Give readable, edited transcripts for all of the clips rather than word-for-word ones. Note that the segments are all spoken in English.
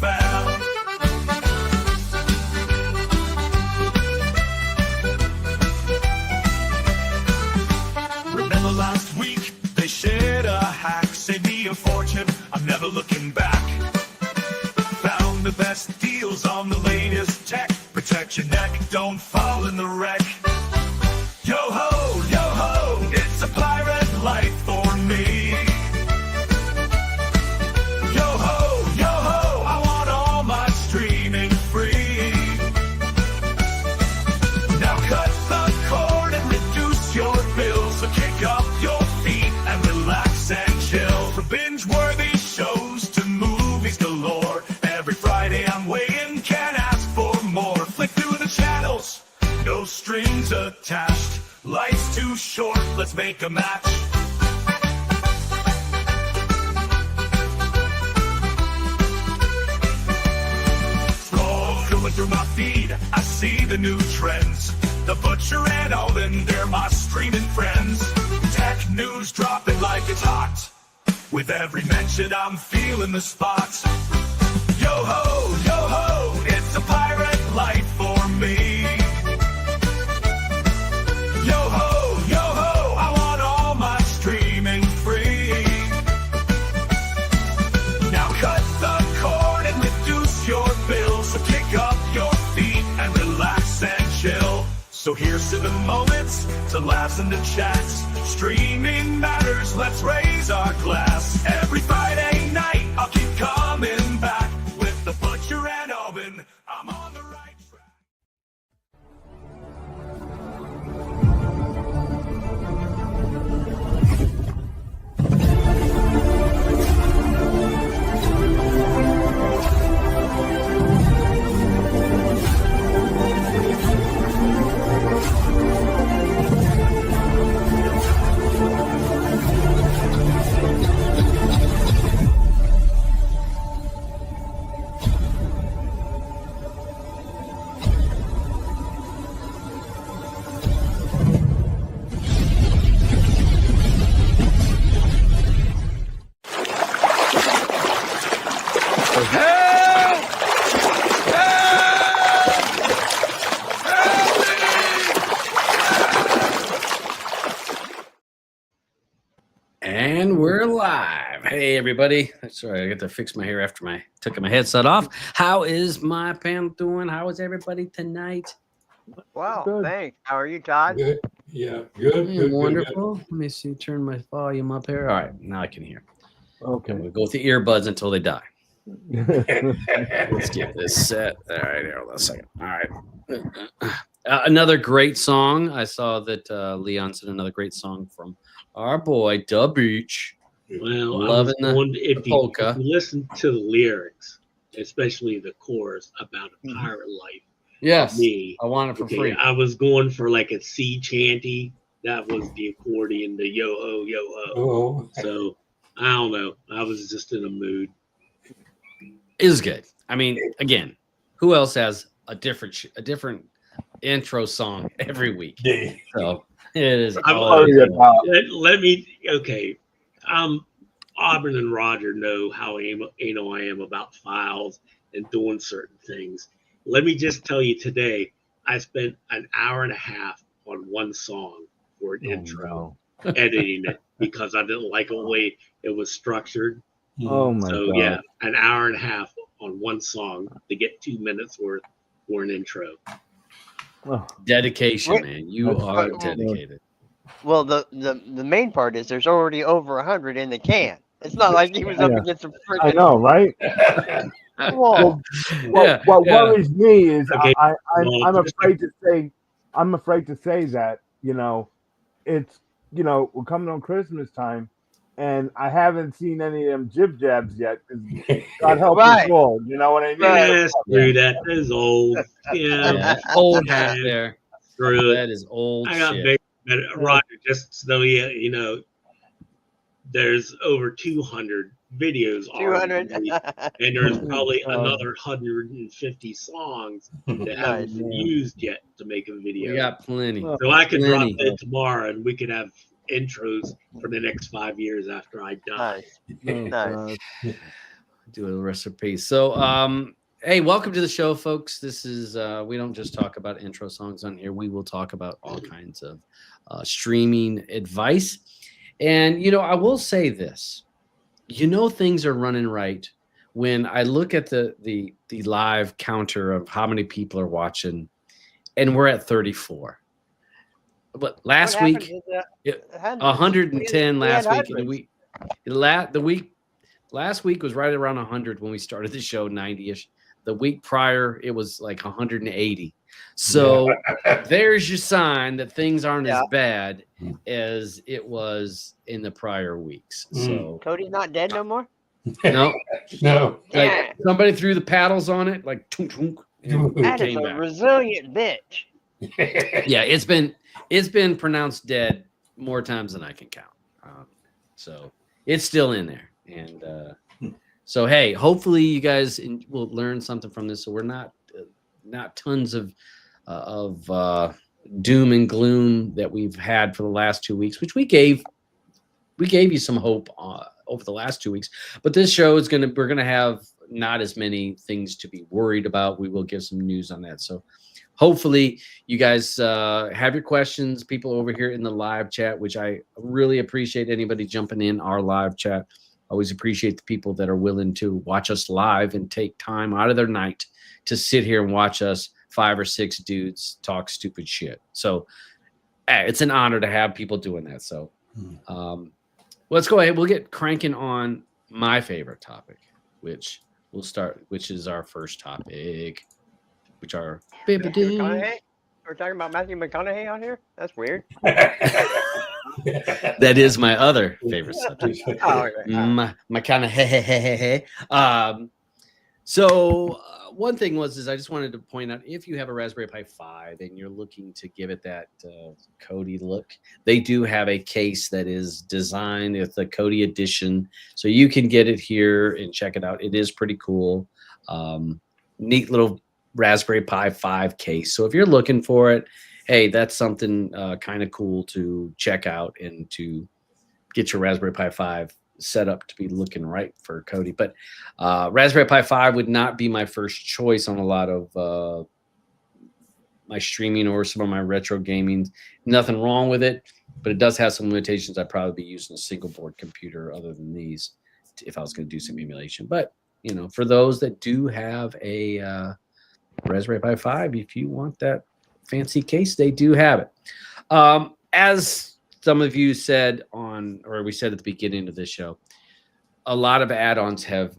fam. Remember last week, they shared a hack, saved me a fortune, I'm never looking back. Found the best deals on the latest tech, protect your neck, don't fall in the wreck. Yo ho, it's a pirate life for me. Yo ho, I want all my streaming free. Now cut the cord and reduce your bills, so kick up your feet and relax and chill. From binge-worthy shows to movies galore, every Friday I'm weighing, can't ask for more. Flick through the channels, no strings attached. Life's too short, let's make a match. Scrolling through my feed, I see the new trends. The Butcher and Alvin, they're my streaming friends. Tech news dropping like it's hot. With every mention, I'm feeling the spot. Yo ho, it's a pirate life for me. Yo ho, I want all my streaming free. Now cut the cord and reduce your bills, so kick up your feet and relax and chill. So here's to the moments, to laughs and the chats. Streaming matters, let's raise our glass. Every Friday night, I'll keep coming back. With the Butcher and Alvin, I'm on the right track. And we're live. Hey, everybody. Sorry, I got to fix my hair after I took my headset off. How is my panel doing? How is everybody tonight? Wow, Good. thanks. How are you, Todd? Good. Yeah, good. Hey, wonderful. Let me see. Turn my volume up here. All right, now I can hear. Okay. We'll go with the earbuds until they die. Let's get this set. All right, here, hold on a second. All right. Another great song. I saw that Leon said another great song from our boy Debrid. Well, Loving if you polka. listen to the lyrics, especially the chorus about a pirate life. Yes, Me, I want it for free. I was going for like a sea chanty. That was the accordion, the yo ho, yo ho. Oh, So I don't know. I was just in a mood. Is good. I mean, again, who else has a different intro song every week? yeah. So it is. I'm always sorry good. about- Let me. Okay, Auburn and Roger know how anal I am about files and doing certain things. Let me just tell you today, I spent an hour and a half on one song for an intro, editing it because I didn't like the way it was structured. Oh my So God. yeah, an hour and a half on one song to get 2 minutes worth for an intro. Oh, Dedication, What? man. You That's are right. dedicated. Well, the main part is there's already over 100 in the can. It's not like he was up Yeah. against a I freaking know, right? wall. What worries me is Okay. I'm afraid to say that, it's, we're coming on Christmas time and I haven't seen any of them jib jabs yet. 'Cause God help us Right. all. You know what I mean? Yeah, screw that. That is old. Yeah, Yeah, old hat there. screw it. That is old I got shit. big. But Roger, just so you know, there's over 200 videos 200. already, and there's probably Oh. another 150 songs that haven't been Nice. used yet to make a video. We got plenty. Oh. So I could plenty. drop it tomorrow, and we could have intros for the next 5 years after I die. Nice. Oh, Nice. God. Do a recipe. So, hey, welcome to the show, folks. This is we don't just talk about intro songs on here. We will talk about all kinds of streaming advice. And I will say this. Things are running right when I look at the live counter of how many people are watching, and we're at 34. But last happened week, to the hundreds? 110 We had last week, and hundreds. the week last week was right around 100 when we started the show, 90-ish. The week prior, it was like 180. So there's your sign that things aren't as bad as it was in the prior weeks. So Cody's not dead no more? no, No. like somebody threw the paddles on it, like tunk, tunk, and That is came a back. resilient bitch. Yeah, it's been pronounced dead more times than I can count. So it's still in there, and so hey, hopefully you guys will learn something from this. So we're not tons of doom and gloom that we've had for the last 2 weeks, which we gave you some hope over the last 2 weeks. But this show is we're gonna have not as many things to be worried about. We will give some news on that. So hopefully you guys have your questions. People over here in the live chat, which I really appreciate anybody jumping in our live chat. Always appreciate the people that are willing to watch us live and take time out of their night to sit here and watch us 5 or 6 dudes talk stupid shit. So it's an honor to have people doing that. So let's go ahead. We'll get cranking on my favorite topic, which is our first topic, which are Matthew McConaughey? We're talking about Matthew McConaughey on here? That's weird. That is my other favorite subject. Oh, okay. My kind of hey. So one thing is I just wanted to point out, if you have a Raspberry Pi 5 and you're looking to give it that Kodi look, they do have a case that is designed with the Kodi edition, so you can get it here and check it out. It is pretty cool. Neat little Raspberry Pi 5 case. So if you're looking for it, hey, that's something kind of cool to check out and to get your Raspberry Pi 5 set up to be looking right for Kodi. But Raspberry Pi 5 would not be my first choice on a lot of my streaming or some of my retro gaming. Nothing wrong with it, but it does have some limitations. I'd probably be using a single board computer other than these if I was going to do some emulation. But for those that do have a Raspberry Pi 5, if you want that fancy case, they do have it. As some of you said we said at the beginning of this show, a lot of add-ons have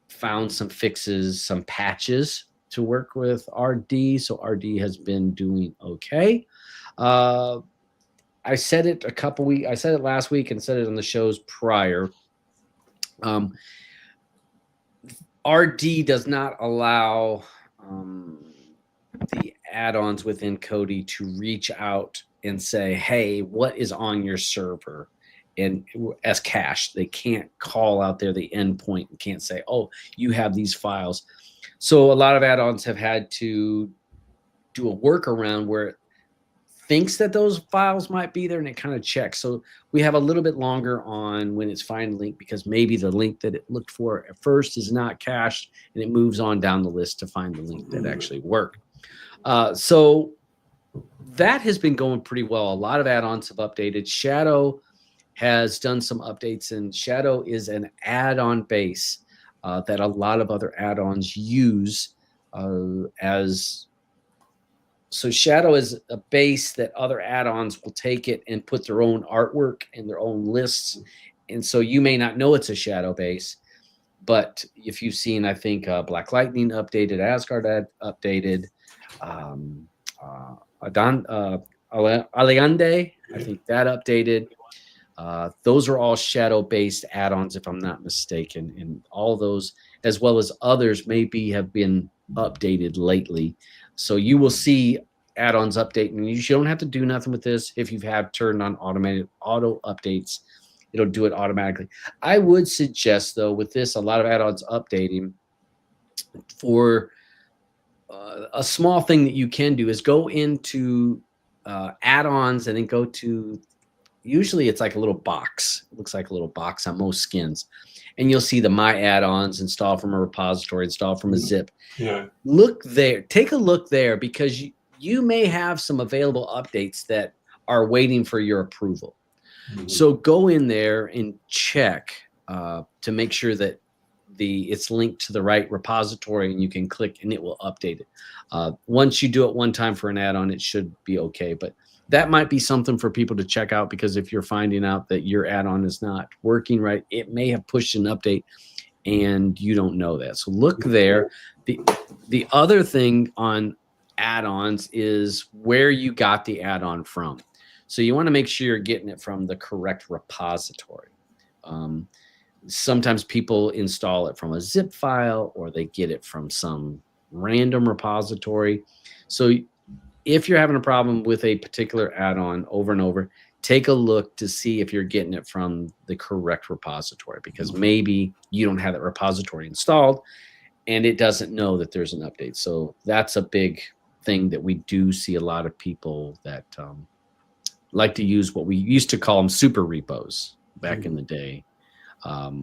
found some fixes, some patches to work with RD. So RD has been doing okay. I said it I said it last week and said it on the shows prior. RD does not allow the add-ons within Kodi to reach out and say, hey, what is on your server? And as cache, they can't call out there the endpoint and can't say, oh, you have these files. So a lot of add-ons have had to do a workaround where it thinks that those files might be there and it kind of checks. So we have a little bit longer on when it's find link, because maybe the link that it looked for at first is not cached and it moves on down the list to find the link that actually worked. So that has been going pretty well. A lot of add-ons have updated. Shadow has done some updates, and Shadow is an add-on base that a lot of other add-ons use so Shadow is a base that other add-ons will take it and put their own artwork and their own lists. And so you may not know it's a Shadow base, but if you've seen, I think Black Lightning updated, Asgard updated, Aliande, I think that updated. Those are all Shadow-based add-ons, if I'm not mistaken, and all those, as well as others, maybe have been updated lately. So you will see add-ons update, and you don't have to do nothing with this. If you have turned on automated auto updates, it'll do it automatically. I would suggest, though, with this, a lot of add-ons updating, for a small thing that you can do is go into add-ons and then go to usually it's like a little box. It looks like a little box on most skins. And you'll see the My Add-ons installed from a repository, installed from a zip. Yeah. Look there. Take a look there because you may have some available updates that are waiting for your approval. So go in there and check to make sure that it's linked to the right repository, and you can click and it will update it. Once you do it one time for an add-on, it should be okay. But that might be something for people to check out, because if you're finding out that your add-on is not working right, it may have pushed an update and you don't know that. So look there. The other thing on add-ons is where you got the add-on from. So you want to make sure you're getting it from the correct repository. Sometimes people install it from a zip file, or they get it from some random repository. So if you're having a problem with a particular add-on over and over, take a look to see if you're getting it from the correct repository, because maybe you don't have that repository installed and it doesn't know that there's an update. So that's a big thing that we do see a lot of people that like to use what we used to call them super repos back in the day,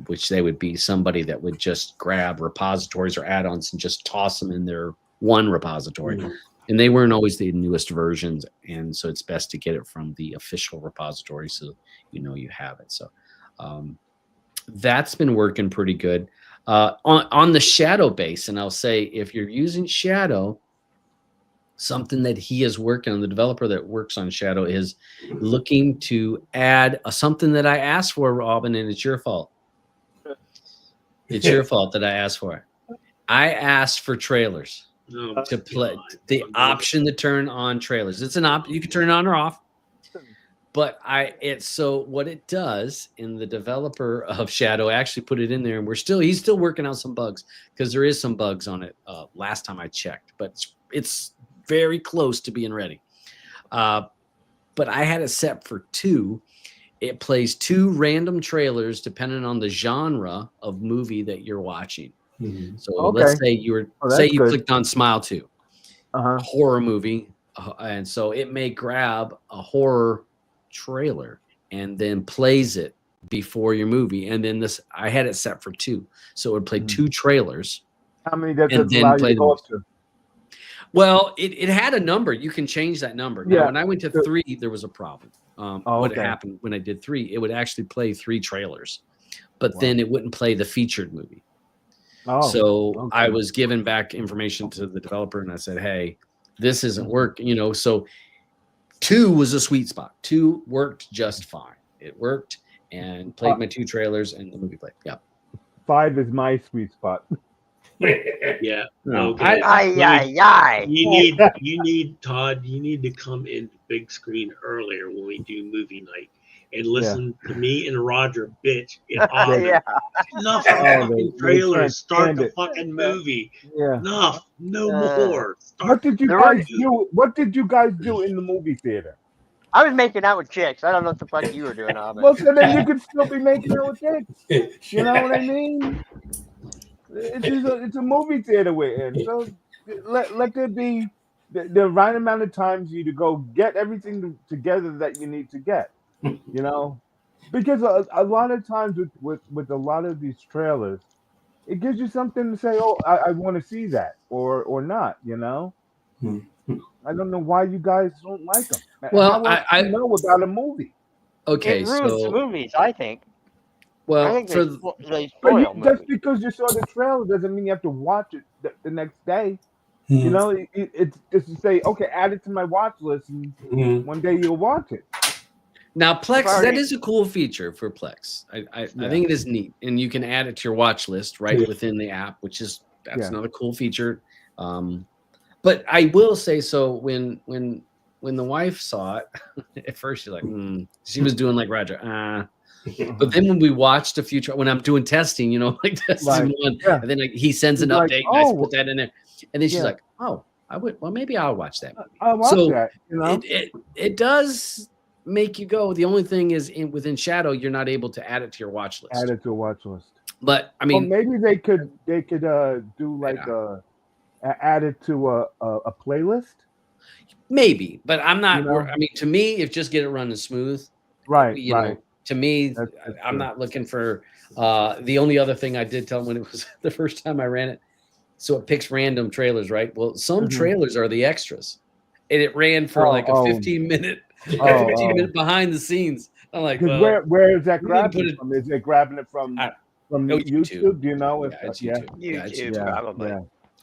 which they would be somebody that would just grab repositories or add-ons and just toss them in their one repository. And they weren't always the newest versions. And so it's best to get it from the official repository so you know you have it. So that's been working pretty good. On the Shadow base, and I'll say if you're using Shadow, something that he is working on, the developer that works on Shadow is looking to add something that I asked for, Robin, and it's your fault. It's your fault that I asked for it. I asked for trailers to play, the option to turn on trailers. It's an option. You can turn it on or off. But so what it does, in the developer of Shadow actually put it in there, and he's still working out some bugs, because there is some bugs on it last time I checked, but it's very close to being ready. But I had it set for 2. It plays 2 random trailers depending on the genre of movie that you're watching. So let's say you clicked on Smile 2, horror movie, and so it may grab a horror trailer and then plays it before your movie. And then I had it set for 2, so it would play 2 trailers. How many does it allow you to go up to? Well, it had a number. You can change that number. Now, when I went to 3, there was a problem. What happened when I did 3, it would actually play 3 trailers, but then it wouldn't play the featured movie. I was giving back information to the developer, and I said, hey, this isn't working, so 2 was a sweet spot. 2 worked just fine. It worked and played my 2 trailers, and the movie played. Yeah. 5 is my sweet spot. Yeah. No. Okay. You need Todd. You need to come in the big screen earlier when we do movie night and listen to me and Roger bitch. Enough fucking trailers. Start the fucking movie. Enough. No more. What did you guys do? What did you guys do in the movie theater? I was making out with chicks. I don't know what the fuck you were doing, Albert. Well, so then you could still be making out with chicks. You know what I mean? It's a movie theater we're in, so let there be the right amount of times you to go get everything together that you need to get, because a lot of times with a lot of these trailers, it gives you something to say, oh, I want to see that or not, I don't know why you guys don't like them. Well, I know about a movie. Okay, it ruins the movies, I think. Well, I think just because you saw the trailer doesn't mean you have to watch it the next day. It's just to say, okay, add it to my watch list, and one day you'll watch it. Now, Plex, that is a cool feature for Plex. I think it is neat, and you can add it to your watch list within the app, that's another cool feature. But I will say, so when the wife saw it, at first she's like, she was doing like Roger, But then when we watched a few, when I'm doing testing, like testing one, and then he sends an update, and I put that in there, and then she's like, "Oh, maybe I'll watch that movie." I'll watch that. It does make you go. The only thing is, within Shadow, you're not able to add it to your watch list. Add it to a watch list. But I mean, maybe they could do like add it to a playlist. Maybe, but I'm not. I mean, to me, if just get it running smooth. Right, you right. know, to me, That's I'm true. not looking for the only other thing I did tell him when it was the first time I ran it. So it picks random trailers, right? Well, some Mhm. trailers are the extras. And it ran for Oh, like a oh, 15-minute behind the scenes. I'm like, because well, where is that we need to grabbing put it from? Is it grabbing it I, from oh, YouTube. YouTube? Do you know? If Yeah, it's yeah, YouTube. Yeah, it's YouTube, YouTube. yeah, probably. yeah.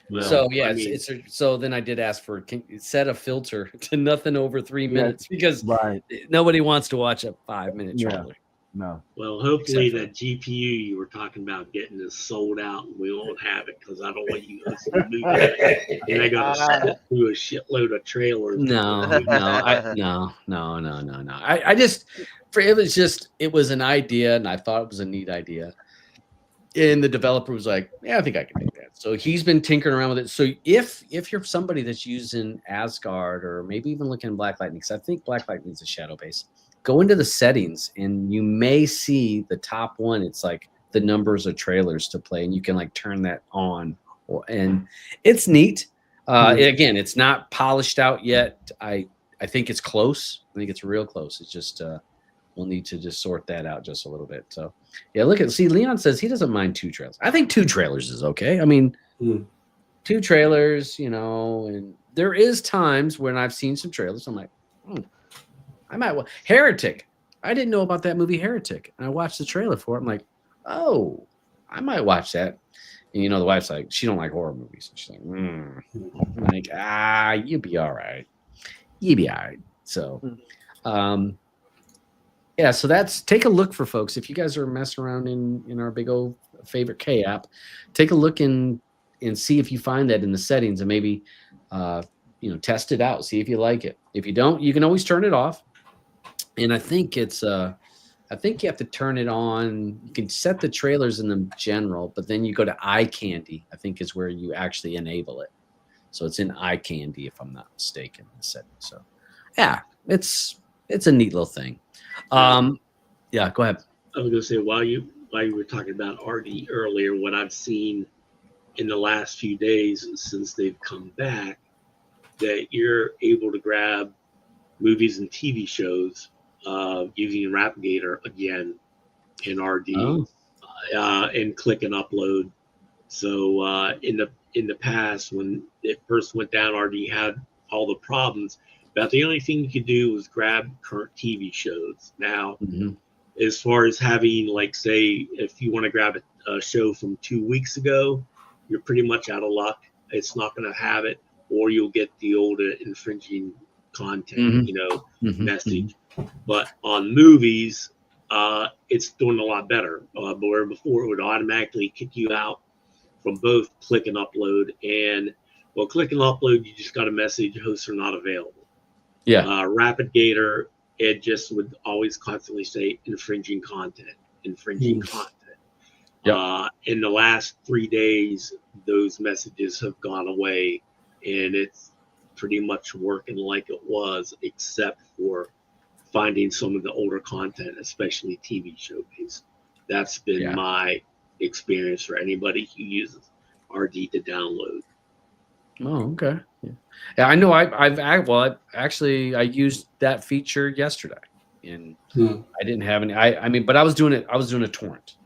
Well, So yeah, I mean, so then I did ask for set a filter to nothing over 3 Yeah, minutes because right. nobody wants to watch a 5-minute Yeah. trailer. No. well, hopefully Except for- that GPU you were talking about getting is sold out, and we won't have it because I don't want you to see the movie. And I got to sit through a shitload of trailers. No, no. I just it was an idea, and I thought it was a neat idea. And the developer was like, "Yeah, I think I can make that." So he's been tinkering around with it. So if you're somebody that's using Asgard or maybe even looking at Black Lightning, because I think Black Lightning is a shadow base, go into the settings and you may see the top one. It's like the numbers of trailers to play, and you can like turn that on, and it's neat. Again, it's not polished out yet. I think it's close. I think it's real close. It's just we'll need to just sort that out just a little bit. So yeah, Leon says he doesn't mind 2 trailers. I think 2 trailers is okay. I mean, 2 trailers, you know, and there is times when I've seen some trailers. I'm like, I might watch Heretic. I didn't know about that movie Heretic, and I watched the trailer for it. I'm like, oh, I might watch that. And you know, the wife's like, she don't like horror movies. She's like, I'm like, you'll be all right. You'll be all right. So, yeah, so that's take a look for folks. If you guys are messing around in our big old favorite K app, take a look and see if you find that in the settings and maybe test it out, see if you like it. If you don't, you can always turn it off. And I think it's I think you have to turn it on. You can set the trailers in the general, but then you go to eye candy, I think is where you actually enable it. So it's in eye candy, if I'm not mistaken, the setting. So yeah, it's a neat little thing. Yeah, go ahead. I was going to say, while you were talking about RD earlier, what I've seen in the last few days since they've come back, that you're able to grab movies and TV shows using Rapidator again in RD and click and upload. So in the past, when it first went down, RD had all the problems. But the only thing you could do was grab current TV shows. Now, as far as having, like, say, if you want to grab a show from 2 weeks ago, you're pretty much out of luck. It's not going to have it, or you'll get the old infringing content, message. But on movies, it's doing a lot better. Where before it would automatically kick you out from both click and upload. And, well, click and upload, you just got a message, hosts are not available. Yeah. Rapidator, it just would always constantly say infringing content. In the last 3 days, those messages have gone away, and it's pretty much working like it was, except for finding some of the older content, especially TV show based. That's been my experience for anybody who uses RD to download. Oh, okay. Yeah, I know. I used that feature yesterday, and I didn't have any. I mean, but I was doing it. I was doing a torrent,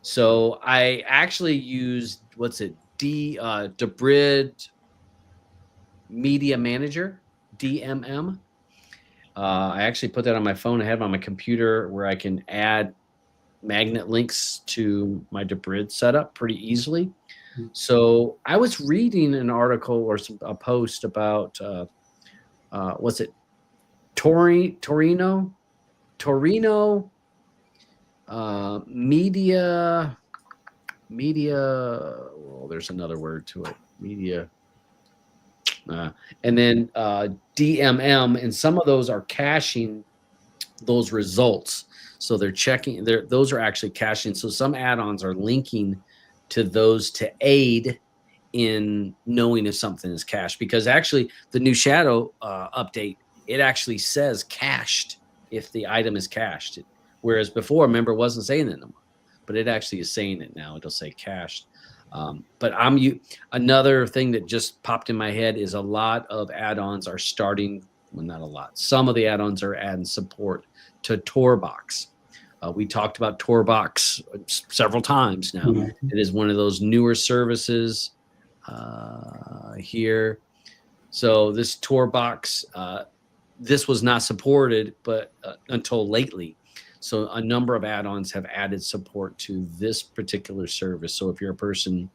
so I actually used Debrid Media Manager, DMM. I actually put that on my phone. I have it on my computer where I can add magnet links to my Debrid setup pretty easily. So I was reading an article or a post about Torino media. Well, there's another word to it. Media. And then DMM, and some of those are caching those results. So they're checking. Those are actually caching. So some add-ons are linking to those to aid in knowing if something is cached, because actually the new Shadow update, it actually says cached if the item is cached, whereas before, remember, it wasn't saying it no more, but it actually is saying it now. It'll say cached. But another thing that just popped in my head is a lot of add-ons are starting, well, not a lot, some of the add-ons are adding support to TorBox. We talked about TorBox several times now. Mhm. It is one of those newer services here. So this TorBox, this was not supported, but until lately. So a number of add-ons have added support to this particular service. So if you're a person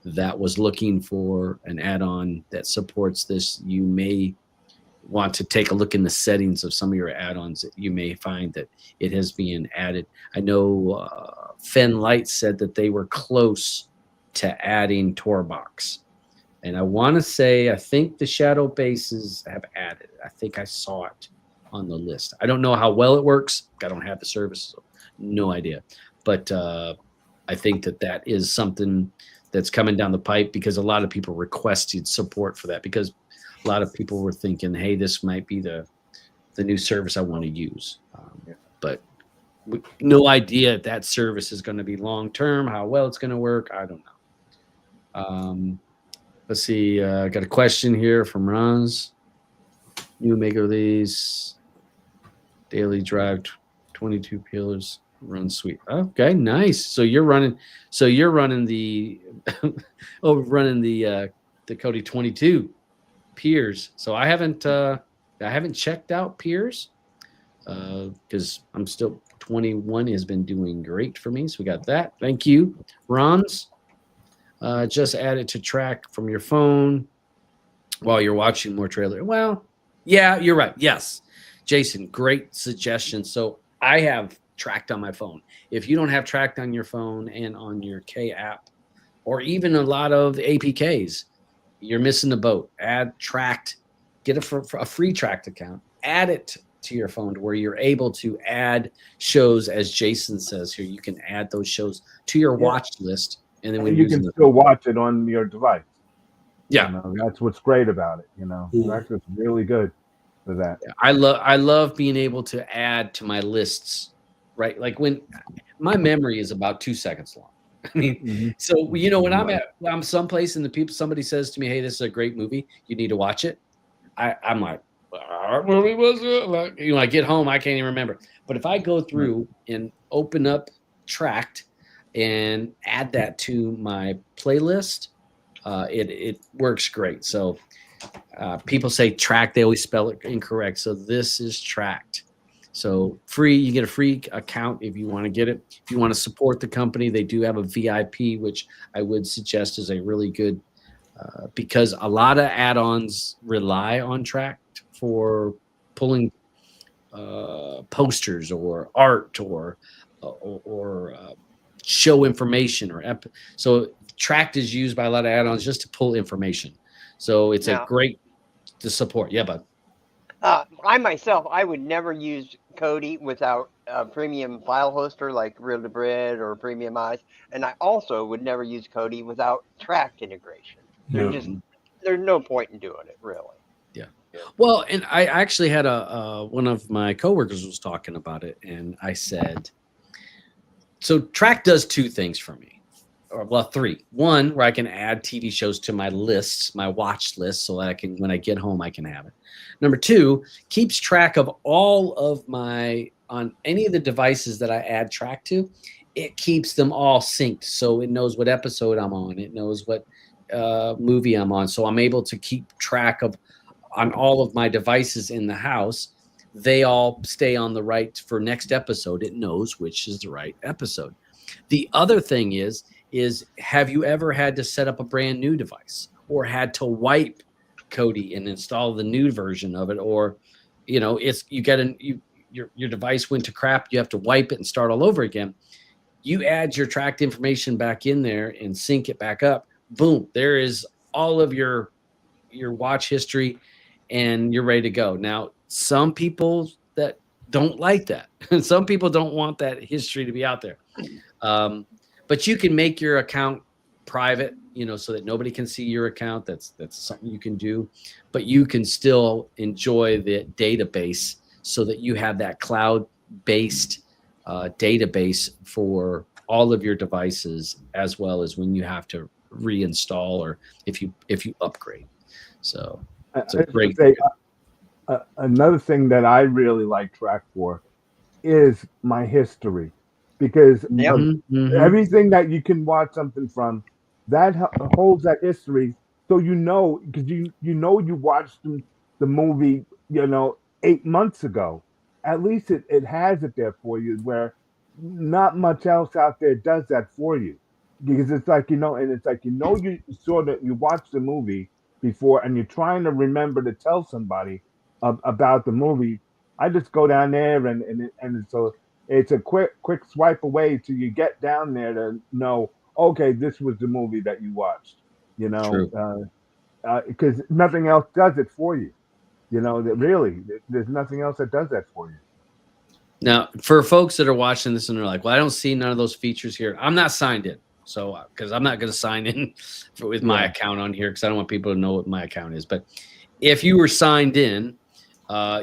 that was looking for an add-on that supports this, you may want to take a look in the settings of some of your add-ons. You may find that it has been added. I know Fen Light said that they were close to adding TorBox. And I want to say, I think the shadow bases have added. I think I saw it on the list. I don't know how well it works. I don't have the service, so no idea. But I think that is something that's coming down the pipe, because a lot of people requested support for that, because a lot of people were thinking, hey, this might be the new service I want to use. But no idea if that service is going to be long-term, how well it's going to work. I don't know. Let's see. I got a question here from Ron's. New maker these daily drive 22 pillars run sweet. Okay, nice. So you're running the running the Cody 22 peers. So I haven't checked out peers because I'm still 21 has been doing great for me. So we got that. Thank you. Ron's just add it to track from your phone while you're watching more trailer. Well, yeah, you're right. Yes. Jason, great suggestion. So I have tracked on my phone. If you don't have tracked on your phone and on your K app, or even a lot of APKs, you're missing the boat. Add tracked, get a free tracked account, add it to your phone to where you're able to add shows, as Jason says here. You can add those shows to your watch list, and then when you can still watch it on your device. Yeah, you know, that's what's great about it. You know, that's just really good for that. Yeah, I love being able to add to my lists. Right, like when my memory is about 2 seconds long. I mean, so you know, when I'm someplace and somebody says to me, "Hey, this is a great movie. You need to watch it." I'm like, "What movie was it?" Like, you know, I get home, I can't even remember. But if I go through and open up Tracked and add that to my playlist, it works great. So people say Tracked, they always spell it incorrect. So this is Tracked. So free, you get a free account if you want to get it. If you want to support the company, they do have a VIP, which I would suggest is a really good, because a lot of add-ons rely on Tracked for pulling posters or art or show information so Tracked is used by a lot of add-ons just to pull information. So it's a great to support. Yeah, bud. I myself, I would never use Kodi without a premium file hoster like Real Debrid or Premium Eyes, and I also would never use Kodi without Tracked integration. There's no point in doing it, really. Yeah. Well, and I actually had one of my coworkers was talking about it, and I said, so Tracked does two things for me. Well, three. One, where I can add TV shows to my lists, my watch list, so that I can, when I get home, I can have it. Number two, keeps track of all of on any of the devices that I add track to, it keeps them all synced. So it knows what episode I'm on. It knows what movie I'm on. So I'm able to keep track of on all of my devices in the house. They all stay on the right for next episode. It knows which is the right episode. The other thing is have you ever had to set up a brand new device or had to wipe Kodi and install the new version of it? Or, you know, your device went to crap. You have to wipe it and start all over again. You add your tracked information back in there and sync it back up. Boom. There is all of your watch history and you're ready to go. Now, some people that don't like that. Some people don't want that history to be out there. But you can make your account private, you know, so that nobody can see your account. That's something you can do, but you can still enjoy the database so that you have that cloud-based database for all of your devices, as well as when you have to reinstall or if you upgrade. So it's a great. Another thing that I really like Track for is my history, because Yep. of Mhm. everything that you can watch something from, that holds that history. So because you watched the movie, 8 months ago. At least it has it there for you, where not much else out there does that for you. Because it's like, and it's like, you saw that, you watched the movie before, and you're trying to remember to tell somebody about the movie. I just go down there, it's a quick swipe away till you get down there to know, okay, this was the movie that you watched, True. because nothing else does it for you. That really, there's nothing else that does that for you. Now, for folks that are watching this and they're like, "Well, I don't see none of those features here." I'm not signed in, so because I'm not going to sign in with my Yeah. account on here because I don't want people to know what my account is. But if you were signed in,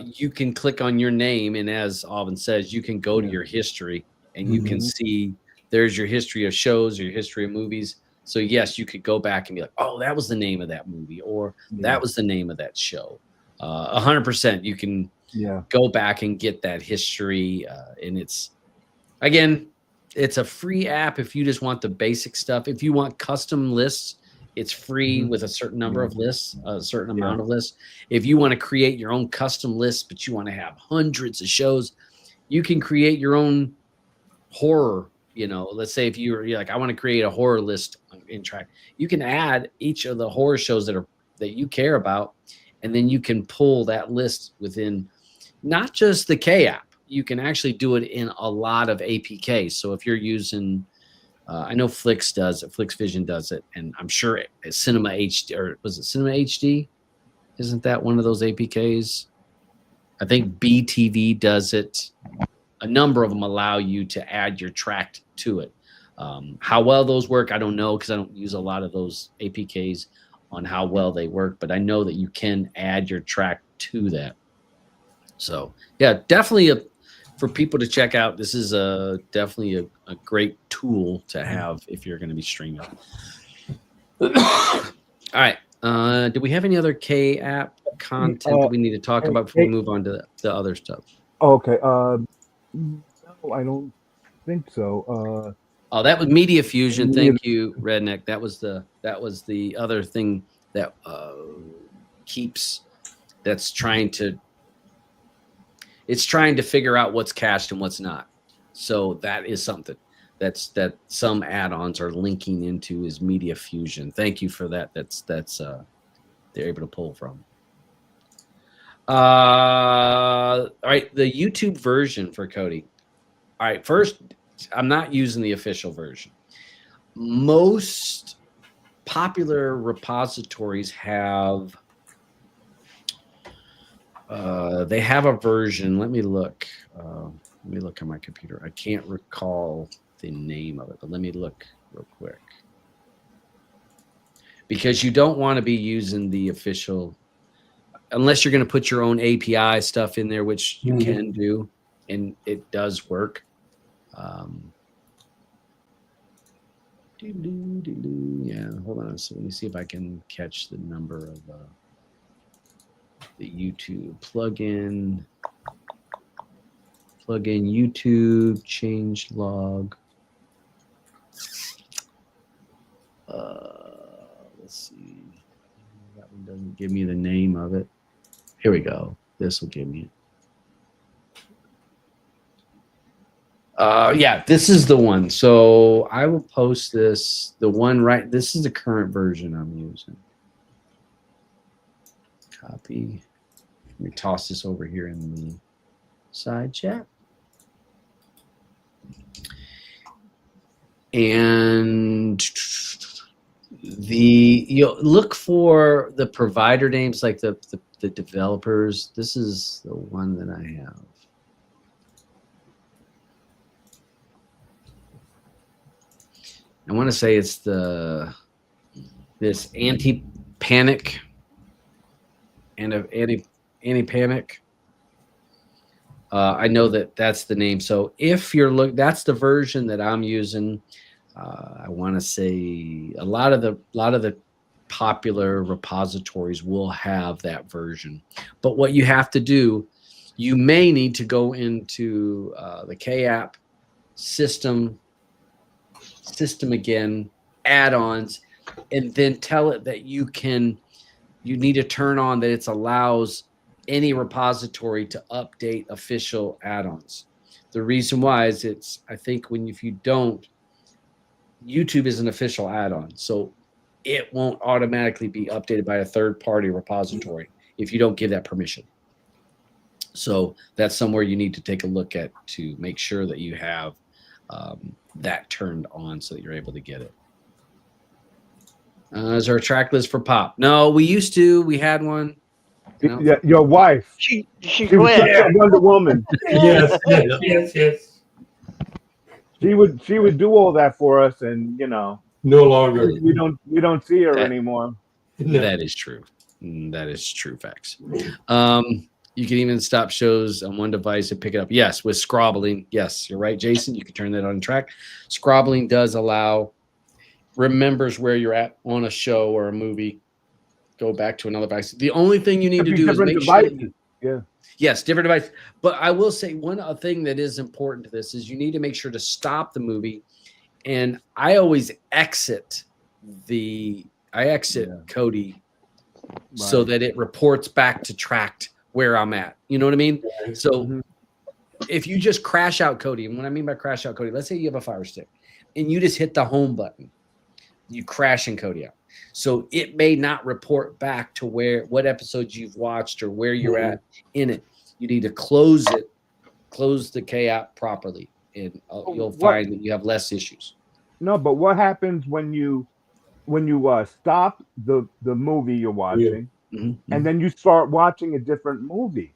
you can click on your name, and as Alvin says, you can go to your history, and you can Mhm. see there's your history of shows, your history of movies. So yes, you could go back and be like, "Oh, that was the name of that movie," or Yeah. "That was the name of that show." 100%, you can Yeah. go back and get that history. And it's a free app if you just want the basic stuff. If you want custom lists, it's free Mhm. with a certain number Yeah. of lists, a certain Yeah. amount of lists. If you want to create your own custom list, but you want to have hundreds of shows, you can create your own horror. Let's say if you're like, I want to create a horror list in track, you can add each of the horror shows that you care about, and then you can pull that list within not just the K app. You can actually do it in a lot of APKs. So if you're using, I know Flix does it, FlixVision does it, and I'm sure Cinema HD, or was it Cinema HD? Isn't that one of those APKs? I think BTV does it. A number of them allow you to add your track to it. How well those work, I don't know, because I don't use a lot of those APKs on how well they work, but I know that you can add your track to that. So yeah, definitely for people to check out. This is definitely a great tool to have if you're going to be streaming. All right. Do we have any other K app content that we need to talk about before we move on to the other stuff? Okay. No, I don't think so. Oh, that was Media Fusion. Media- Thank you, Redneck. That was the other thing that it's trying to figure out what's cached and what's not. So that is something that some add-ons are linking into is Media Fusion. Thank you for that. That's they're able to pull from. All right, the YouTube version for Cody. All right, first, I'm not using the official version. Most popular repositories have they have a version. Let me look. Let me look on my computer. I can't recall the name of it, but let me look real quick. Because you don't want to be using the official, unless you're going to put your own API stuff in there, which you can do, and it does work. Yeah, hold on. So let me see if I can catch the number of the YouTube plugin. Plugin YouTube change log. Let's see. That one doesn't give me the name of it. Here we go. This will give me it. Yeah, this is the one. So I will post this. The one right. This is the current version I'm using. Copy. Let me toss this over here in the side chat. And you'll look for the provider names, like the developers. This is the one that I have. I want to say it's this anti-panic and anti-panic. I know that's the name. So if you're that's the version that I'm using. I want to say a lot of the popular repositories will have that version. But what you have to do you may need to go into the K-app system again, add-ons, and then tell it that you need to turn on that it allows any repository to update official add-ons. The reason why is I think if you don't, YouTube is an official add-on, so it won't automatically be updated by a third-party repository if you don't give that permission. So that's somewhere you need to take a look at to make sure that you have that turned on so that you're able to get it. Is there a track list for Pop? No, we used to. We had one. No. Yeah, your wife. She She was quit. such a Wonder Woman. Yes, yes. She would do all that for us, and No longer. we don't see her That- anymore. No. That is true. That is true facts. You can even stop shows on one device and pick it up. Yes, with scrobbling. Yes, you're right, Jason. You can turn that on track. Scrobbling does remembers where you're at on a show or a movie. Go back to another device. The only thing you need to do is make sure. Yeah. Yes, different device. But I will say one thing that is important to this is you need to make sure to stop the movie. And I always exit Kodi so that it reports back to tracked where I'm at. You know what I mean? So if you just crash out Kodi, and what I mean by crash out Kodi, let's say you have a Fire Stick and you just hit the home button, you crash in Kodi out. So it may not report back to what episodes you've watched or where you're at in it. You need to close the K app properly, and you'll find that you have less issues. No, but what happens when you stop the movie you're watching and then you start watching a different movie?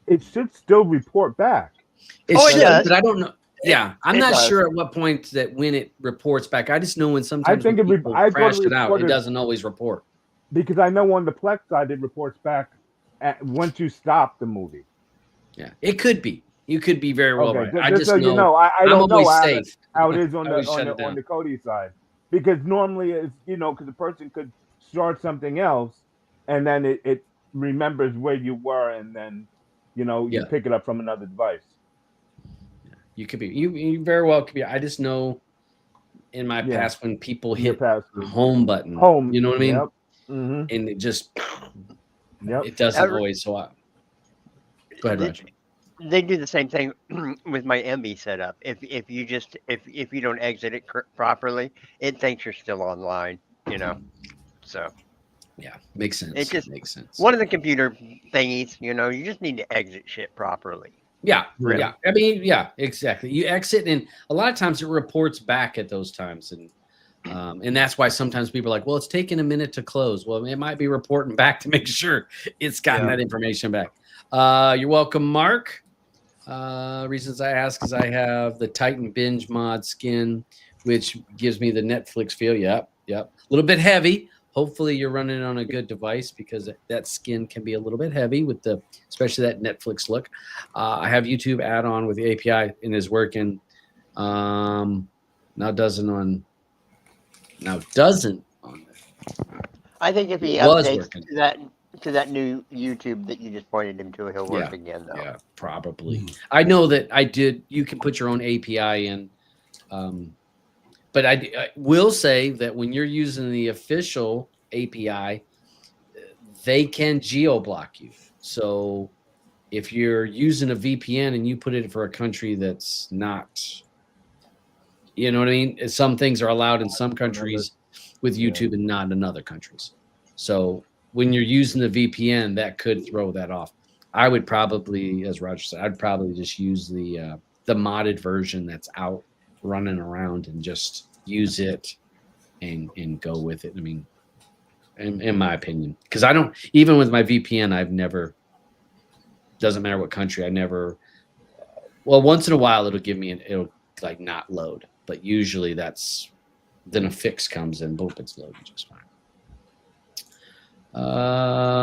It should still report back. It does. But I don't know. Yeah, I'm It not does. sure at what point when it reports back. I just know when sometimes I crashed it out, it doesn't always report. Because I know on the Plex side it reports back once you stop the movie. Yeah, it could be. You could be very well right. I just just so know. you know, I I'm don't know always safe. how it is on I always shut it the down. Kodi side. Because normally it's because the person could start something else and then it remembers where you were and then you pick it up from another device. You could be. You very well could be. I just know in my past when people hit the home button, you know what I mean? Yep. Mm-hmm. And it just it doesn't always. So go ahead, Roger. They do the same thing with my MB setup. If you don't exit it properly, it thinks you're still online. So yeah, makes sense. It just makes sense. One of the computer thingies, you just need to exit shit properly. Yeah, Really. yeah. I mean, yeah, exactly. You exit, and a lot of times it reports back at those times, and that's why sometimes people are like, "Well, it's taking a minute to close." Well, it might be reporting back to make sure it's gotten that information back. You're welcome, Mark. Reasons I ask is I have the Titan Binge mod skin, which gives me the Netflix feel. Yep. A little bit heavy. Hopefully you're running on a good device because that skin can be a little bit heavy with especially that Netflix look. I have YouTube add-on with the API and is working. Now doesn't on I think if he Was updates working. to that new YouTube that you just pointed him to, he'll work again though. Yeah, probably. I know that you can put your own API in. But I will say that when you're using the official API, they can geo-block you. So if you're using a VPN and you put it for a country that's not, you know what I mean? Some things are allowed in some countries with YouTube and not in other countries. So when you're using the VPN, that could throw that off. I would probably, as Roger said, I'd probably just use the modded version that's out running around and just use it and go with it. I mean, in my opinion, because I don't, even with my VPN, I've never, doesn't matter what country, once in a while it'll like not load, but usually then a fix comes in, boom, it's loading just fine.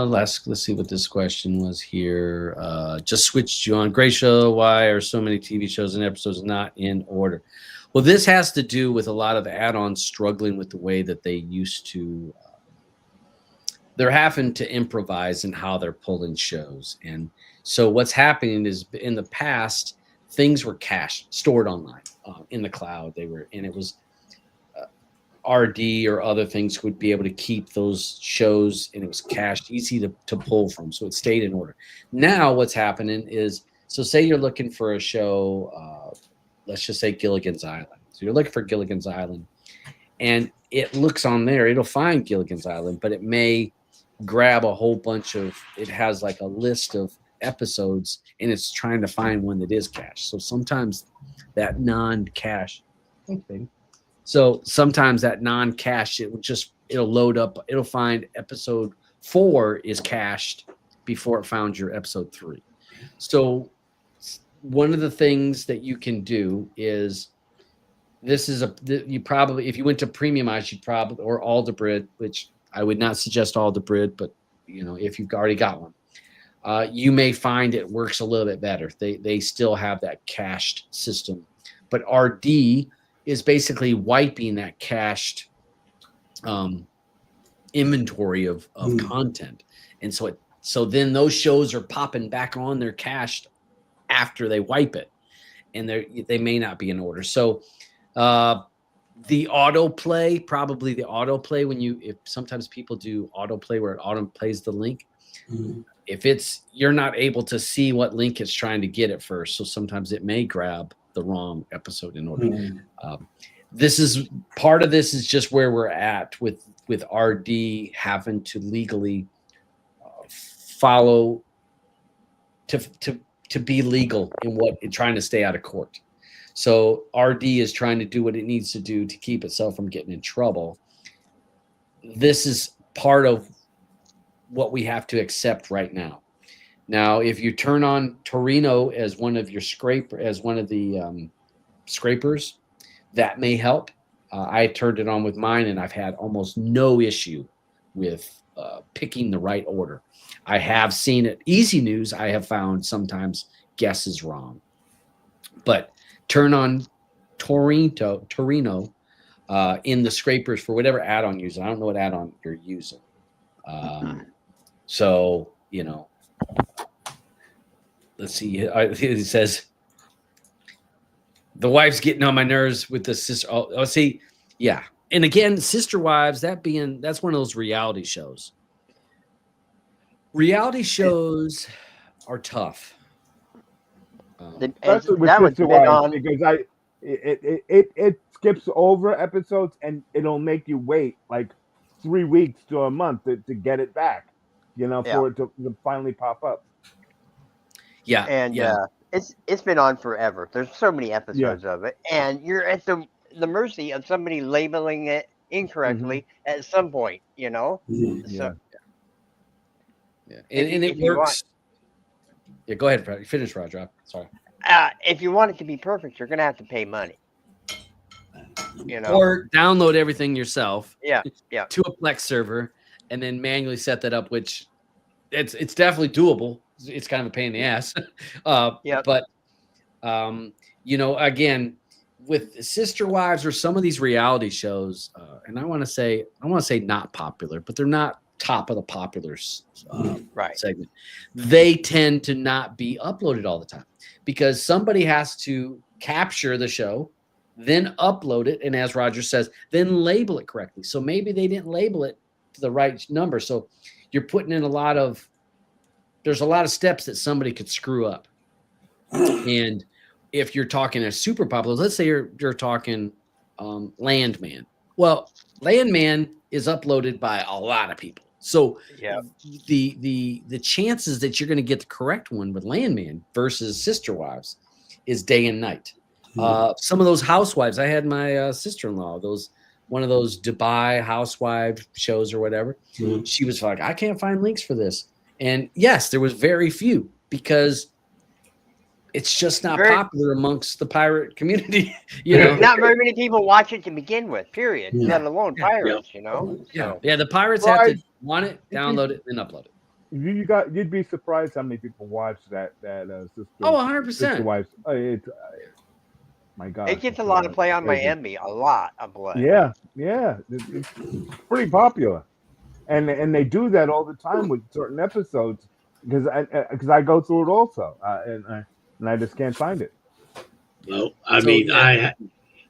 Let's see what this question was here. Just switched you on. Great show. Why are so many TV shows and episodes not in order? Well, this has to do with a lot of add-ons struggling with the way that they used to they're having to improvise in how they're pulling shows. And so what's happening is in the past, things were cached, stored online in the cloud. And it was RD or other things would be able to keep those shows, and it was cached, easy to pull from. So it stayed in order. Now what's happening is, so say you're looking for a show, let's just say Gilligan's Island. So you're looking for Gilligan's Island, and it looks on there, it'll find Gilligan's Island, but it may grab a whole bunch of, it has like a list of episodes, and it's trying to find one that is cached. So sometimes that non-cache, so sometimes that non-cache, it'll load up, it'll find episode 4 is cached before it found your episode 3. So one of the things that you can do is, you probably, if you went to Premiumize, you'd probably, or all Debrid, which I would not suggest all Debrid, but if you've already got one, you may find it works a little bit better. They still have that cached system, but RD is basically wiping that cached inventory of content. And so then those shows are popping back on their cached after they wipe it, and they may not be in order. So the autoplay, if sometimes people do autoplay where it auto plays the link. If you're not able to see what link it's trying to get at first, so sometimes it may grab the wrong episode in order. This is part of this is just where we're at with RD having to legally follow to be legal in trying to stay out of court. So RD is trying to do what it needs to do to keep itself from getting in trouble. This is part of what we have to accept right now. Now, if you turn on Torino as one of the scrapers, that may help. I turned it on with mine, and I've had almost no issue with picking the right order. I have seen it. Easy News, I have found sometimes guesses wrong. But turn on Torino in the scrapers for whatever add-on you're using. I don't know what add-on you're using. So, let's see. It says, the wife's getting on my nerves with the sister. Oh, see. Yeah. And again, Sister Wives, that's one of those reality shows. Reality shows are tough. Especially with Sister Wives, because it skips over episodes, and it'll make you wait like 3 weeks to a month to get it back, for it to finally pop up. Yeah. And it's been on forever. There's so many episodes of it, and you're at the mercy of somebody labeling it incorrectly at some point, So, and it works. Yeah, go ahead, finish, Roger. Sorry. If you want it to be perfect, you're going to have to pay money. Or download everything yourself. Yeah. To a Plex server, and then manually set that up, which it's definitely doable. It's kind of a pain in the ass. But again, with Sister Wives or some of these reality shows, and I want to say not popular, but they're not top of the popular segment. They tend to not be uploaded all the time because somebody has to capture the show, then upload it, and as Roger says, then label it correctly. So maybe they didn't label it to the right number. So you're putting in there's a lot of steps that somebody could screw up. And if you're talking a super popular, let's say you're talking Landman. Well, Landman is uploaded by a lot of people. So the chances that you're going to get the correct one with Landman versus Sister Wives is day and night. Some of those housewives, I had my sister-in-law, one of those Dubai housewife shows or whatever. She was like, I can't find links for this. And yes, there was very few because it's just not popular amongst the pirate community. Not very many people watch it to begin with, period. Let alone pirates, The pirates have to want it, download it, and upload it. You'd be surprised how many people watch that Sister. 100%. Sister Wives. My God, it gets a lot of play on my Emmy. A lot of play. Yeah, it's pretty popular. and they do that all the time with certain episodes because I go through it also, and I just can't find it. Well, I So, mean, yeah.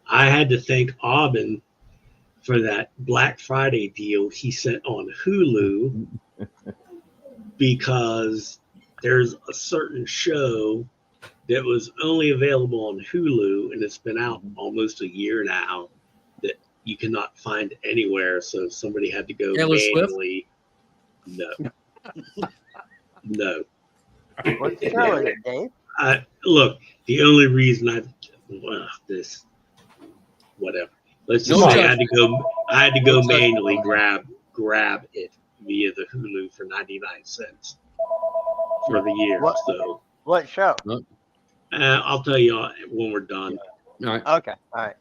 I had to thank Aubin for that Black Friday deal he sent on Hulu because there's a certain show that was only available on Hulu and it's been out almost a year now that you cannot find anywhere. So somebody had to go Taylor Swift? manually. No. No. What show is it, Dave? Look, the only reason this whatever. Let's just No say judgment. I had to go No judgment. manually grab it via the Hulu for 99 cents for the year. What? So What show? I'll tell you when we're done. All right. Okay, all right.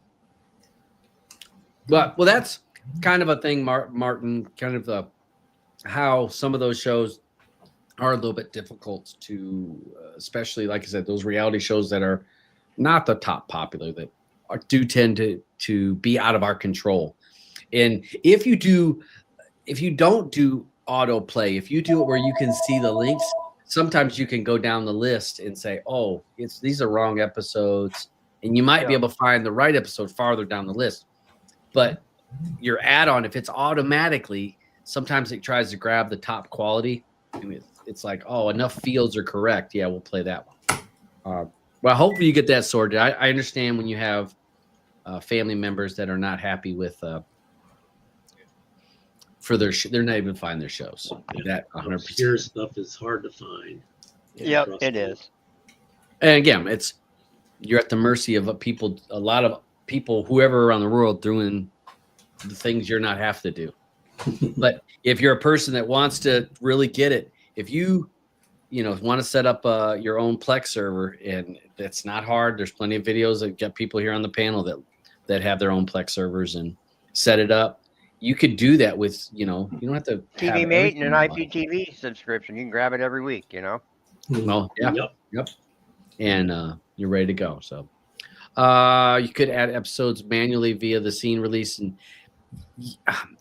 But well, that's kind of a thing, Martin. Kind of how some of those shows are a little bit difficult to, especially like I said, those reality shows that are not the top popular that do tend to be out of our control. And if you don't do autoplay, if you do it where you can see the links, sometimes you can go down the list and say, oh, these are wrong episodes, and you might be able to find the right episode farther down the list. But your add-on, if it's automatically, sometimes it tries to grab the top quality. I mean, it's like, oh, enough fields are correct. Yeah, we'll play that one. Well, hopefully you get that sorted. I understand when you have family members that are not happy with for they're not even finding their shows. That 100%. Obscure stuff is hard to find. Yep, it is. And again, you're at the mercy of a lot of people, whoever around the world, doing the things you're not have to do. But if you're a person that wants to really get it, if you want to set up your own Plex server, and that's not hard. There's plenty of videos that get people here on the panel that have their own Plex servers and set it up. You could do that with, you don't have to TV Mate and an IPTV subscription. You can grab it every week, Well, yeah. Yep. And you're ready to go. So you could add episodes manually via the scene release,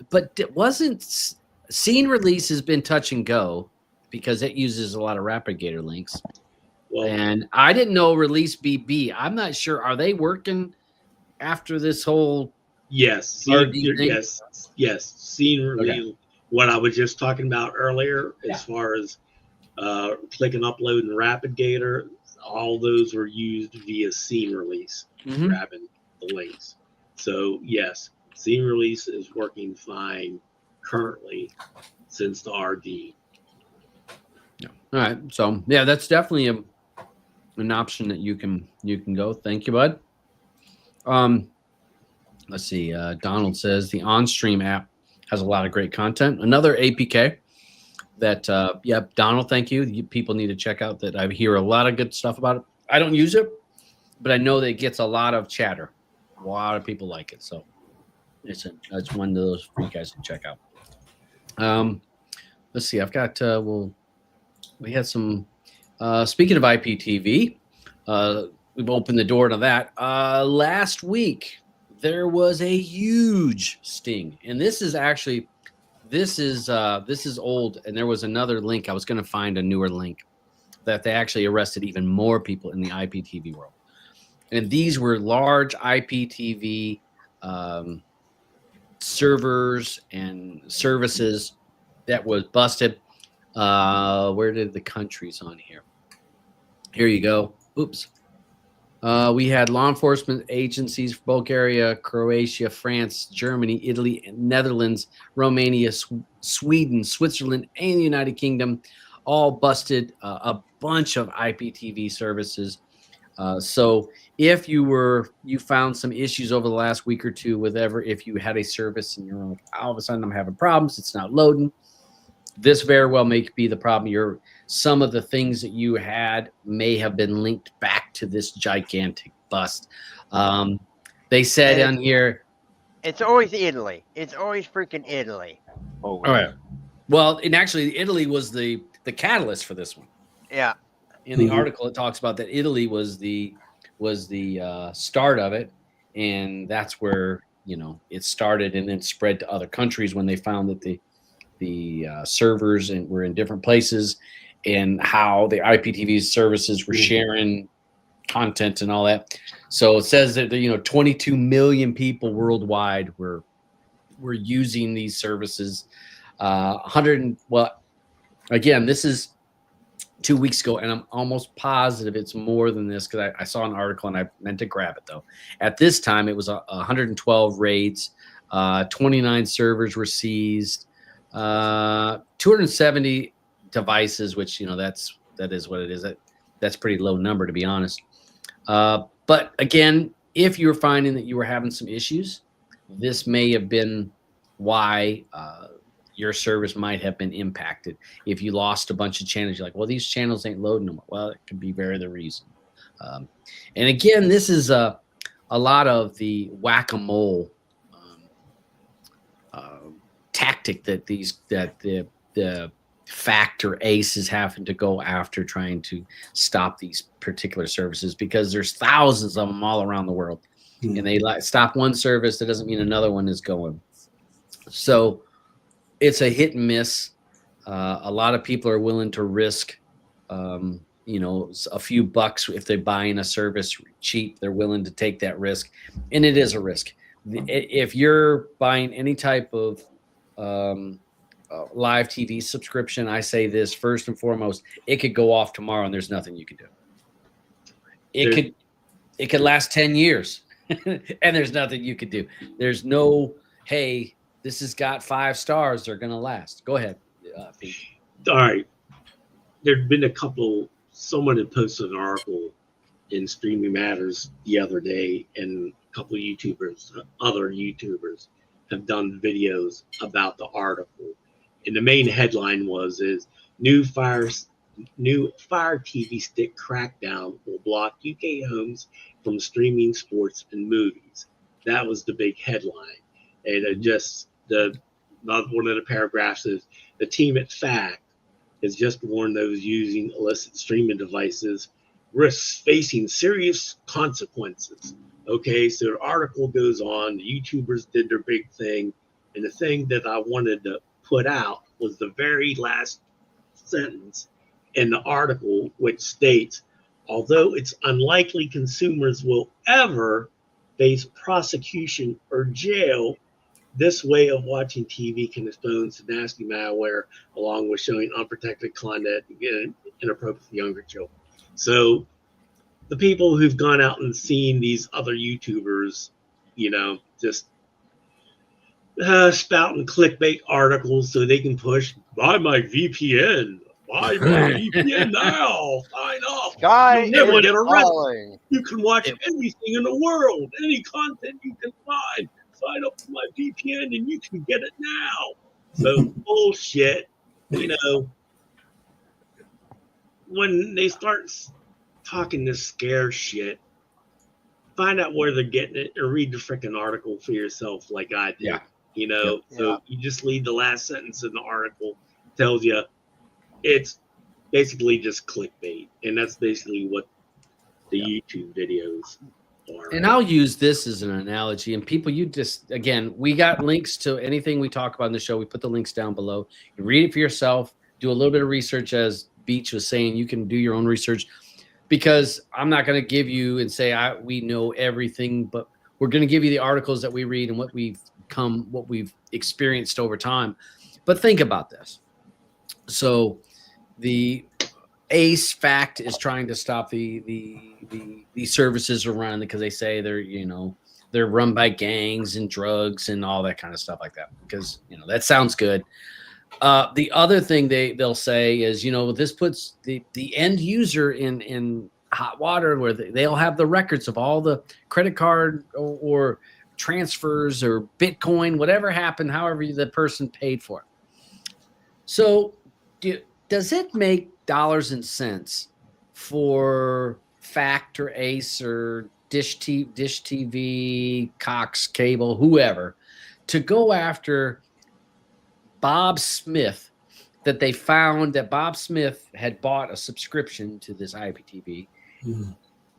but it wasn't scene release has been touch and go because it uses a lot of Rapidgator links. Well, And I didn't know Release BB. I'm not sure. Are they working after this whole? yes. Yes. Scene release. Okay. What I was just talking about earlier, as far as click and upload and Rapidgator, all those were used via scene release, grabbing the links. So yes, scene release is working fine currently since the RD. Yeah. All right. So yeah, that's definitely an option that you can go. Thank you, bud. Let's see. Donald says the OnStream app has a lot of great content. Another APK that, Donald, thank you. People need to check out that. I hear a lot of good stuff about it. I don't use it, but I know that it gets a lot of chatter. A lot of people like it. So it's one of those for you guys to check out. Let's see. I've got, we had some, speaking of IPTV, we've opened the door to that. Last week, there was a huge sting, and this is old. And there was another link. I was going to find a newer link that they actually arrested even more people in the IPTV world. And these were large IPTV servers and services that was busted. Where did the countries on here? Here you go. Oops. We had law enforcement agencies for Bulgaria, Croatia, France, Germany, Italy, Netherlands, Romania, Sweden, Switzerland, and the United Kingdom all busted a bunch of IPTV services. So if you found some issues over the last week or two with if you had a service and you're like, all of a sudden I'm having problems, it's not loading. This very well may be the problem. Some of the things that you had may have been linked back to this gigantic bust. They said on here, it's always Italy. It's always freaking Italy. Oh, all right. Well, and actually, Italy was the catalyst for this one. Yeah. In the article, it talks about that Italy was the start of it, and that's where it started, and then spread to other countries when they found that servers and were in different places, and how the IPTV services were sharing content and all that. So it says that 22 million people worldwide were using these services. 100 well, again, this is 2 weeks ago, and I'm almost positive it's more than this because I saw an article and I meant to grab it though. At this time, it was 112 raids, 29 servers were seized, 270 devices, which that is what it is. That's pretty low number, to be honest. But again, if you're finding that you were having some issues, this may have been why your service might have been impacted. If you lost a bunch of channels, you're like, well, these channels ain't loading them. Well, it could be the reason. And again, this is a lot of the whack-a-mole tactic that the factor ace is having to go after, trying to stop these particular services, because there's thousands of them all around the world. And they stop one service, that doesn't mean another one is going. So it's a hit and miss. A lot of people are willing to risk, a few bucks if they're buying a service cheap. They're willing to take that risk, and it is a risk. If you're buying any type of live TV subscription, I say this first and foremost: it could go off tomorrow, and there's nothing you can do. It could last 10 years, and there's nothing you could do. There's no, hey, this has got 5 stars, they're going to last. Go ahead, Pete. All right. There'd been someone had posted an article in Streaming Matters the other day, and a couple of other YouTubers have done videos about the article. And the main headline is new Fire TV stick crackdown will block UK homes from streaming sports and movies. That was the big headline. And one of the paragraphs is, the team at FACT has just warned those using illicit streaming devices risks facing serious consequences. Okay, so the article goes on, the YouTubers did their big thing, and the thing that I wanted to put out was the very last sentence in the article, which states, although it's unlikely consumers will ever face prosecution or jail, this way of watching TV can expose to nasty malware, along with showing unprotected content and inappropriate for younger children. So the people who've gone out and seen these other YouTubers, just spouting clickbait articles so they can push, buy my VPN, buy my VPN now, sign up. Sky You'll never is get arrested. falling. You can watch anything in the world, any content you can find. Sign up for my VPN and you can get it now. So bullshit, when they start talking this scare shit, find out where they're getting it and read the freaking article for yourself like I did. Yeah. So you just read the last sentence in the article, tells you it's basically just clickbait. And that's basically what the YouTube videos are. And I'll use this as an analogy. And people, we got links to anything we talk about in the show. We put the links down below. You read it for yourself, do a little bit of research. As Beach was saying, you can do your own research, because I'm not going to give you and say we know everything, but we're going to give you the articles that we read and what we've experienced over time. But think about this. So the ACE FACT is trying to stop the services around, because they say they're run by gangs and drugs and all that kind of stuff like that, because that sounds good. The other thing they'll say is, this puts the end user in hot water, where they'll have the records of all the credit card or transfers or Bitcoin, whatever happened, however the person paid for it. So does it make dollars and cents for FACT or ACE or Dish TV, Cox Cable, whoever, to go after Bob Smith, that they found that Bob Smith had bought a subscription to this IPTV?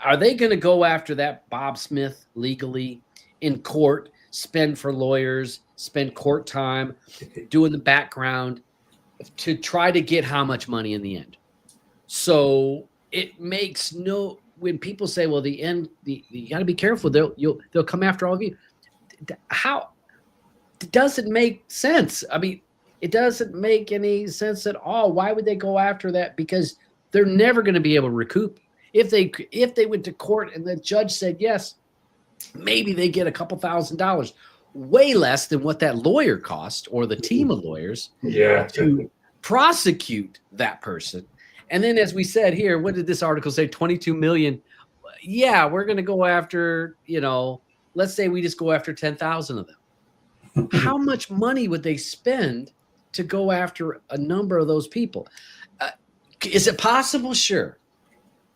Are they going to go after that Bob Smith legally in court, spend for lawyers, spend court time, doing the background to try to get how much money in the end. So it makes no, when people say, well, the end, you got to be careful. They'll come after all of you. How? It doesn't make sense. I mean, it doesn't make any sense at all. Why would they go after that? Because they're never going to be able to recoup. If they went to court and the judge said yes, maybe they get a couple $1,000, way less than what that lawyer cost or the team of lawyers to prosecute that person. And then, as we said here, what did this article say? 22 million. Yeah, we're going to go after, let's say we just go after 10,000 of them. How much money would they spend to go after a number of those people? Is it possible? Sure.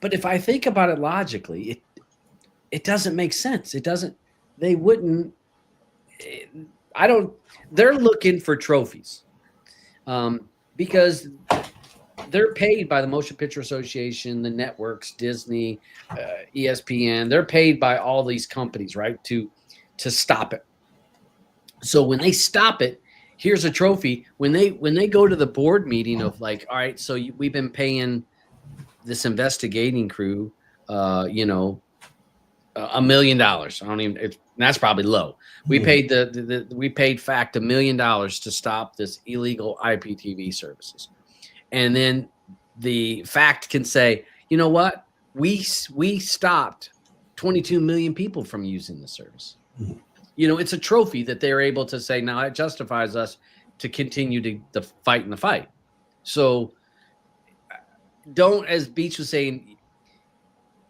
But if I think about it logically, it doesn't make sense. It doesn't, they wouldn't, they're looking for trophies because they're paid by the Motion Picture Association, the networks, Disney, ESPN. They're paid by all these companies, right, to stop it. So when they stop it, here's a trophy. When they go to the board meeting of like, all right, so we've been paying this investigating crew, $1 million. I don't even. That's probably low. We paid we paid FACT $1 million to stop this illegal IPTV services, and then the FACT can say, you know what, we stopped 22 million people from using the service. It's a trophy that they're able to say, now it justifies us to continue to fight in the fight. So don't, as Beach was saying,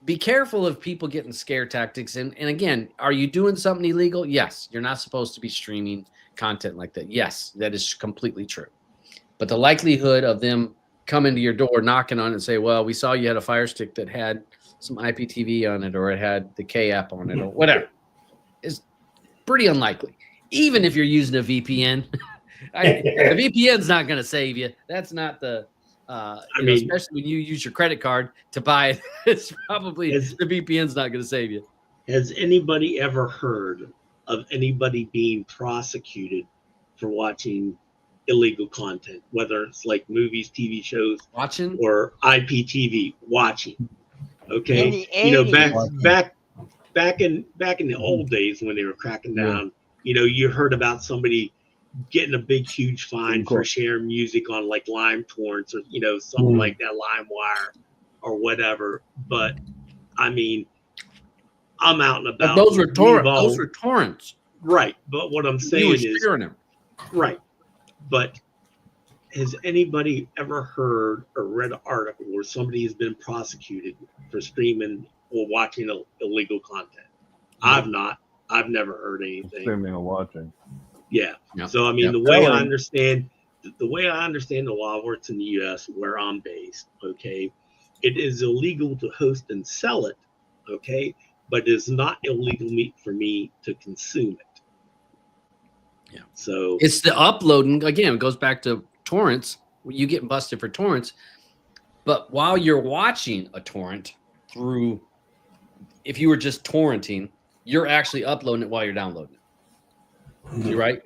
be careful of people getting scare tactics. And again, are you doing something illegal? Yes. You're not supposed to be streaming content like that. Yes, that is completely true. But the likelihood of them coming to your door, knocking on it and say, well, we saw you had a Fire Stick that had some IPTV on it, or it had the K app on it, or whatever, is pretty unlikely. Even if you're using a VPN, the VPN's not going to save you. That's not the, especially when you use your credit card to buy it, it's probably the VPN's not going to save you. Has anybody ever heard of anybody being prosecuted for watching illegal content, whether it's like movies, TV shows, watching, or IPTV watching? Okay, back in the old days when they were cracking down, you heard about somebody getting a big, huge fine for sharing music on like Lime Torrents or something like that, LimeWire or whatever. But I mean, I'm out and about. But those were torrents, right? But what I'm saying is, right? But has anybody ever heard or read an article where somebody has been prosecuted for streaming or watching illegal content? I've not. I've never heard anything. Streaming or watching. Yeah. So I mean, the way I understand the law works in the U.S. where I'm based, okay, it is illegal to host and sell it, okay, but it's not illegal for me to consume it. Yeah. So it's the uploading again. It goes back to torrents. You get busted for torrents, but while you're watching a torrent through, if you were just torrenting, you're actually uploading it while you're downloading it. You're right.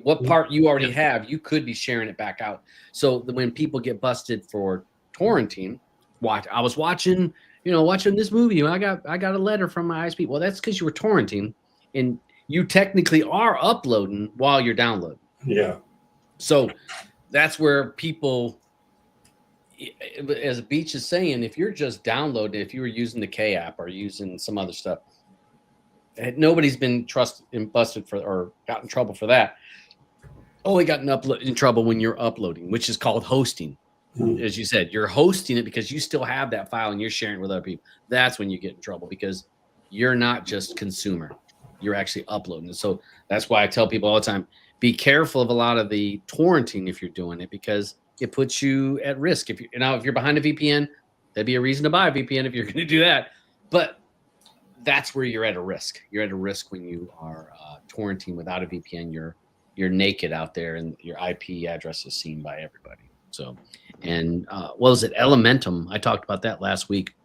What part you already have, you could be sharing it back out. So when people get busted for torrenting, I was watching, watching this movie, and I got a letter from my ISP. Well, that's because you were torrenting, and you technically are uploading while you're downloading. Yeah. So that's where people, as Beach is saying, if you're just downloading, if you were using the K app or using some other stuff, nobody's been busted for or got in trouble for that. Only got in trouble when you're uploading, which is called hosting. As you said, you're hosting it because you still have that file and you're sharing it with other people. That's when you get in trouble because you're not just consumer. You're actually uploading it. So that's why I tell people all the time, be careful of a lot of the torrenting if you're doing it, because it puts you at risk. If you're behind a VPN, that'd be a reason to buy a VPN if you're going to do that. But that's where you're at a risk. You're at a risk when you are torrenting without a VPN. You're naked out there, and your IP address is seen by everybody. So, and what was it? Elementum. I talked about that last week.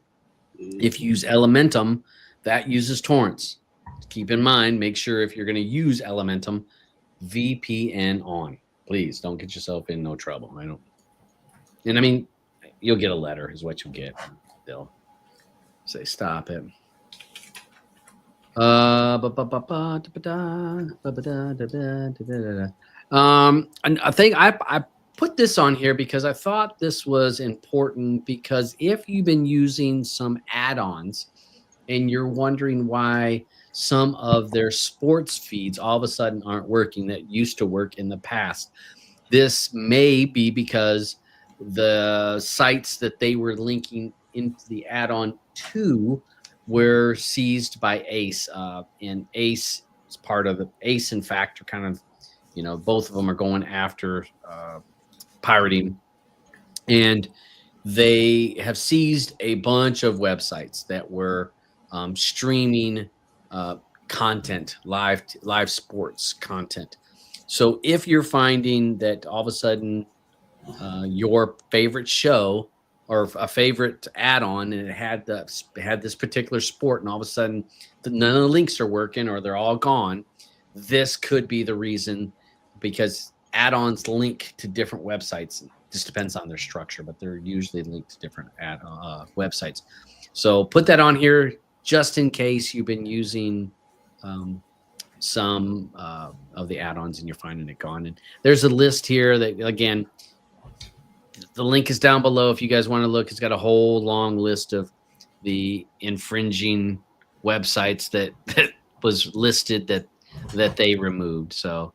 If you use Elementum, that uses torrents. keep in mind, make sure if you're going to use Elementum, VPN on. Please don't get yourself in no trouble. And I mean, you'll get a letter is what you'll get. They'll say stop it. And I think I put this on here because I thought this was important, because if you've been using some add-ons and you're wondering why some of their sports feeds all of a sudden aren't working that used to work in the past, this may be because the sites that they were linking into the add-on to were seized by Ace, and Ace is part of the Ace. In fact, are kind of, both of them are going after pirating, and they have seized a bunch of websites that were streaming content, live sports content. So if you're finding that all of a sudden your favorite show or a favorite add-on and it had this particular sport, and all of a sudden none of the links are working or they're all gone, this could be the reason, because add-ons link to different websites. It just depends on their structure, but they're usually linked to different websites. So put that on here just in case you've been using some of the add-ons and you're finding it gone. And there's a list here that, again, the link is down below if you guys want to look. It's got a whole long list of the infringing websites that was listed that they removed. So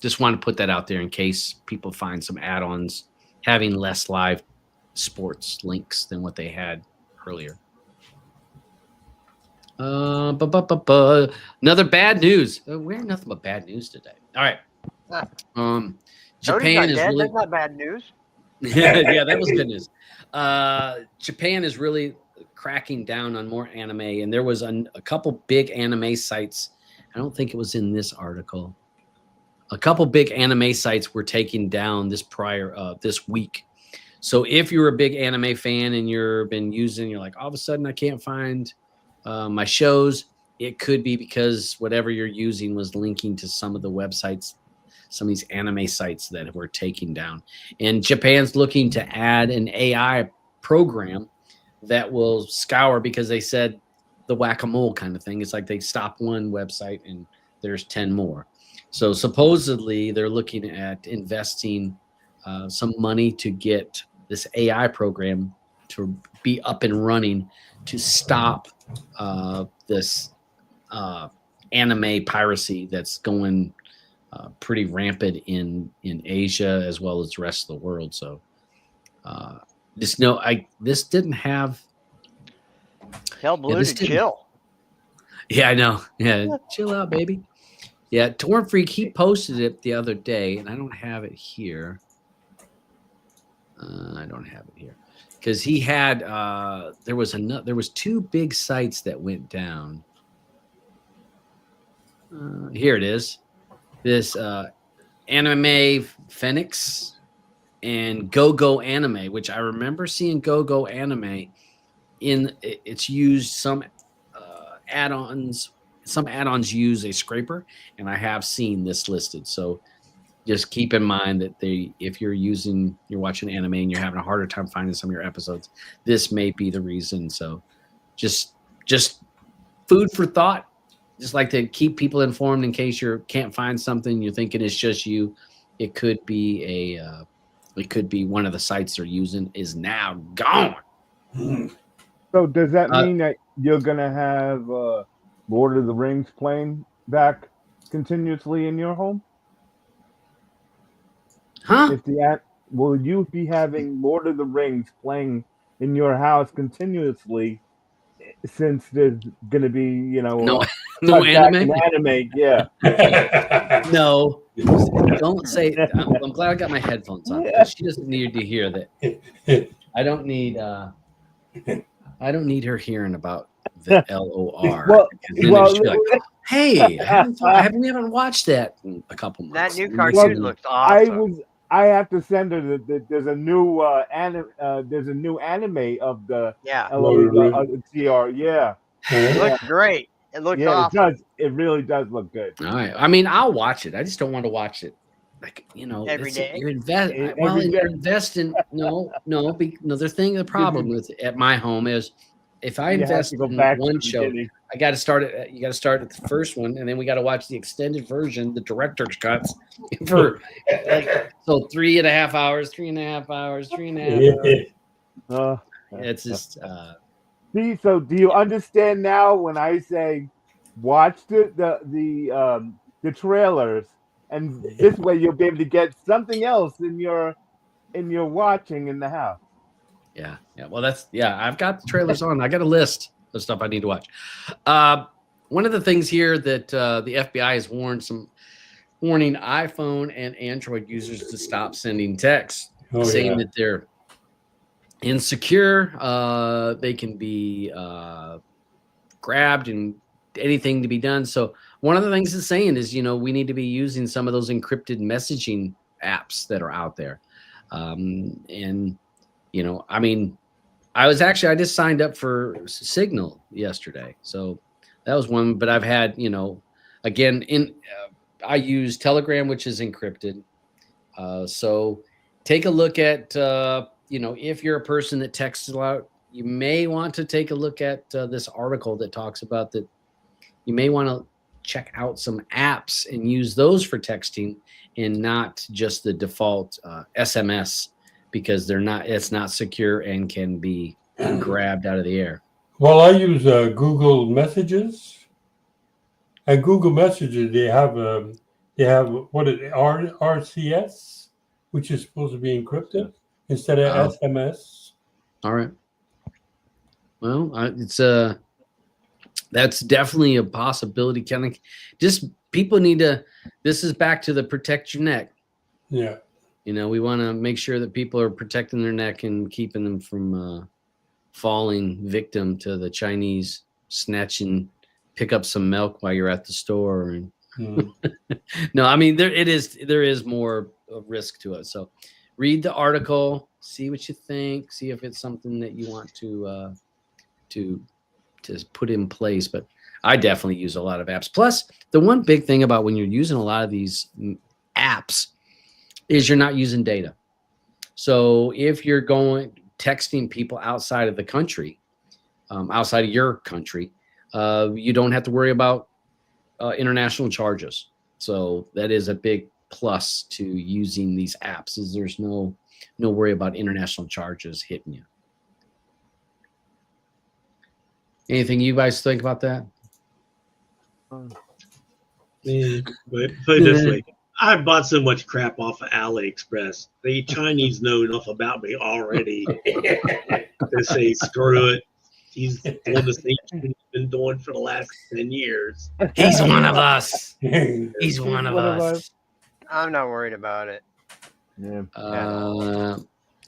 just want to put that out there in case people find some add-ons having less live sports links than what they had earlier. Another bad news. We're nothing but bad news today. All right. Japan is really. That's not bad news. Yeah, that was good news. Japan is really cracking down on more anime, and there was a couple big anime sites. I don't think it was in this article. A couple big anime sites were taken down this week. So if you're a big anime fan and you're like, all of a sudden I can't find my shows, it could be because whatever you're using was linking to some of the websites, some of these anime sites that were taken down. And Japan's looking to add an AI program that will scour, because they said the whack-a-mole kind of thing. It's like they stop one website and there's 10 more. So supposedly they're looking at investing some money to get this AI program to be up and running to stop this anime piracy that's going pretty rampant in Asia as well as the rest of the world. So this didn't have. Tell Blue to chill. Yeah, I know. Yeah, chill out, baby. Yeah, Torn Freak, he posted it the other day, and I don't have it here. Because he had there was two big sites that went down. Here it is. This Anime Phoenix and Go Anime, which I remember seeing Go Anime in. It's used some add-ons. Some add-ons use a scraper, and I have seen this listed. So just keep in mind that if you're watching anime and you're having a harder time finding some of your episodes, this may be the reason. So just food for thought. Just like to keep people informed in case you can't find something you're thinking it's just you. It could be one of the sites they're using is now gone. So does that mean that you're gonna have Lord of the Rings playing back continuously in your home? Huh? Will you be having Lord of the Rings playing in your house continuously, since there's going to be, no anime? Yeah. No, don't say. I'm glad I got my headphones on. She doesn't need to hear that. I don't need her hearing about the LOR. We haven't watched that in a couple months. That new cartoon looks awesome. I have to send her that there's a new anime of the Yeah. TR. Yeah. It looks great. It looks Yeah, it awesome. does. It really does look good. All right. I mean, I'll watch it. I just don't want to watch it like Every it's- day? You're invest. Every Well, day. you're investing. No. The problem with at my home is if I You have invest to go in back to one the show, beginning. I got to start it. You got to start at the first one, and then we got to watch the extended version, the director's cuts, for like 3.5 hours, 3.5 hours, 3.5 hours. It's just See, so do you understand now when I say watch the trailers, and this way you'll be able to get something else in your watching in the house. yeah. Well, I've got the trailers on. I got a list of stuff I need to watch. One of the things here that the FBI has warning iPhone and Android users to stop sending texts, saying that they're insecure. They can be grabbed and anything to be done. So one of the things it's saying is, we need to be using some of those encrypted messaging apps that are out there. And, I mean, I just signed up for Signal yesterday. So that was one, but I've had, again, I use Telegram, which is encrypted. So take a look at, if you're a person that texts a lot, you may want to take a look at this article that talks about that. You may want to check out some apps and use those for texting and not just the default SMS, because it's not secure and can be grabbed out of the air. Well, I use Google Messages. At Google Messages, they have what is it, RCS, which is supposed to be encrypted instead of SMS. All right. Well, that's definitely a possibility. Just people need to. This is back to the protect your neck. Yeah. We want to make sure that people are protecting their neck and keeping them from falling victim to the Chinese snatching, pick up some milk while you're at the store. And no, I mean there is more risk to it. So read the article, see what you think, see if it's something that you want to put in place. But I definitely use a lot of apps. Plus, the one big thing about when you're using a lot of these apps is you're not using data. So if you're texting people outside of the country, outside of your country, you don't have to worry about international charges. So that is a big plus to using these apps, is there's no worry about international charges hitting you. Anything you guys think about that? Yeah, but put it this way. I bought so much crap off of AliExpress. The Chinese know enough about me already to say, screw it. He's doing the same thing he's been doing for the last 10 years. He's one of us. He's one of us. I'm not worried about it. Yeah.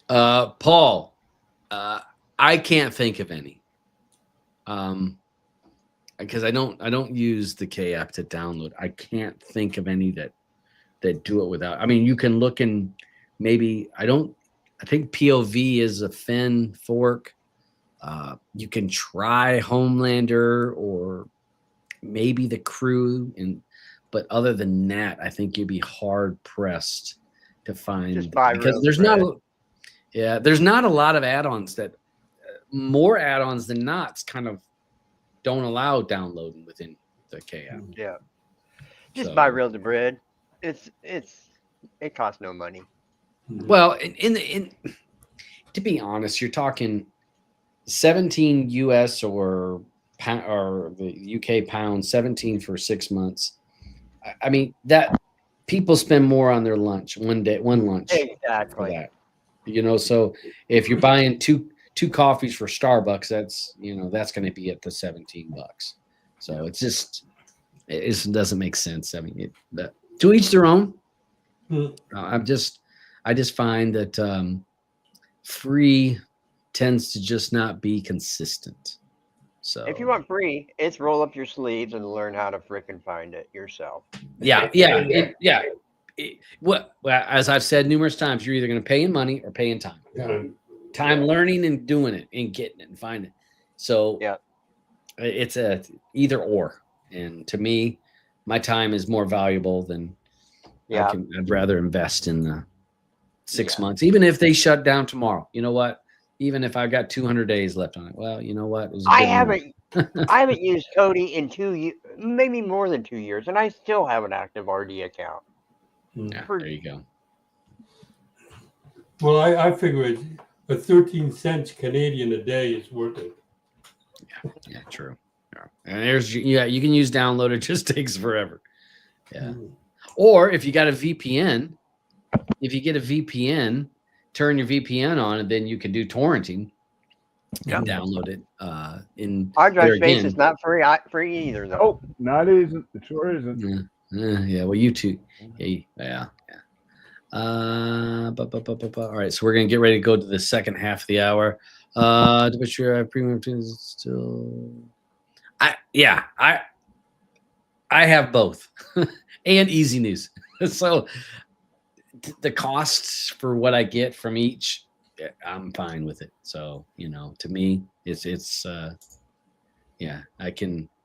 Paul, I can't think of any. Because I don't use the K app to download. I can't think of any that do it without. I mean, you can look in maybe I think POV is a Fin fork. You can try Homelander or maybe The Crew, but other than that, I think you'd be hard pressed to find, because there's not a lot of add-ons that more add-ons than not kind of don't allow downloading within the K app. Yeah. Just buy real Debrid. It costs no money. Well, in to be honest, you're talking 17 US or the UK pound, 17 for 6 months. I mean, that people spend more on their lunch one lunch. Exactly. So if you're buying two coffees for Starbucks, that's going to be at the $17. So it doesn't make sense. I mean, to each their own. I just find that free tends to just not be consistent. So if you want free, it's roll up your sleeves and learn how to frickin' find it yourself. Yeah. As I've said numerous times, you're either going to pay in money or pay in time. Time learning and doing it and getting it and finding it. So It's a either or, and to me, my time is more valuable than Yeah. I'd rather invest in the 6 Yeah. months, even if they shut down tomorrow. You know what? Even if I've got 200 days left on it, well, you know what? It was a I good move. haven't used Cody in 2 years, maybe more than 2 years, and I still have an active RD account. Yeah, there you go. Well, I figure it, a 13 cents Canadian a day is worth it. Yeah, true. Yeah. And there's you can use download. It just takes forever. Yeah. Or if you got a VPN, if you get a VPN, turn your VPN on, and then you can do torrenting. And download it. In Hard there drive space again. is not free either, though. Oh, no, it isn't. It sure isn't. Yeah. Well, YouTube. Yeah. All right, so we're gonna get ready to go to the second half of the hour. To be sure, I premium is still. I have both, and easy news. So the costs for what I get from each, I'm fine with it. So to me, it's yeah.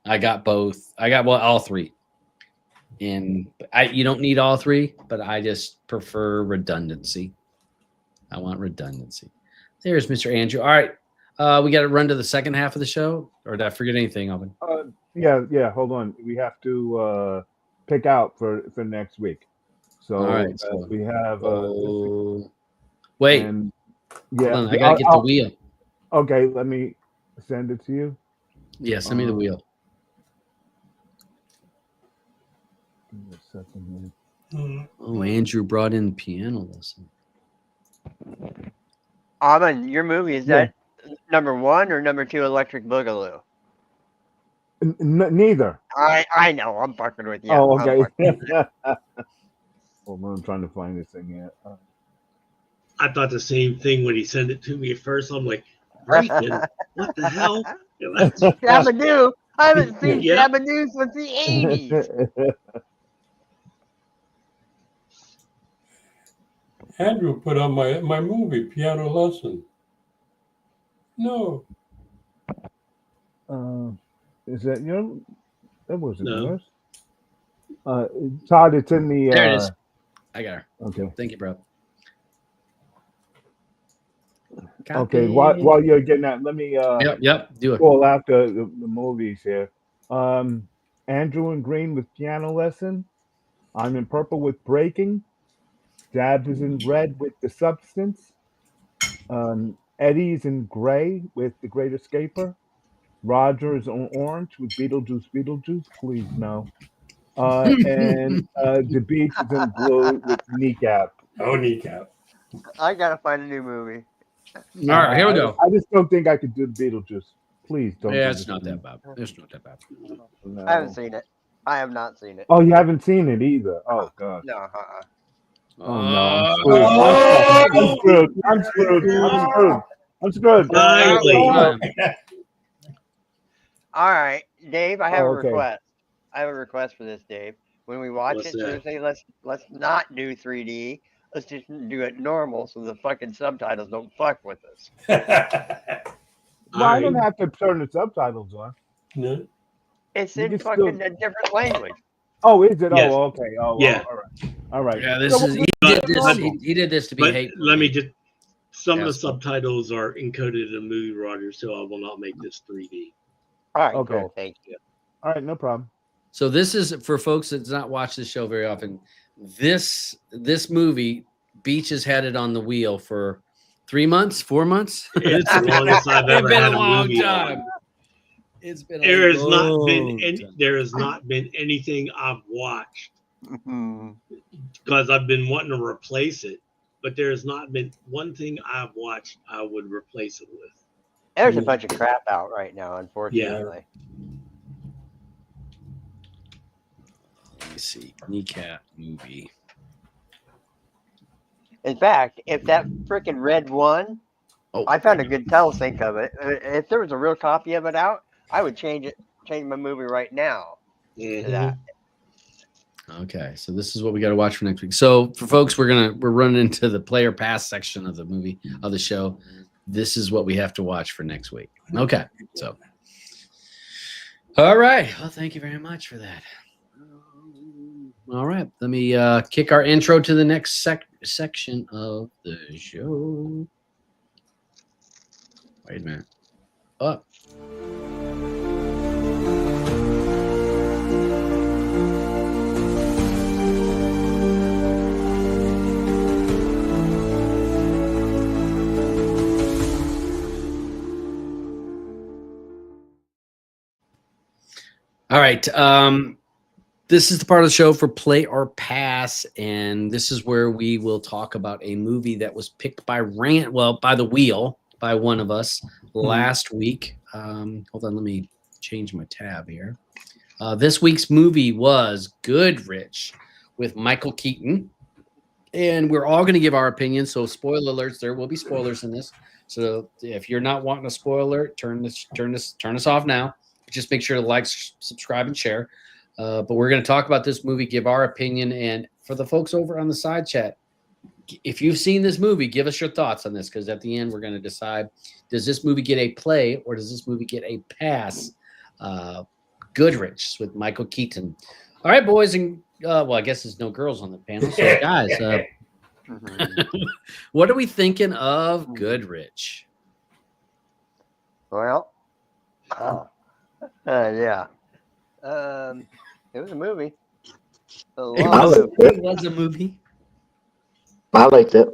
I got both. I got all three. And you don't need all three, but I just prefer redundancy. I want redundancy. There's Mr. Andrew. All right. We got to run to the second half of the show, or did I forget anything, Alvin? Yeah. Hold on. We have to pick out for next week. So, all right, so we have. Wait. And, hold on, I got to get the wheel. Okay, let me send it to you. Yeah, send me the wheel. Give me a second here. Oh, Andrew brought in piano lesson. Aman, your movie, is that number 1 or number 2 Electric Boogaloo? Neither. I know. I'm fucking with you. Oh, okay. Hold on, I'm trying to find this thing here. I thought the same thing when he sent it to me at first. I'm like, freaking, what the hell? Shabadoo. I haven't seen Yeah. Shabadoo since the 80s. Andrew put on my movie, Piano Lesson. No. Is that that wasn't No. yours? Todd, it's in the. There it is. I got her. Okay. Thank you, bro. Okay. While you're getting that, let me. Yep. Do it. Pull out the movies here. Andrew in green with Piano Lesson. I'm in purple with Breaking. Dab is in red with The Substance. Eddie's in gray with The Great Escaper. Roger is on orange with Beetlejuice. Please no. And Debrid is in blue with Kneecap. Oh, Kneecap. I gotta find a new movie. All right, here we go. I just don't think I could do Beetlejuice. Please don't. Yeah, it's not that bad. It's not that bad. No. I haven't seen it. I have not seen it. Oh, you haven't seen it either. Oh God. No. Oh no. I'm screwed. Finally. All right, Dave. I have a okay. request. I have a request for this, Dave. When we watch What's it, that? seriously, let's not do 3D. Let's just do it normal, so the fucking subtitles don't fuck with us. Well, I don't have to turn the subtitles on. No. It's You in can fucking still- a different language. Oh, is it? Yes. Oh, okay. Oh, Yeah. All right. Yeah, So he did this. He did this to be But hateful. let me just, some of the Yes. subtitles are encoded in the movie, Roger, so I will not make this 3D. All right, Okay. cool. Thank you. All right, no problem. So this is for folks that's not watched this show very often. This movie, Beach has had it on the wheel for 3 months, 4 months. It's the longest I've ever been had a a long movie time. on. It's been There a has not long been any, time. there has not been anything I've watched Mhm. because I've been wanting to replace it, but there has not been one thing I've watched I would replace it with. There's a bunch of crap out right now, unfortunately. Let me see. Kneecap movie. In fact, if that freaking red one, Oh, I found a good telesync of it. If there was a real copy of it out, I would change my movie right now to that. Okay, so this is what we got to watch for next week. So for folks, we're running into the player pass section of the movie of the show. This is what we have to watch for next week. Okay, so All right. Well, thank you very much for that. All right. Let me kick our intro to the next section of the show. Wait a minute. Up. All right. This is the part of the show for Play or Pass, and this is where we will talk about a movie that was picked by by the wheel by one of us last week. Hold on, let me change my tab here. This week's movie was Goodrich with Michael Keaton, and we're all going to give our opinions. So, spoiler alerts. There will be spoilers in this. So, if you're not wanting a spoiler, turn us off now. Just make sure to like, subscribe, and share. But we're going to talk about this movie, give our opinion, and for the folks over on the side chat, if you've seen this movie, give us your thoughts on this, because at the end we're going to decide: does this movie get a play or does this movie get a pass? Goodrich with Michael Keaton. All right, boys, and well, I guess there's no girls on the panel, so guys, what are we thinking of Goodrich? Well, yeah. It was a movie. It was a movie. I liked it.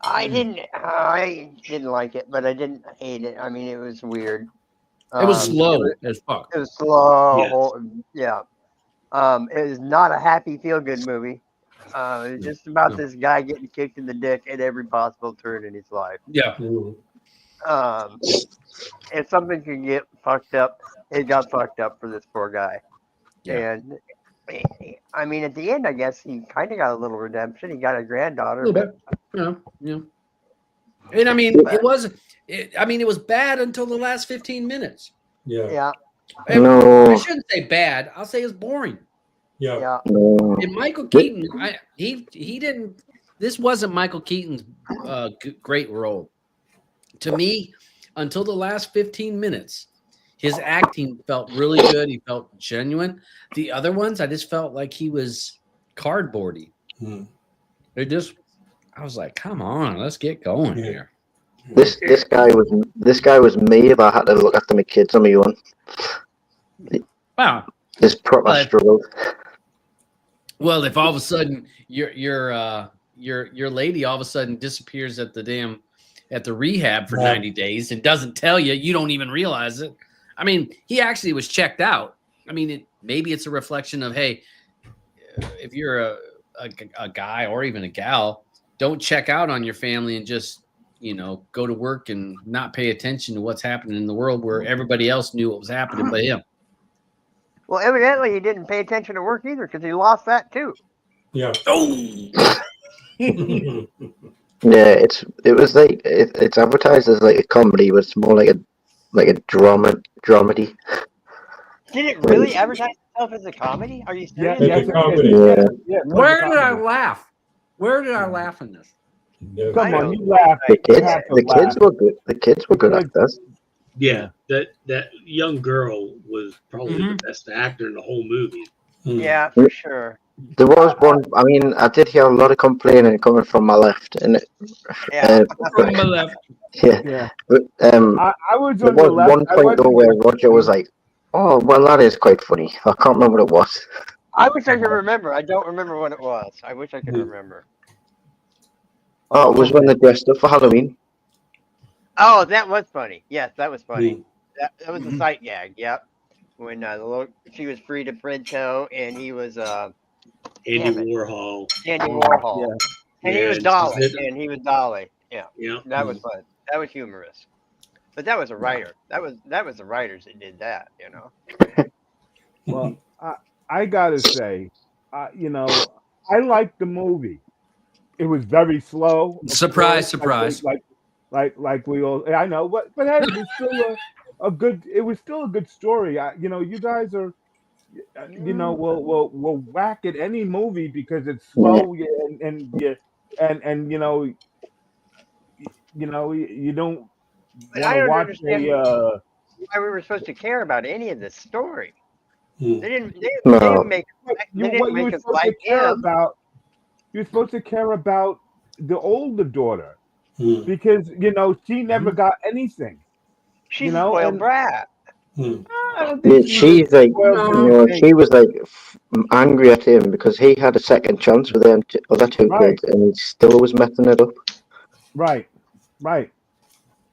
I didn't like it, but I didn't hate it. I mean, it was weird. It was slow as fuck. It was slow. Yeah. It was not a happy, feel-good movie. It was just about this guy getting kicked in the dick at every possible turn in his life. Yeah. If something could get fucked up, it got fucked up for this poor guy. Yeah. And I mean, at the end, I guess he kind of got a little redemption. He got a granddaughter. A little bit. Yeah. And I mean, it was bad until the last 15 minutes. Yeah. No. I shouldn't say bad. I'll say it's boring. Yeah. No. And Michael Keaton, he didn't. This wasn't Michael Keaton's great role. To me, until the last 15 minutes, his acting felt really good. He felt genuine. The other ones, I just felt like he was cardboardy. I was like, come on, let's get going here. This guy was me if I had to look after my kids on my own. Wow. This proper struggle. Well, if all of a sudden your lady all of a sudden disappears at the rehab for 90 days and doesn't tell you, you don't even realize it. I mean, he actually was checked out. I mean, maybe it's a reflection of, hey, if you're a guy or even a gal, don't check out on your family and just, go to work and not pay attention to what's happening in the world where everybody else knew what was happening but him. Well, evidently he didn't pay attention to work either, because he lost that too. Yeah. Oh. Yeah, it's advertised as like a comedy, but it's more like a dramedy. Did it really advertise itself as a comedy? Are you serious? It's a comedy. Yeah. Where did I laugh? Where did I laugh in this? No. Come I on, know. you laughed. The kids were good. The kids were good actors. Yeah, that young girl was probably the best actor in the whole movie. Yeah, for sure. There was one. I mean, I did hear a lot of complaining coming from my left, and Yeah. From my left. yeah. But I was there on the was left. one point though where Roger was like, "Oh, well, that is quite funny." I can't remember what it was. I wish I could remember. I don't remember what it was. I wish I could remember. Oh, it was when they dressed up for Halloween. Oh, that was funny. Yes, that was funny. That was a sight gag. Yep. When she was Frida Printo and he was Andy Warhol. Andy Warhol. Yeah. And he was Dolly. Yeah. Yeah. That was fun. That was humorous. But that was a writer. That was the writers that did that, Well, I gotta say, I liked the movie. It was very slow. Surprise. Like we all, I know, but hey, it was still a good. It was still a good story. You guys are, will whack at any movie because it's slow and you don't But I want to don't watch understand. why we were supposed to care about any of this story. Hmm. They didn't. They No. didn't make. What They you didn't were make us supposed to like care him. about? You're supposed to care about the older daughter Hmm. because she never got anything. She's a spoiled brat. Hmm. I don't Yeah, think she was she's like, spoiled No. anything. she was like angry at him because he had a second chance with them other two Right. kids, and he still was messing it up. Right,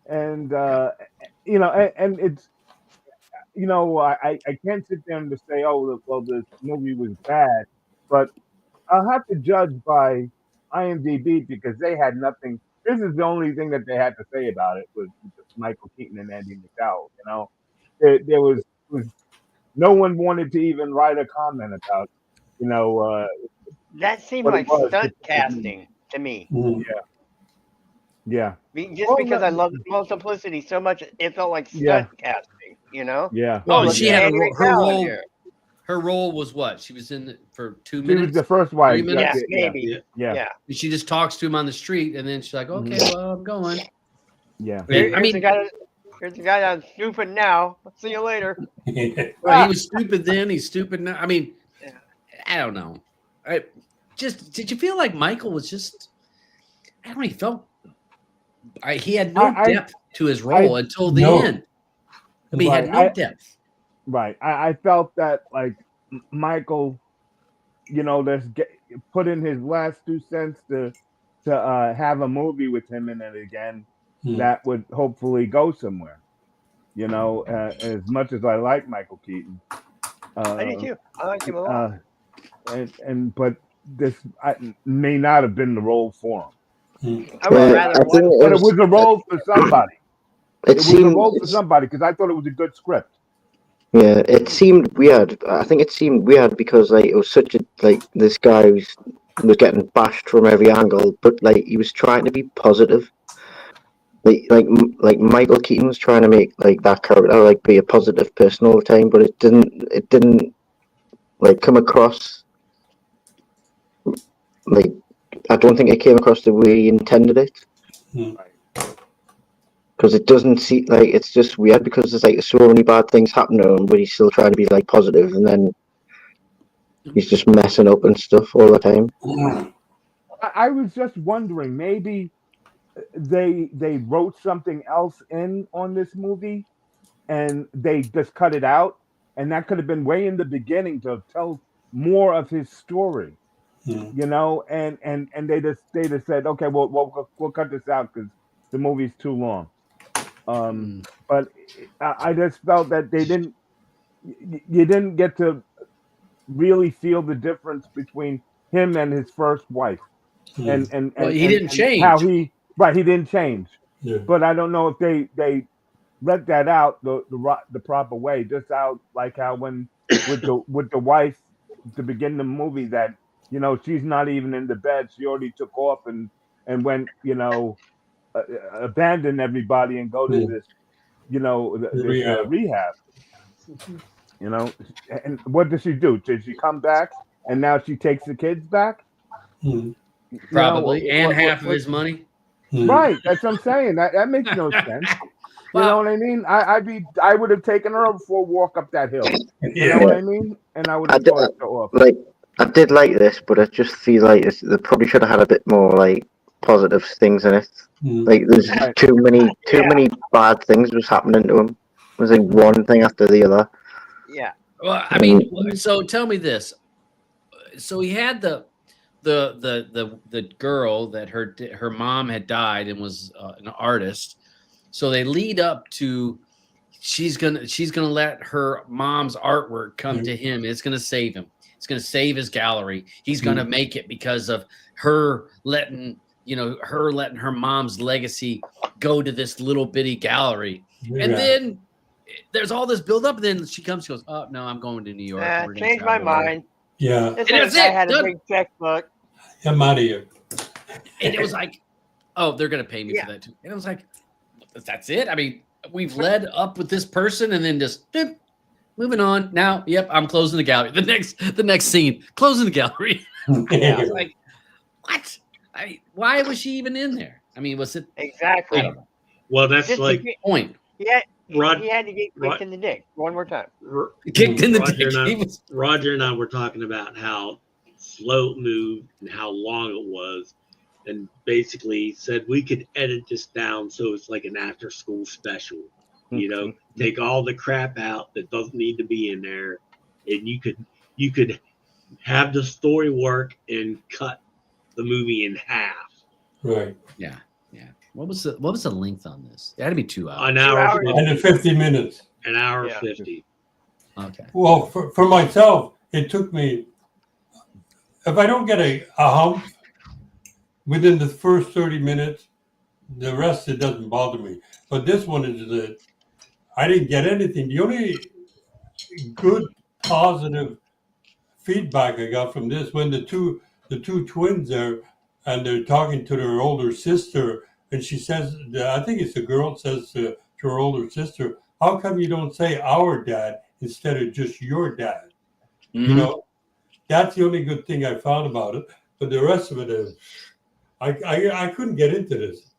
and and it's I can't sit there and just say, oh, well, this movie was bad, but I'll have to judge by IMDb because they had nothing. This is the only thing that they had to say about it was Michael Keaton and Andy McDowell. There was no one wanted to even write a comment about That seemed what it like was. stunt casting to me. Hmm. Yeah, Just Well, because no- I love the multiplicity so much, it felt like stunt Yeah. casting. yeah. Well, let's she get had Henry her Cavill role. here. Her role was what? She was in it for 2 She was minutes. the first wife. 3 minutes? Yeah, maybe. Yeah. Yeah. She just talks to him on the street, and then she's like, "Okay, well, I'm going." Yeah. And, I Here's mean, the guy that's stupid now. See you later. well, he was stupid then. He's stupid now. I mean, Yeah. I don't know. Did you feel like Michael was just? I don't know. He felt. He had no depth to his role until the No. end. I mean, he had no depth. Right. I felt that like Michael, put in his last 2 cents to have a movie with him in it again Hmm. that would hopefully go somewhere. As much as I like Michael Keaton, I do too. I like him a lot. but this may not have been the role for him. Hmm. I would Well, rather I watch. think But it was a role for somebody. it It was a seemed role for somebody because I thought it was a good script. yeah, it seemed weird. I think it seemed weird because like it was such a this guy was getting bashed from every angle, but like he was trying to be positive. Like Michael Keaton was trying to make like that character like be a positive person all the time, but it didn't like come across like I don't think it came across the way he intended it. Hmm. Because it doesn't seem like it's just weird because there's like so many bad things happening to him, but he's still trying to be like positive, and then he's just messing up and stuff all the time. I was just wondering, maybe they wrote something else in on this movie, and they just cut it out, and that could have been way in the beginning to tell more of his story, Hmm. and they just said, okay, we'll cut this out because the movie's too long. But I just felt that you didn't get to really feel the difference between him and his first wife. Hmm. And Well, he didn't change. How he didn't change. Yeah. But I don't know if they let that out the proper way. Just out like how when with the wife to begin the movie that she's not even in the bed. She already took off and went abandon everybody and go to this rehab. And what does she do? Did she come back and now she takes the kids back? Hmm. Probably, and half of his money. Hmm. Right, that's what I'm saying. That makes no sense. You know what I mean? I would have taken her for a walk up that hill. You know what I mean? And I would have tossed her off. Like I did like this, but I just feel like they probably should have had a bit more like positive things in it. Hmm. Like there's too many bad things was happening to him. It was like one thing after the other. Yeah. Well, I mean, so tell me this. So he had the girl that her mom had died and was an artist. So they lead up to she's gonna let her mom's artwork come to him. It's gonna save him. It's gonna save his gallery. He's gonna make it because of her letting her mom's legacy go to this little bitty gallery. Yeah. And then there's all this build up, and then she comes, she goes, "Oh no, I'm going to New York. We're gonna Changed my travel." mind. Yeah. This And that's guy it, had a done. big checkbook. I'm out of here. And it was like, oh, they're gonna pay me for that too. And I was like, that's it. I mean, we've led up with this person, and then just moving on. Now, yep, I'm closing the gallery. The next scene, closing the gallery. I was like, what? Why was she even in there? I mean, was it Exactly. I don't know. Well, that's Just like Point. Yeah, Rod, He had to get Rod- kicked in the dick one more time. Kicked in the Roger dick. and I- He was- Roger and I were talking about how slow it moved and how long it was, and basically said we could edit this down so it's like an after-school special. You know, take all the crap out that doesn't need to be in there, and you could have the story work and cut the movie in half. Right. Yeah. What was the length on this? It had to be 2 hours. An hour, hours. 50, And 50 minutes. an hour Yeah. 50. Okay. Well, for myself, it took me, if I don't get a hump within the first 30 minutes, the rest, it doesn't bother me. But this one is that I didn't get anything. The only good, positive feedback I got from this when the two twins are and they're talking to their older sister, and she says, I think it's the girl says to her older sister, "How come you don't say our dad instead of just your dad?" You know, that's the only good thing I found about it. But the rest of it is, I couldn't get into this.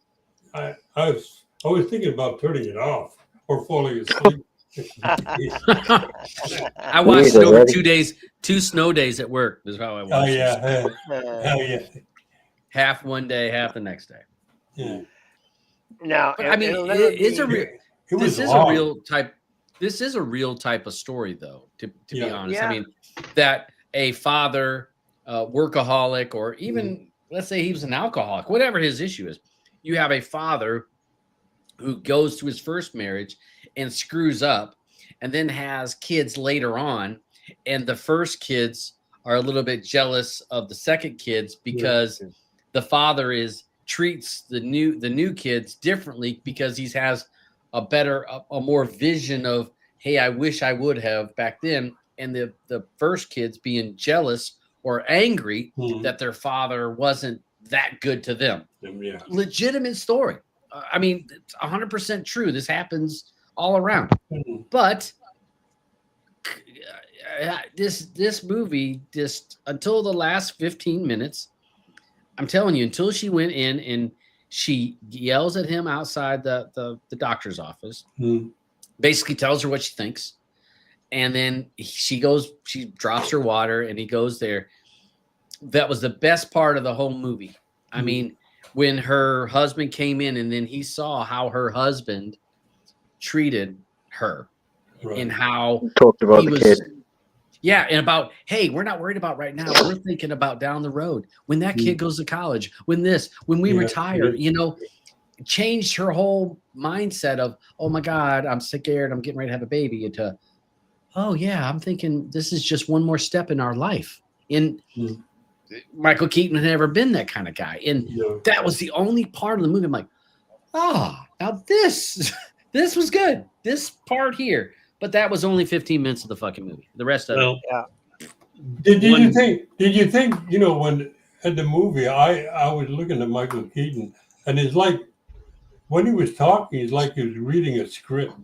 I was thinking about turning it off or falling asleep. I watched it over 2 days, 2 snow days at work. Is how I watched Oh it. yeah, hell yeah, Half one day, half the next day. yeah. Now, But I mean, it'll never it's a be- real. It was This is long. a real type. This is a real type of story, though. To be Yeah. honest, Yeah. I mean that a father, workaholic, or even let's say he was an alcoholic, whatever his issue is, you have a father who goes to his first marriage and screws up, and then has kids later on, and the first kids are a little bit jealous of the second kids because the father treats the new kids differently because he has a better, a more vision of, hey, I wish I would have back then. And the first kids being jealous or angry that their father wasn't that good to them. Yeah. Legitimate story. I mean, it's 100% true. This happens all around. But this movie, just until the last 15 minutes, I'm telling you, until she went in and she yells at him outside the doctor's office, basically tells her what she thinks. And then she drops her water and he goes there. That was the best part of the whole movie. I mean, when her husband came in and then he saw how her husband treated her and how Talked about he the was, kid. yeah, and about, hey, we're not worried about right now. We're thinking about down the road when that kid goes to college, when we retire, you know, changed her whole mindset of, oh my God, I'm scared, I'm getting ready to have a baby, into, oh yeah, I'm thinking this is just one more step in our life. And Michael Keaton had never been that kind of guy. And that was the only part of the movie. I'm like, now this was good. This part here. But that was only 15 minutes of the fucking movie. The rest of it. Did you think, you know, when at the movie, I was looking at Michael Keaton, and it's like, when he was talking, it's like he was reading a script.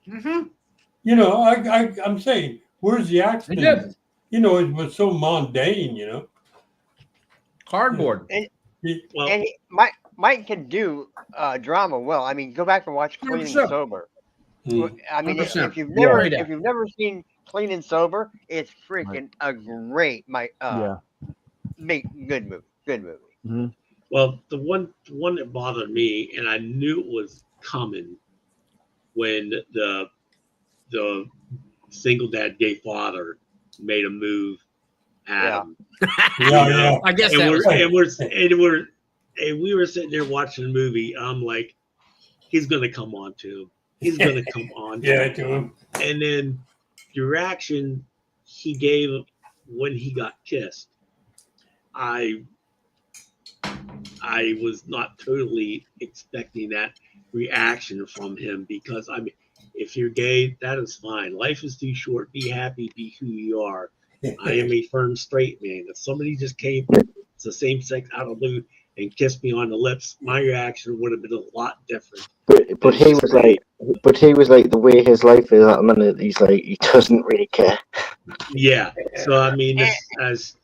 You know, I'm saying, where's the accent? You know, it was so mundane, you know. Cardboard. And Mike can do drama well. I mean, go back and watch Clean and 100%. Sober. I mean, 100%. if you've never seen Clean and Sober, it's freaking a great good movie. Good movie. Well, the one that bothered me, and I knew it was coming, when the single dad gay father made a move at him. I guess that was and we were sitting there watching the movie. I'm like, he's gonna come on to him. He's gonna come on to him. And then the reaction he gave when he got kissed, I was not totally expecting that reaction from him, because I mean, if you're gay, that is fine. Life is too short. Be happy. Be who you are. I am a firm straight man. If somebody just came, it's the same sex out of the blue, and kissed me on the lips, my reaction would have been a lot different. But he was like, the way his life is at the minute, he's like, he doesn't really care. Yeah. So I mean, as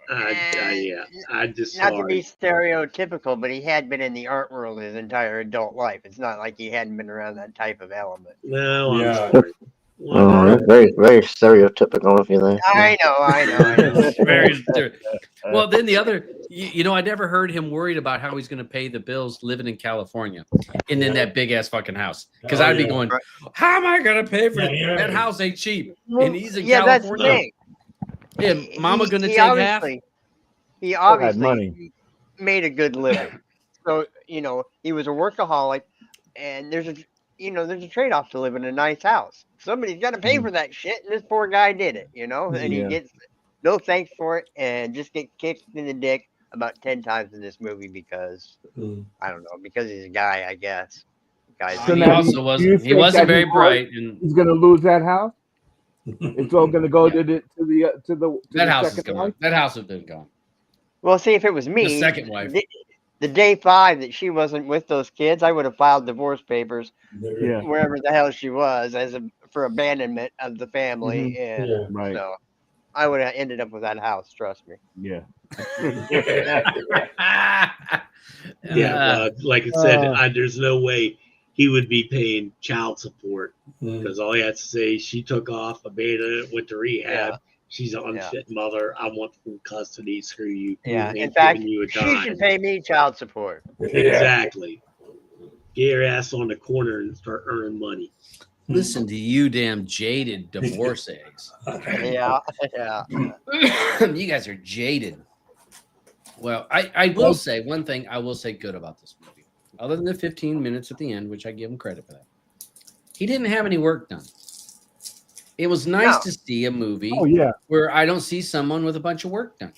Yeah, I just Not to saw be it. stereotypical, but he had been in the art world his entire adult life. It's not like he hadn't been around that type of element. No, I'm Yeah. sorry. Oh, that's very, very stereotypical of you there. I know. It's very well. Then the other, I never heard him worried about how he's going to pay the bills living in California and in that big ass fucking house. Because Oh, I'd be yeah. going, how am I going to pay for it? Yeah. That house ain't cheap, Well, and he's in Yeah, that's the California. thing. Yeah, Mama going to He take half. He had money. obviously made a good living. So, he was a workaholic, and there's a trade-off to live in a nice house. Somebody's got to pay for that shit, and this poor guy did it, and he Yeah. gets no thanks for it, and just get kicked in the dick about 10 times in this movie because, I don't know, because he's a guy, I guess. So He now also do you wasn't. He think wasn't that very bright, and He's gonna lose that house. It's all gonna go to the that house is second gone. wife? That house has been gone. Well, see, if it was me, The second wife. the day 5 that she wasn't with those kids, I would have filed divorce papers Yeah. wherever the hell she was for abandonment of the family, and Yeah. Right. so I would have ended up with that house. Trust me. Yeah. Yeah, like I said, there's no way he would be paying child support because all he has to say is she took off, abandoned it, went to rehab. Yeah. She's an unfit mother. I want full custody. Screw you. Yeah. Ain't In fact, giving you a she dime. should pay me child support. Exactly. Get your ass on the corner and start earning money. Listen to you, damn jaded divorce eggs. Yeah. Yeah. You guys are jaded. Well, I will say one thing. I will say good about this movie, other than the 15 minutes at the end, which I give him credit for that. He didn't have any work done. It was nice to see a movie where I don't see someone with a bunch of work done.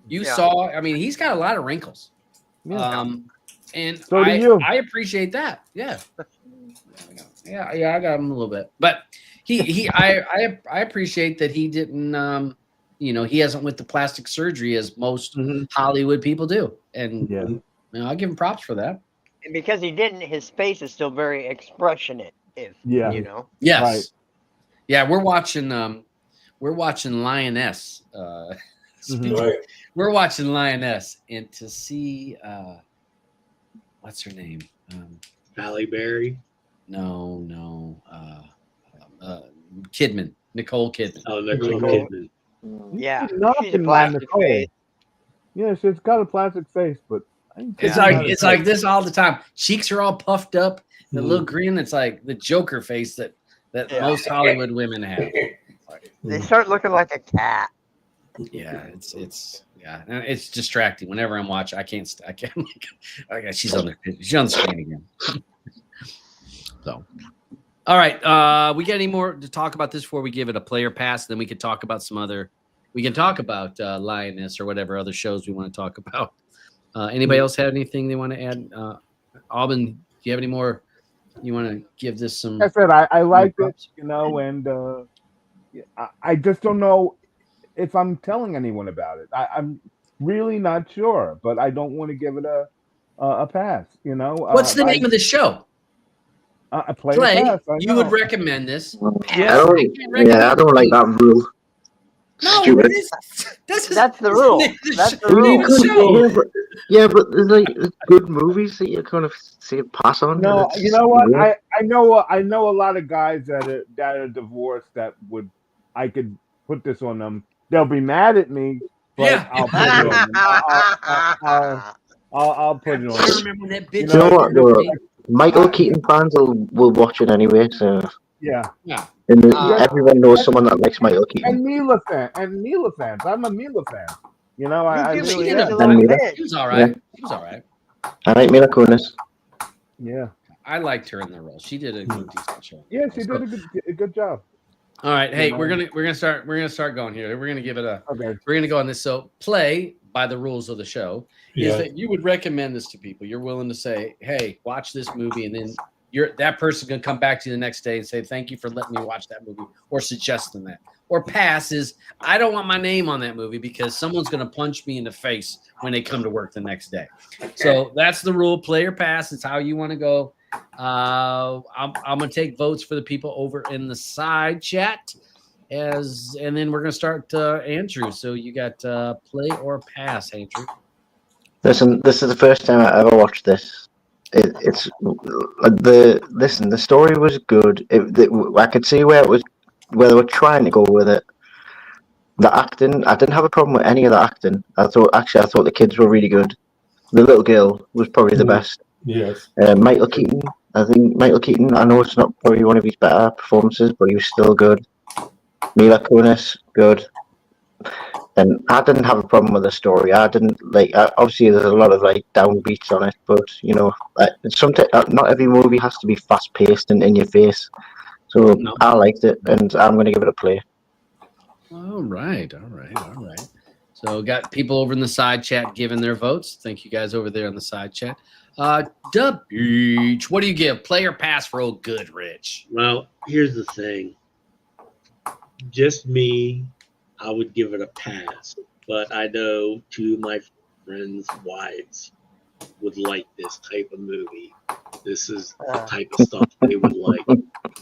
You saw, I mean, he's got a lot of wrinkles. And So do you. I appreciate that. Yeah. Yeah, I got him a little bit. But I appreciate that he didn't he hasn't went to plastic surgery as most Hollywood people do. And I'll give him props for that. And because he didn't, his face is still very expressionate. Yes. Right. Yeah, we're watching Lioness. We're watching Lioness, and to see what's her name? Halle Berry. No. Kidman. Nicole Kidman. Oh, Nicole Kidman. Yeah. She's a plastic face. Yeah, she's got a plastic face, but it's like this all the time. Cheeks are all puffed up. The little grin. It's like the Joker face that most Hollywood women have. They start looking like a cat. Yeah, it's distracting. Whenever I'm watching, I can't. Okay, she's on the screen again. So, all right. We got any more to talk about this before we give it a player pass? Then we could talk about some other. We can talk about Lioness or whatever other shows we want to talk about. Anybody else have anything they want to add? Alban, do you have any more? You want to give this some? Like I said, I like it, and I just don't know if I'm telling anyone about it. I'm really not sure, but I don't want to give it a pass. What's the name of the show? Play. Pass, you would recommend this? I don't like that rule. No, Stupid. That's the rule. That's the rule. Yeah, but there's like good movies that you kind of see pass on. No, you know what? I know a lot of guys that are divorced that I could put this on them. They'll be mad at me, but I'll put it on them. I'll put it on them. I remember when that bitch. You know what? Though? Michael Keaton fans will watch it anyway, so yeah. And everyone knows someone that likes Michael Keaton. And Mila fans. I'm a Mila fan. I really am. She was all right. She was all right. I like Mila Kunis. Yeah. I liked her in the role. She did a good decent show. Yeah, she did a good job. All right, hey, we're gonna start going here. We're gonna give it a. Okay. We're gonna go on this. So play by the rules of the show is that you would recommend this to people. You're willing to say, hey, watch this movie, and then that person's gonna come back to you the next day and say, thank you for letting me watch that movie or suggesting that. Or pass is I don't want my name on that movie because someone's gonna punch me in the face when they come to work the next day. So that's the rule. Play or pass. It's how you want to go. I'm gonna take votes for the people over in the side chat. and then we're gonna start Andrew. So you got play or pass, Andrew. Listen, this is the first time I ever watched this. It's the story was good. I could see where they were trying to go with it. The acting, I didn't have a problem with any of the acting. I thought the kids were really good. The little girl was probably the best. Yes. Michael Keaton, I think Michael Keaton. I know it's not probably one of his better performances, but he was still good. Mila Kunis, good. And I didn't have a problem with the story. I didn't obviously there's a lot of like downbeats on it, but you know, sometimes not every movie has to be fast paced and in your face. So No. I liked it, and I'm going to give it a play. All right. So got people over in the side chat giving their votes. Thank you guys over there in the side chat. Debrid, what do you give? Play or pass for old Goodrich? Well, here's the thing. Just me, I would give it a pass. But I know two of my friends' wives would like this type of movie. This is the type of stuff they would like.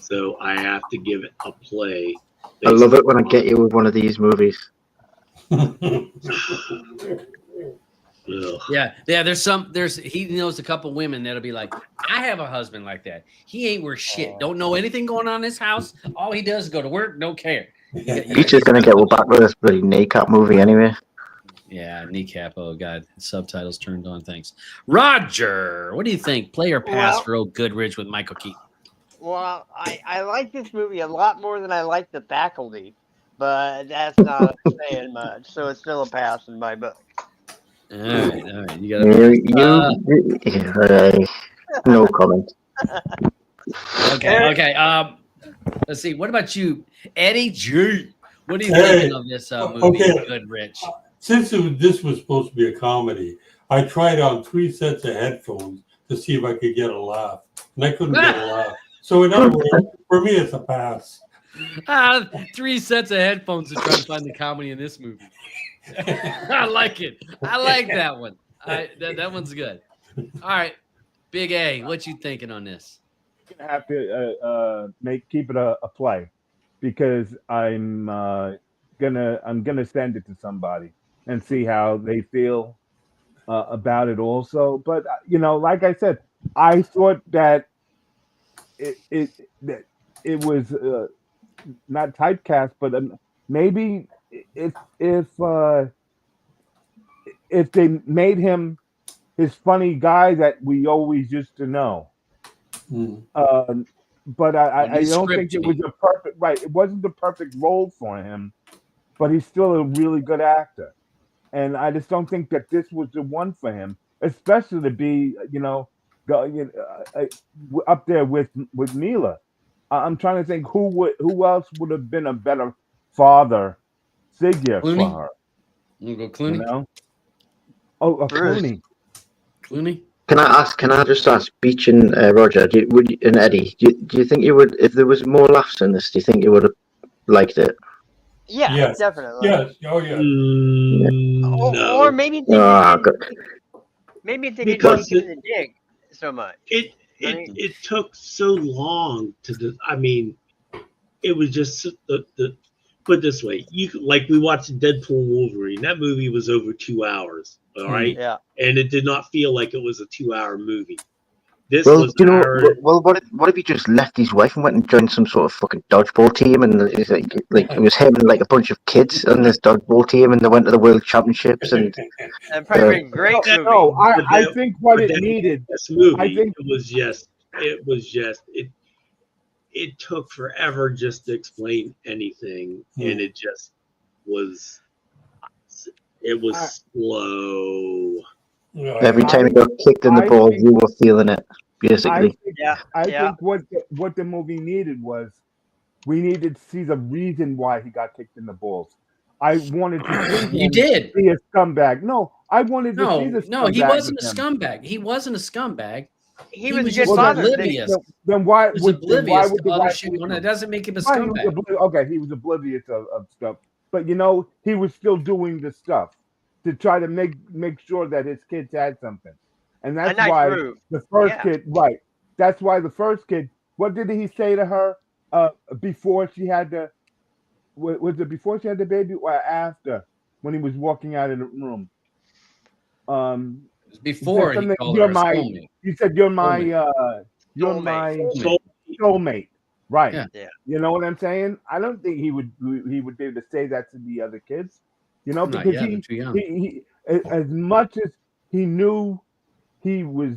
So I have to give it a play. I love it when I get you with one of these movies. Yeah. He knows a couple women that'll be like, I have a husband like that. He ain't worth shit. Don't know anything going on in his house. All he does is go to work. Don't care. He's just gonna get back with this bloody kneecap movie anyway. Yeah, kneecap. Oh god, subtitles turned on. Thanks, Roger. What do you think? Play or pass for old Goodrich with Michael Keaton? Well, I like this movie a lot more than I like The Faculty, but that's not saying much. So it's still a pass in my book. All right. You got no comment. Okay. Let's see. What about you, Eddie G? What are you thinking of this movie, Goodrich? Since this was supposed to be a comedy, I tried on 3 sets of headphones to see if I could get a laugh, and I couldn't get a laugh. So in other words, for me, it's a pass. 3 sets of headphones to try to find the comedy in this movie. I like it. I like that one. That one's good. All right, Big A, what you thinking on this? I'm gonna have to keep it a play, because I'm gonna send it to somebody and see how they feel about it also. But you know, like I said, I thought that it was not typecast, but maybe if they made him his funny guy that we always used to know. But I don't think it was a perfect right. It wasn't the perfect role for him, but he's still a really good actor, and I just don't think that this was the one for him, especially to be up there with Mila. I'm trying to think who else would have been a better father figure for her. You go Clooney. You know? Clooney. Clooney. Can I just ask, Beach and Roger, and Eddie, do you think you would, if there was more laughs in this, do you think you would have liked it? Yeah, Yes. definitely. Yes. Oh, yeah. No. Or maybe they didn't take it in the dig so much. It took so long to. I mean, it was just the. Put it this way, we watched Deadpool and Wolverine. That movie was over 2 hours. All right. Yeah. And it did not feel like it was a 2-hour movie. This Well, was what if he just left his wife and went and joined some sort of fucking dodgeball team, and it's like it was him and like a bunch of kids on this dodgeball team, and they went to the World Championships, and probably a great movie. No, I think what it needed. This movie, I think it took forever just to explain anything, and it just was. It was slow. every time he got kicked in the balls, you were feeling it, basically. I think what the movie needed was, we needed to see the reason why he got kicked in the balls. I wanted to see him be a scumbag. No, I wanted to see the scumbag. No, he wasn't a scumbag. He wasn't a scumbag. He was just oblivious. Then why was would oblivious the other shit going on? It doesn't make him a scumbag. Okay, he was oblivious of stuff, but you know, he was still doing the stuff to try to make sure that his kids had something, and that's why the first kid. Right, that's why the first kid. What did he say to her before she had to? was it before she had the baby or after when he was walking out of the room? It was before he called her You're a my. soulmate. You said you're my. You're Soulmate. my So soulmate. Right. Yeah. Yeah. You know what I'm saying? I don't think he would be able to say that to the other kids. You know, Not because yet, they're too young. he as much as he knew he was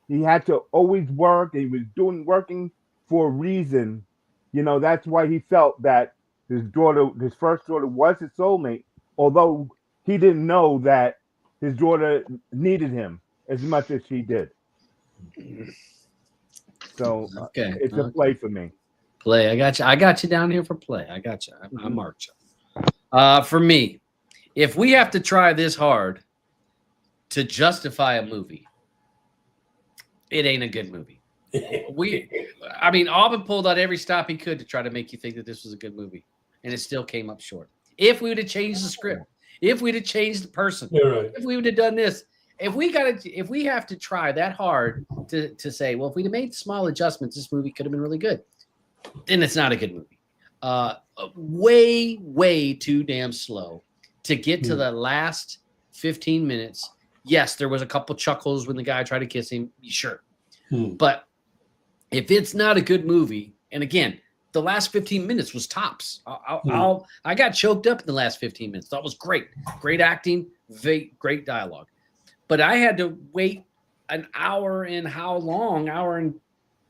he had to always work, he was working for a reason. You know, that's why he felt that his first daughter was his soulmate, although he didn't know that his daughter needed him as much as she did. So Okay, it's a play for me. Play. I got you. I got you down here for play. I got you. I marked you. For me, if we have to try this hard to justify a movie, it ain't a good movie. Alvin pulled out every stop he could to try to make you think that this was a good movie, and it still came up short. If we would have changed the script, if we'd have changed the person, Right. if we would have done this, if we have to try that hard to say, well, if we'd have made small adjustments, this movie could have been really good, then it's not a good movie. Way too damn slow to get to the last 15 minutes. Yes, there was a couple chuckles when the guy tried to kiss him. Sure. But if it's not a good movie, and again, the last 15 minutes was tops. I got choked up in the last 15 minutes. That was great. Great acting, great dialogue. But I had to wait an hour and how long? Hour and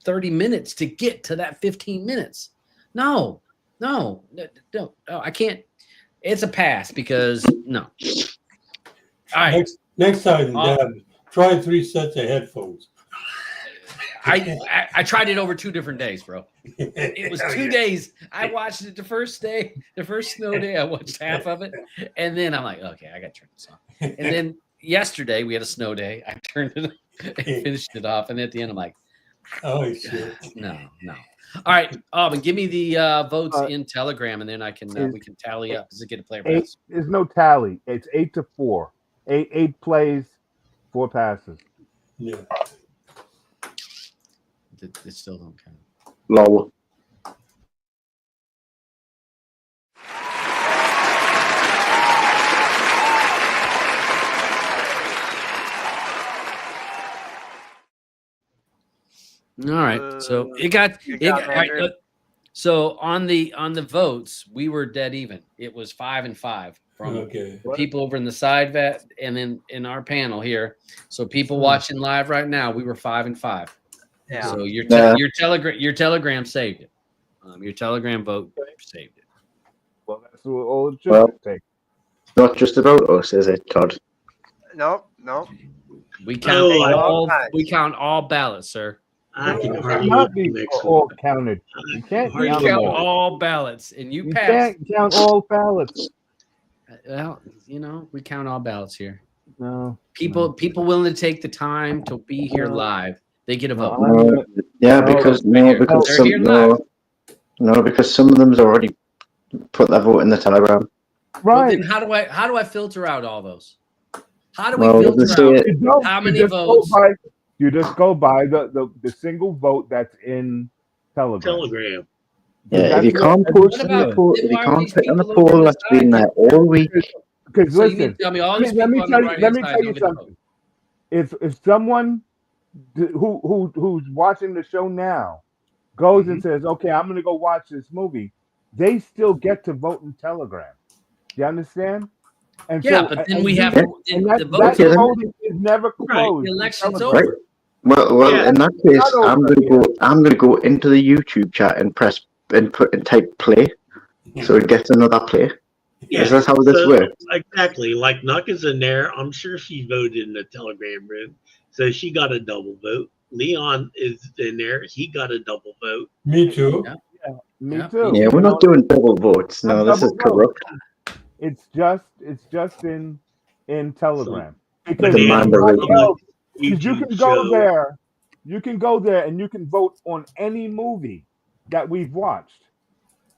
30 minutes to get to that 15 minutes. No, I can't. It's a pass because no. All right. Next time, Dad, try 3 sets of headphones. I tried it over 2 different days, bro. It was 2 days. I watched it the first snow day. I watched half of it, and then I'm like, okay, I got to turn this off. And then yesterday we had a snow day. I turned it and finished it off, and at the end I'm like, oh shit, no. All right, Auburn, give me the votes in Telegram, and then I can we can tally up. Does it get a player pass? There's no tally. It's 8-4. 8 plays, 4 passes. Yeah. It still don't count. Lol. All right, so it got all right, so on the votes, we were dead even. It was 5-5 from the people over in the side vet, and then in our panel here. So people watching live right now, we were 5-5. Yeah. So your Telegram saved it. Your Telegram vote saved it. Well, that's all it should take. Not just about us, is it, Todd? No. We count all ballots, sir. I can It hardly cannot wait be till next all week. counted. You can't We count count them all. all ballots, and you You pass. can't count all ballots. Well, we count all ballots here. No. People willing to take the time to be here live, they get a vote. Yeah, because because some of them's already put their vote in the Telegram. Well, Right. then how do I filter out all those? How do we filter out You don't. how You many just votes? You just go by the single vote that's in Telegram. Telegram. Yeah, if you can't post in the poll, if you can't put in the poll that's been there all week. Because So you listen, mean to tell me all these let me people on the tell you right-hand side don't get to something. If someone who's watching the show now goes and says, "Okay, I'm going to go watch this movie," they still get to vote in Telegram. You understand? And Yeah, so, but then and we you- have and the that votes. voting is never closed. The election's Telegram. over. Well, Yeah. in that case, I'm gonna go into the YouTube chat and press and type play, so it gets another play. Yeah, Is that how this works? Exactly. Like Nuck in there. I'm sure she voted in the Telegram room, so she got a double vote. Leon is in there. He got a double vote. Me too. Yeah. Me Yeah. too. Yeah, we're not doing double votes. No, this is corrupt. It's just in Telegram. Because The Mandarin. you can go there. You can go there and you can vote on any movie that we've watched.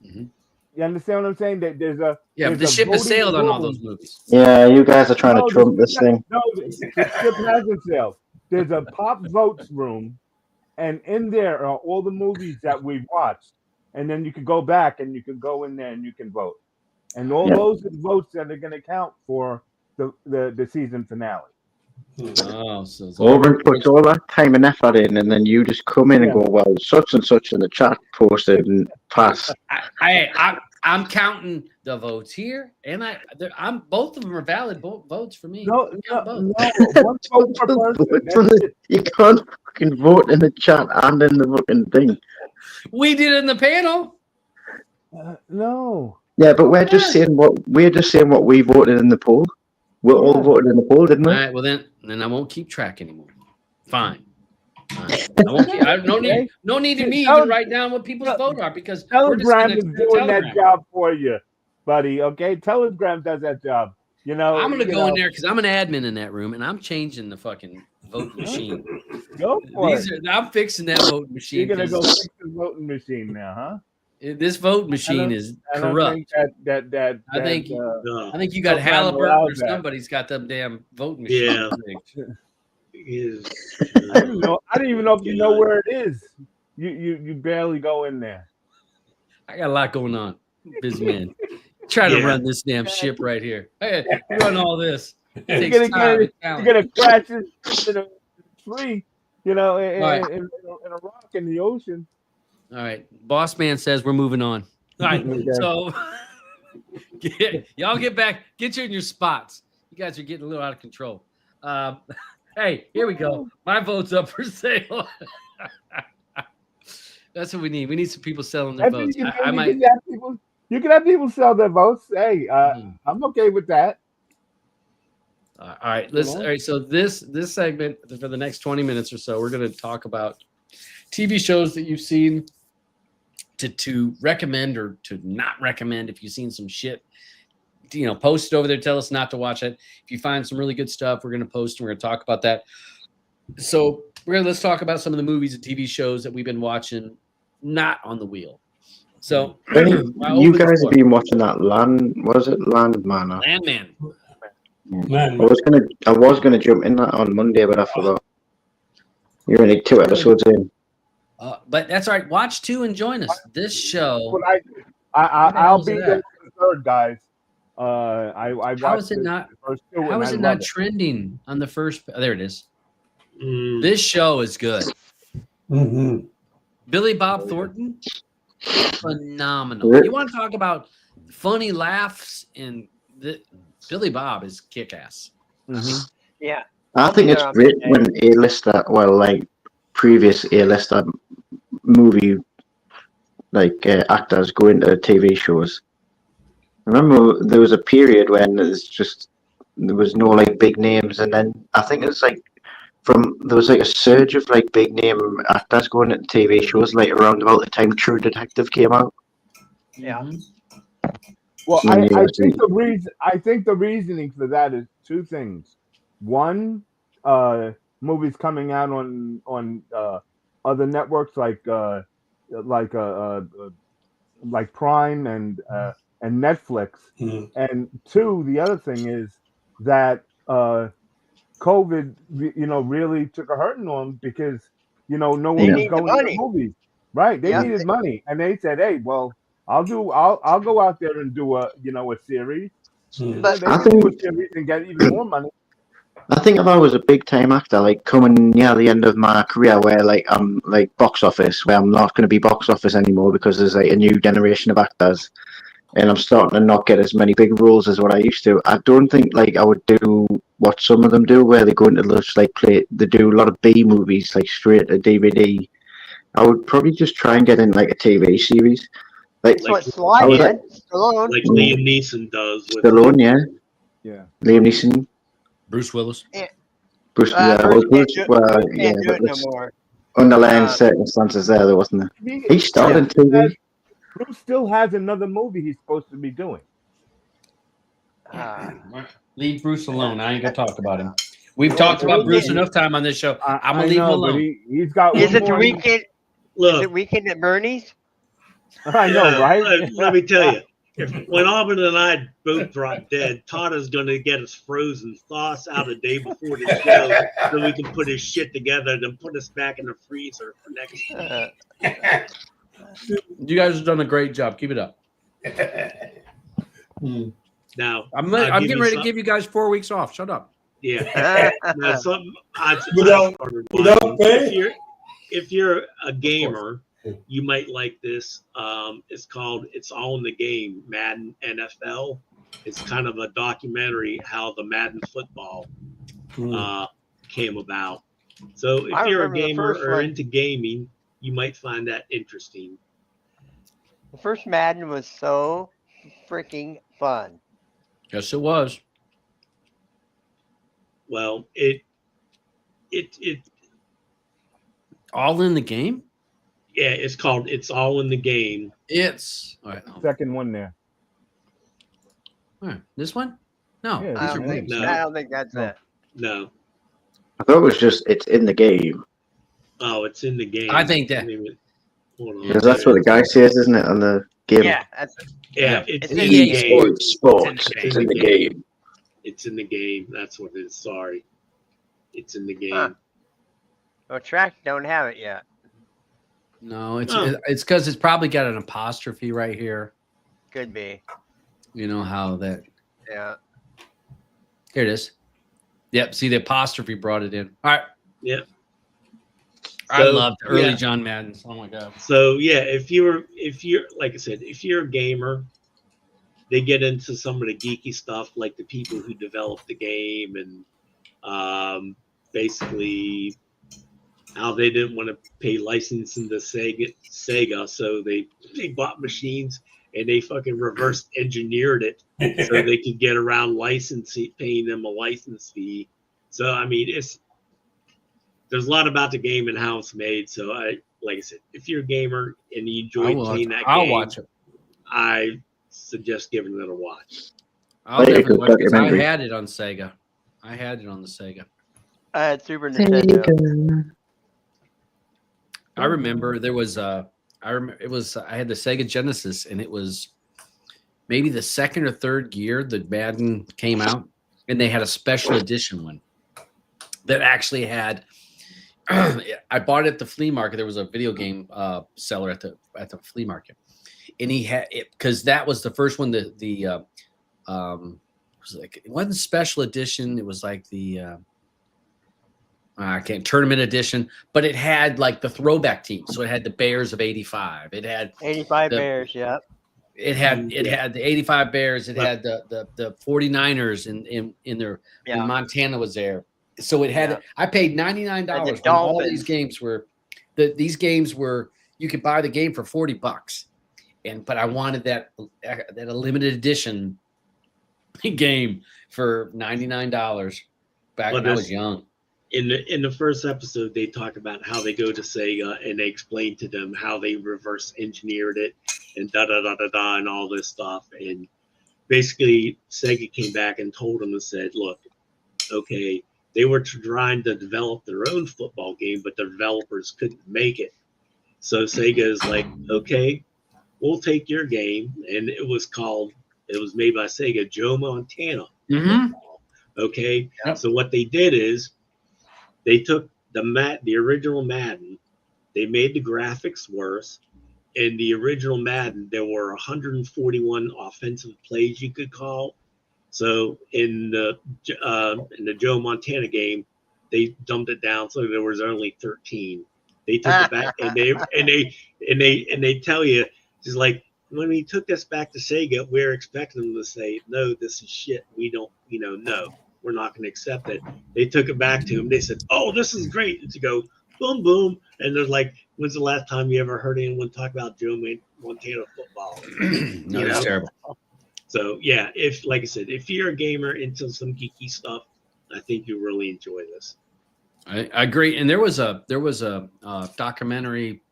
Mhm. You understand what I'm saying? That there's Yeah, there's but the a ship has voting sailed on all room. those movies. Yeah, you guys are trying No, to trump this thing. No, the ship hasn't sailed. There's a pop votes room, and in there are all the movies that we've watched. and then you could go back and you could go in there and you can vote. And all Yeah. those are the votes that are going to count for the season finale. Oh, so it's Auburn puts all that time and effort in, and then you just come in and Yeah. go, well, such and such in the chat posted and pass. I'm counting the votes here, and I'm both of them are valid votes for me. No, We count both. one vote per person. That's it. You can't fucking vote in the chat and in the fucking thing. We did it in the panel. No. Yeah, but we're just saying what we voted in the poll. We all voted in the poll, didn't All we? right, well then I won't keep track anymore. Fine. I won't keep, no need to me even write down what people's votes are because we're just Telegram gonna is doing that job for you, buddy. Okay, Telegram does that job. You know, I'm gonna go in there because I'm an admin in that room and I'm changing the fucking vote machine. Go for it. I'm fixing that vote machine. You're gonna go fix the voting machine now, huh? This vote machine is corrupt. I think you got Telegram Halliburton allows or that. somebody's got them damn voting machine. Yeah. I don't even know if you know where it is. You barely go in there. I got a lot going on, busy man. Try to run this damn ship right here. Hey, run all this. You're gonna crash into a tree, you know, in a rock in the ocean. All right, boss man says we're moving on. All right, so y'all get back, get you in your spots. You guys are getting a little out of control. Hey, here we go. My vote's up for sale. That's what we need. We need some people selling their votes. You can have people sell their votes. Hey, I'm okay with that. All right, all right. So this segment for the next 20 minutes or so, we're going to talk about TV shows that you've seen to recommend or to not recommend. If you've seen some shit, you know, post it over there. Tell us not to watch it. If you find some really good stuff, we're going to post and we're going to talk about that. So let's talk about some of the movies and TV shows that we've been watching, not on the wheel. So you guys have been watching that Land Manor. Landman. Man, I was gonna jump in that on Monday, but I forgot. You're only 2 episodes in. But that's all right. Watch 2 and join us. This show. I'll be there for the third, guys. How is it not? How is it not trending on the first? Oh, there it is. This show is good. mm-hmm. Billy Bob Thornton, phenomenal. You want to talk about funny laughs? And Billy Bob is kick-ass. Mm-hmm. Yeah. I think it's great when A-lister, previous A-lister movie actors go into TV shows. I remember there was a period when there was no big names, and then I think it's there was a surge of big name actors going into TV shows around about the time True Detective came out. Yeah. Well, I think the reasoning for that is 2 things. One, movies coming out on other networks like Prime and Netflix. Mm-hmm. And 2, the other thing is that COVID, really took a hurting on them because no one was going to movies. Right? They needed money, and they said, "Hey, well, I'll go out there and do a series." But They can do a series and get even more money. I think if I was a big time actor, coming near the end of my career, where I'm box office, where I'm not going to be box office anymore because there's a new generation of actors, and I'm starting to not get as many big roles as what I used to. I don't think I would do what some of them do, where they go into they do a lot of B movies straight to DVD. I would probably just try and get in a TV series. That's what Sly did. Stallone. Like Liam Neeson does. With Stallone, Yeah. Liam Neeson. Bruce Willis. Bruce, no more. Underlying circumstances there wasn't there? He started TV. Bruce still has another movie he's supposed to be doing. Leave Bruce alone. I ain't gonna talk about him. We've talked about Bruce enough time on this show. I'm gonna leave him alone. He's got. Is it the weekend? Look, is it Weekend at Bernie's? I know, right? Let me tell you, when Auburn and I both drop dead, Todd is going to get us frozen sauce out a day before the show so we can put his shit together and then put us back in the freezer for next week. You guys have done a great job. Keep it up. Now I'm I'll getting give you ready to some- give you guys 4 weeks off. Shut up. Yeah. Now, something Without- without pay? If you're a gamer, you might like this. It's called "It's All in the Game" Madden NFL. It's kind of a documentary how the Madden football came about. So if I you're a remember the gamer first or one. into gaming, you might find that interesting. The first Madden was so freaking fun. Yes, it was. Well, it All in the game? yeah, it's called "It's All in the Game." It's all right. Second one there. This one? No, Yeah, these I are don't think, movies. No. I don't think that's No. it. No, I thought it was just it's in the game oh, it's in the game. I think that- Hold on. because that's what the guy says, isn't it? On the game. Yeah, that's Yeah, it's It's in in the the game. Sports. It's in the game. It's in the game. That's what it is. Sorry. It's in the game. Huh. well, track don't have it yet. No, it's Oh. it's because it's probably got an apostrophe right here. Could be. You know how that. Yeah. Here it is. Yep. See, the apostrophe brought it in. All right. Yep. I So, loved early yeah. John Madden's. Oh my god. So yeah, if you're like I said, if you're a gamer, they get into some of the geeky stuff, like the people who developed the game and basically how they didn't want to pay licensing to Sega, so they bought machines and they fucking reverse engineered it so they could get around licensing, paying them a license fee. So I mean, there's a lot about the game and how it's made. So like I said, if you're a gamer and you enjoy playing that I'll game, watch it. I suggest giving it a watch. I'll Very definitely good watch it 'cause I documentary. had it on Sega. I had it on the Sega. I had Super Nintendo. I remember there was I had the Sega Genesis, and it was maybe the second or third year that Madden came out, and they had a special edition one that actually had. I bought it at the flea market. There was a video game seller at the flea market, and he had it because that was the first one. It was like, it wasn't special edition. It was like the I can't tournament edition, but it had like the throwback team. So it had the Bears of '85. It had 85 the- Bears, yep. it had the '85 Bears. It had the 49ers in their Yeah. and Montana was there. So it had. Yeah. I paid $99. And the When all these Dolphins. games were, these games were. You could buy the game for $40, but I wanted that a limited edition game for $99 back Well, when I was that's- young. In the first episode, they talk about how they go to Sega and they explain to them how they reverse engineered it and da da da da da and all this stuff. And basically, Sega came back and told them and said, "Look, okay, they were trying to develop their own football game, but the developers couldn't make it. So Sega is like, okay, we'll take your game." And it was made by Sega, Joe Montana. Mm-hmm. Okay. Yep. So what they did is they took the original Madden, they made the graphics worse. In the original Madden, there were 141 offensive plays you could call. So in the Joe Montana game, they dumped it down so there was only 13. They took it back and they tell you, just like, when we took this back to Sega, we're expecting them to say, "No, this is shit. We don't, no, we're not going to accept it." They took it back to him. They said, "Oh, this is great." And to go, boom, boom. And they're like, "When's the last time you ever heard anyone talk about Joe Montana football?" No, it's terrible. So yeah, like I said, if you're a gamer into some geeky stuff, I think you really enjoy this. I agree. And there was a documentary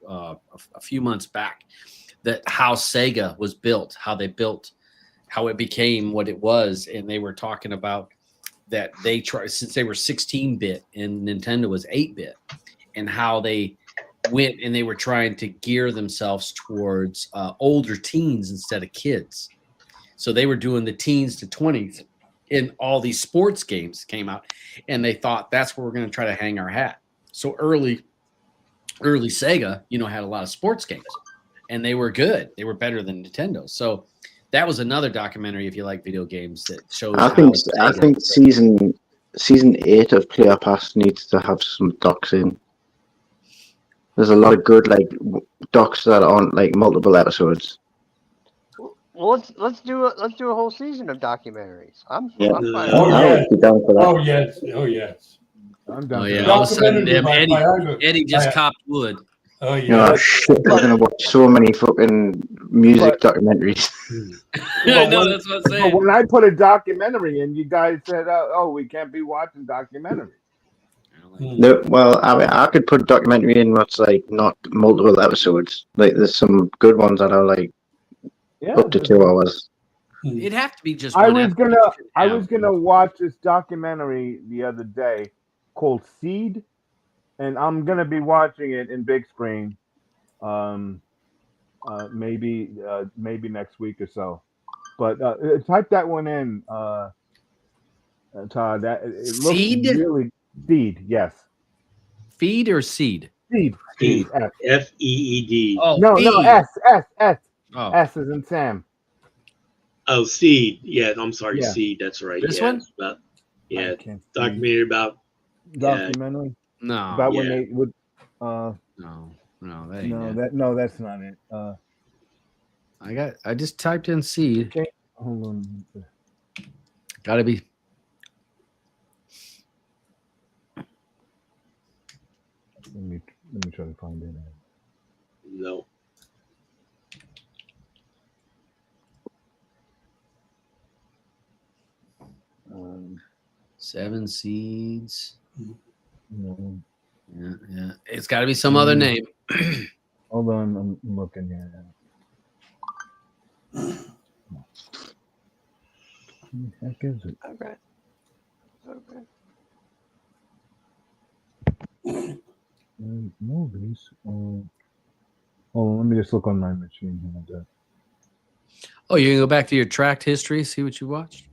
a few months back that how Sega was built, how it became what it was, and they were talking about that they tried, since they were 16-bit and Nintendo was 8-bit, and how they went and they were trying to gear themselves towards older teens instead of kids. So they were doing the teens to 20s, and all these sports games came out, and they thought that's where we're going to try to hang our hat. So early early Sega, had a lot of sports games, and they were good. They were better than Nintendo. So that was another documentary, if you like video games, that shows. I think season 8 of Player Pass needs to have some docs in. There's a lot of good docs that aren't multiple episodes. Well, let's do a whole season of documentaries. I'm fine. I would be down for that. Oh yes. Oh yes. I'm done. Oh for yeah! that. All of a sudden, Documentary Eddie just copped wood. Oh You know, yeah. shit, we're gonna watch so many fucking music documentaries. I know, that's what I'm But saying. when I put a documentary in, you guys said, "Oh, we can't be watching documentaries." No, well, I mean, I could put a documentary in that's not multiple episodes. There's some good ones that are Yeah, up to 2 hours. It'd have to be just. I one was episode. gonna watch this documentary the other day called Seed, and I'm gonna be watching it in big screen. Maybe next week or so. But type that one in, Todd. That it looks Seed? really Seed. Yes, Feed or seed? Seed. Feed. S. FEED. Oh, No, feed. S. Oh, S is in Sam. Oh, Seed. Yeah, I'm sorry, Yeah. Seed. That's right. This yeah, one? it's about, I can't see. documentary about. Documentary no, about when yeah. they would. no, that ain't it. That's not it. I just typed in seed. Hold on. Gotta be. Let me try to find it. No. Seven Seeds. No. Yeah. It's got to be some other name. Hold on, I'm looking here. What the heck is it? Okay. Movies. Let me just look on my machine here. Oh, you can go back to your tracked history, see what you watched.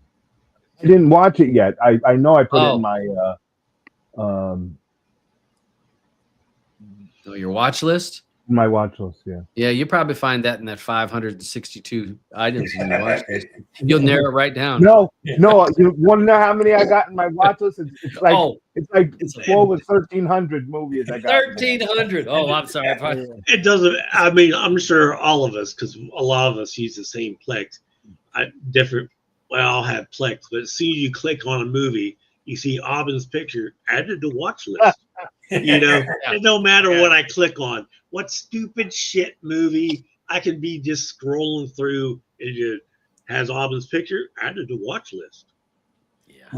I didn't watch it yet. I know I put it Oh. in my Your watch list. my watch list. Yeah. Yeah, you probably find that in that 562 items in your watch list. You'll narrow it right down. No. You want to know how many I got in my watch list? It's like it's 12 or 1,300 movies I got. 1,300. Oh, I'm sorry. It doesn't. I mean, I'm sure all of us, because a lot of us use the same Plex. I'll have Plex, but as soon as you click on a movie, you see Auburn's picture added to watch list. It don't matter what I click on. What stupid shit movie I can be just scrolling through and it just has Auburn's picture added to watch list. Yeah.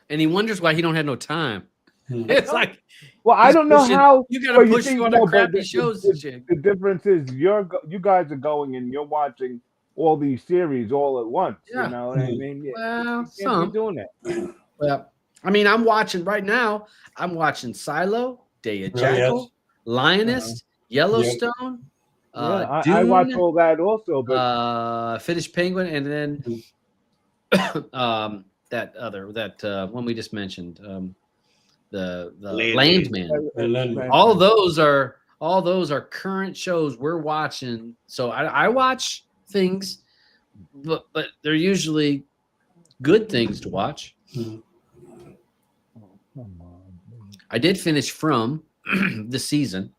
And he wonders why he don't have no time. It's like, well, I don't know how you got to push you on the crappy shows. The difference is you guys are going and you're watching all these series all at once. Yeah. You know what I mean? Well, You can't be doing that. Well, I mean, I'm watching right now. I'm watching Silo, Day of Jackal, Lioness, Yellowstone. I watch all that also, but Finished Penguin, and then that one we just mentioned, the Landman. All those are current shows we're watching. So I watch things, but they're usually good things to watch. I did finish From the season.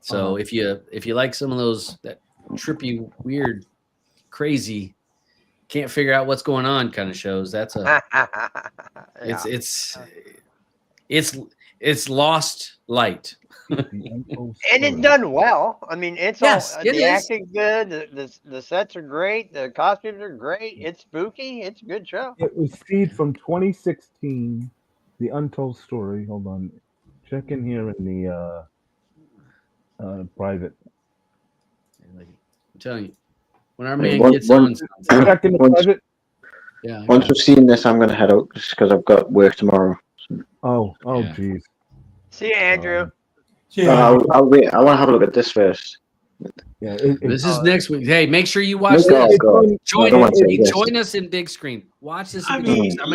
So if you like some of those that trippy, weird, crazy, can't figure out what's going on kind of shows, that's it's Lost Light. And it's done well. I mean, it's the acting's good. The sets are great. The costumes are great. It's spooky. It's a good show. it was Seed from 2016, The Untold Story. Hold on, check in here in the private. I'm telling you, when our man gets on, Check in the private. yeah. Once we've seen this, I'm going to head out just because I've got work tomorrow. Oh, Yeah. geez. See you, Andrew. I'll wait. I want to have a look at this first. Yeah, This is next week. Hey, make sure you watch Oh, this. God. Join us in big screen. Watch this. I'm gonna need Yeah.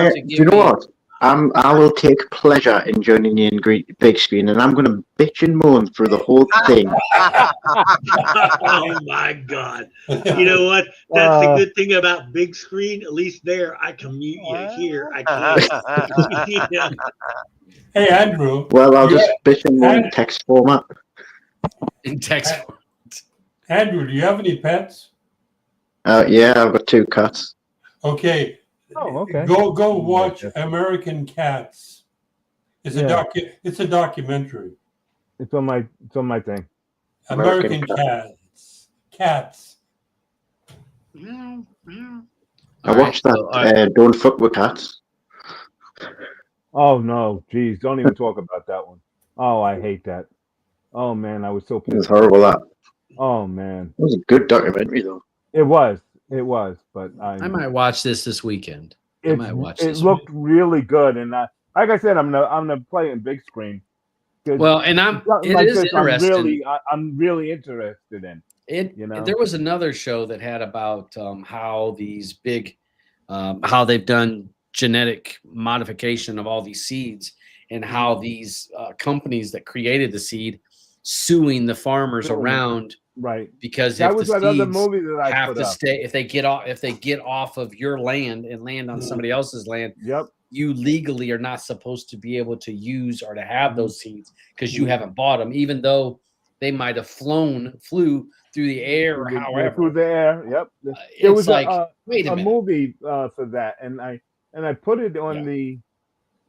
him to Do you give know me. what? I will take pleasure in joining you in big screen, and I'm going to bitch and moan through the whole thing. Oh my God! You know what? That's the good thing about big screen. At least there, I can mute you. Here, I can't. Yeah. Hey, Andrew. Well, I'll just bitch and moan in text format. In text. Andrew, do you have any pets? Yeah, I've got 2 cats. Okay. Oh, okay. Go watch American Cats. It's Yeah. It's a documentary. It's on my thing. American Cats. I watched that. Don't fuck with cats. Oh no, geez, don't even talk about that one. Oh, I hate that. Oh man, I was so It was pissed. horrible. That Oh man, it was a good documentary though. it was, but I might watch this weekend. I might watch it this. looked really good, and like I said, I'm gonna play it big screen. Well, and it is interesting. I'm really interested in. There was another show that had about how these big, how they've done genetic modification of all these seeds, and how these companies that created the seed suing the farmers around, right? Because that if was the another seeds movie that I have put to up. stay, if they get off of your land and land on somebody else's land, Yep. You legally are not supposed to be able to use or to have those seeds because you haven't bought them, even though they might have flew through the air or however. Through the air, yep. There was like a movie for that, and I put it on the.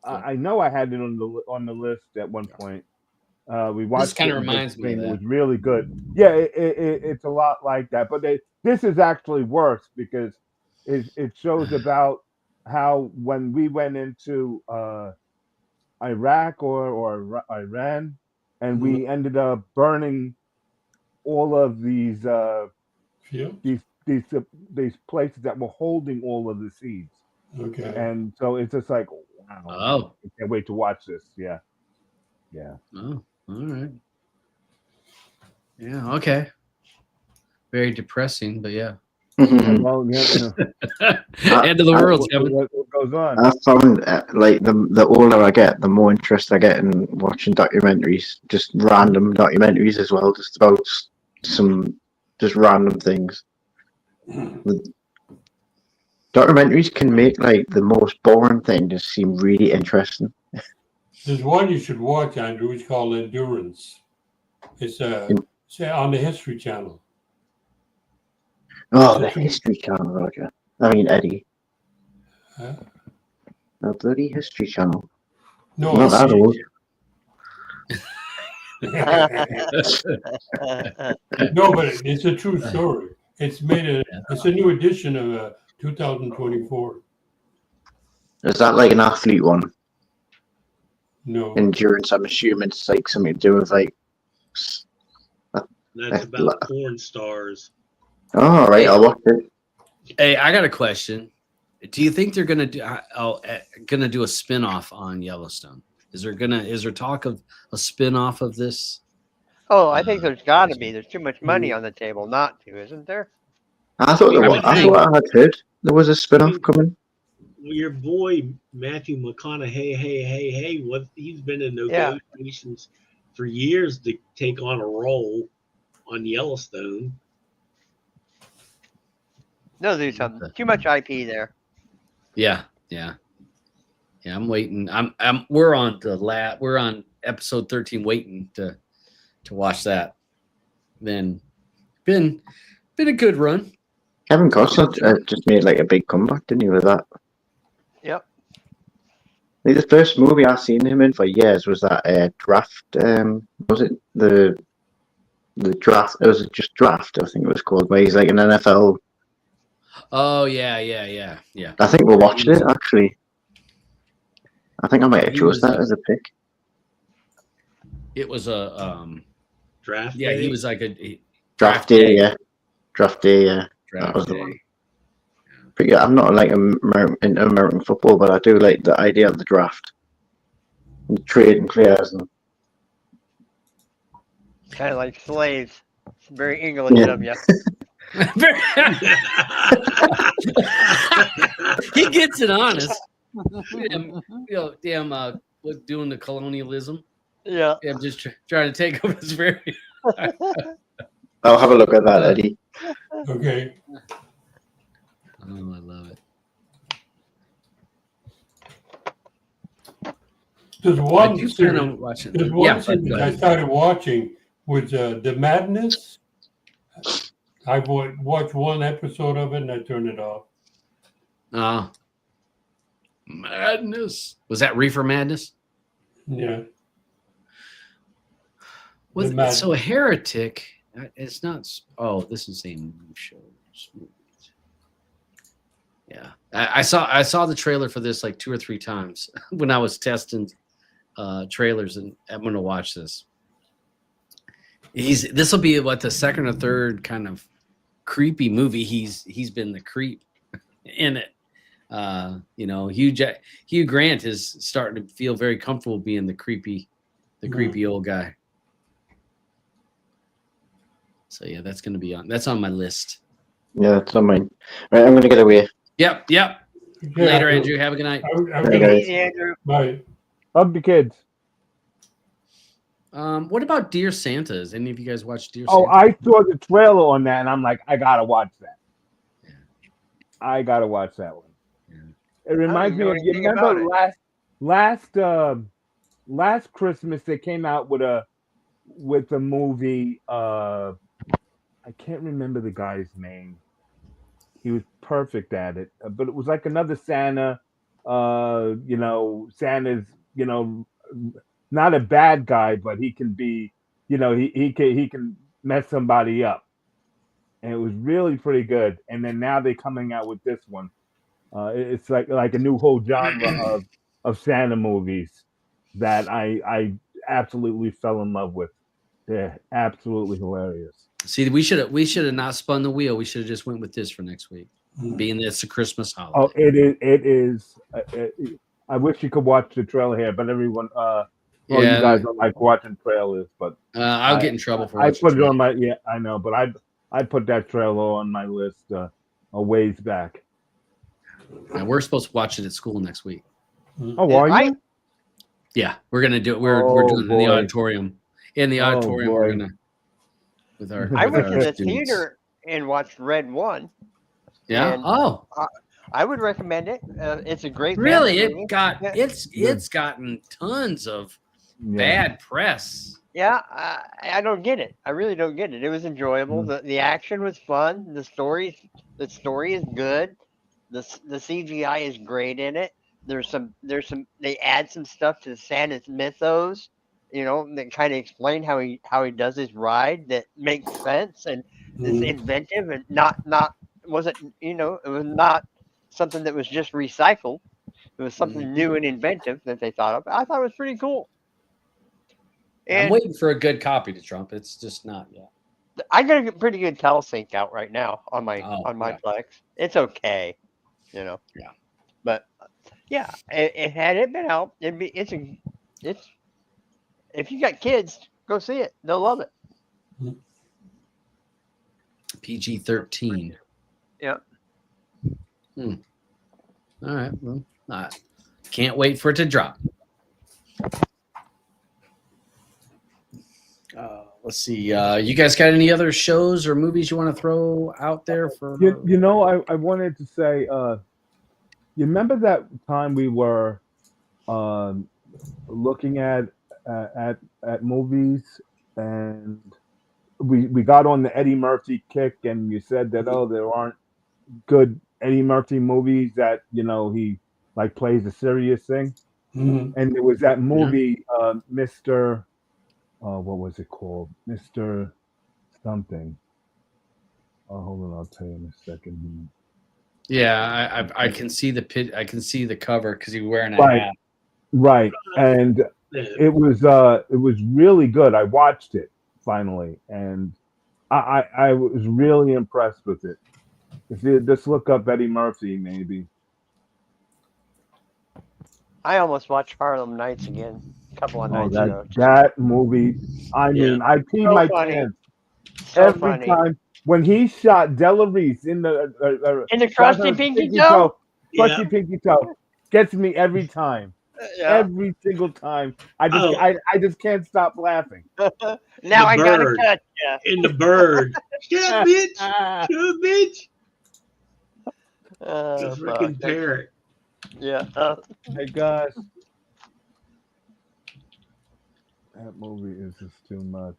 I know I had it on the list at one point. We watched. This kind of reminds me of that. It was really good. Yeah, it's a lot like that, but this is actually worse because it shows about how when we went into Iraq or Iran, and we ended up burning all of these places that were holding all of the seeds. Okay. And so it's just like, wow. Oh. I can't wait to watch this. Yeah. Oh, all right. Yeah. Okay. Very depressing, but yeah. Well, yeah. End of the world, Kevin. What goes on? I found like the older I get, the more interest I get in watching documentaries, just random documentaries as well, just about just random things. Documentaries can make like the most boring thing just seem really interesting. There's one you should watch, Andrew. It's called Endurance. It's on the History Channel. Oh, the History Channel, Roger. I mean, Eddie. Huh? The bloody History Channel. No, not that old. No, but it's a true story. It's it's a new edition of 2024. Is that like an athlete one? No. Endurance, I'm assuming it's like something to do with like. That's about porn stars. Oh, right, I'll watch it. Hey, I got a question. Do you think they're gonna do a spin-off on Yellowstone? Is there talk of a spin-off of this? Oh, I think there's got to be. There's too much money on the table not to, isn't there? I thought I had heard there was a spin-off coming. Your boy Matthew McConaughey, he's been in negotiations for years to take on a role on Yellowstone. No, there's something. Too much IP there. Yeah. I'm waiting. We're on episode 13, waiting to watch that. Then been a good run. Kevin Costner just made like a big comeback, didn't he, with that? Yep. Like the first movie I've seen him in for years was that Draft. Was it the Draft? It was just Draft, I think it was called, where he's like an NFL. Oh yeah. I think we watched it actually. I think I might have chose that as a pick. It was a draft. Yeah, day? He was like a Draft day. Yeah. Draft day. Yeah. That was the one. But yeah, I'm not like into American football, but I do like the idea of the draft, and trading players and. Kind of like slaves. It's very English of you. He gets it honest. doing the colonialism. Yeah. Yeah, I'm just trying to take over this very. I'll have a look at that, Eddie. Okay. Oh, I love it. There's I one do plan series. on watching. There's Yeah, one series go I ahead. started watching was The Madness. I watched one episode of it and I turned it off. Madness. Was that Reefer Madness? Yeah. Was The Madness. so Heretic? It's not. Oh, this is a new show. Yeah, I saw the trailer for this like 2 or 3 times when I was testing trailers, and I'm gonna watch this. This will be what, the second or third kind of creepy movie he's been the creep in it. Hugh Grant is starting to feel very comfortable being the creepy old guy. So yeah, that's on my list. Yeah, it's on mine. Right, I'm going to get away. Yep. Yeah, Later, Andrew. Have a good night. I'm Hey, gonna, guys. Easy, Andrew. bye. Hug the kids. What about Dear Santa? Has any of you guys watched Dear Oh, Santa? I saw the trailer on that, and I'm like, I gotta watch that. Yeah. I gotta watch that one. Yeah. It reminds me know of, you anything about remember last Christmas they came out with a movie. I can't remember the guy's name. He was perfect at it, but it was like another Santa. Santa's not a bad guy, but he can be, he can mess somebody up, and it was really pretty good. And then now they're coming out with this one. It's like a new whole genre of Santa movies that I absolutely fell in love with. They're absolutely hilarious. See, we should have not spun the wheel. We should have just went with this for next week, being that it's a Christmas holiday. Oh, it is. I wish you could watch the trailer here, but everyone, you guys don't like watching trailers. But I'll get in trouble for I watching put it on trailers. my I know, but I put that trailer on my list a ways back. Yeah, we're supposed to watch it at school next week. Oh, are you? Yeah, we're gonna do it. We're doing it in the auditorium. In the auditorium, we're gonna with our. I with went our to the students. theater and watched Red One. Yeah. and Oh, I would recommend it. It's a great. really? family movie. It got Yeah. it's gotten tons of bad press. Yeah, I don't get it. I really don't get it. It was enjoyable. The action was fun. The story is good. The CGI is great in it. There's some they add some stuff to Santa's mythos. They kind of explain how he does his ride that makes sense and is inventive and not wasn't it was not something that was just recycled. It was something new and inventive that they thought of. I thought it was pretty cool. I'm And waiting for a good copy to Trump. It's just not yet. I got a pretty good telesync out right now on my yeah. Plex. It's okay, Yeah. But yeah, it had it been out, it's if you got kids, go see it. They'll love it. PG-13. Yeah. All right. Well, can't wait for it to drop. Let's see. You guys got any other shows or movies you want to throw out there for? I wanted to say, you remember that time we were looking at movies, and we got on the Eddie Murphy kick, and you said that there aren't good Eddie Murphy movies that he like plays a serious thing, and there was that movie, Mr. What was it called? Mr. Something. Oh, hold on, I'll tell you in a second. Yeah, I can see the pit. I can see the cover because he's wearing a hat. Right, and it was really good. I watched it finally, and I was really impressed with it. If you just look up Eddie Murphy, maybe. I almost watched Harlem Nights again a couple of nights ago. That movie, I mean, I peed my pants every time when he shot Della Reese in the Crusty Pinky Toe. Crusty Pinky Toe. gets me every time. Yeah. Every single time. I just Oh. I just can't stop laughing. Now I gotta bird. catch ya. In the bird. Shut up, bitch. Shut up, bitch. The freaking Fuck. parrot. Yeah. My gosh. That movie is just too much.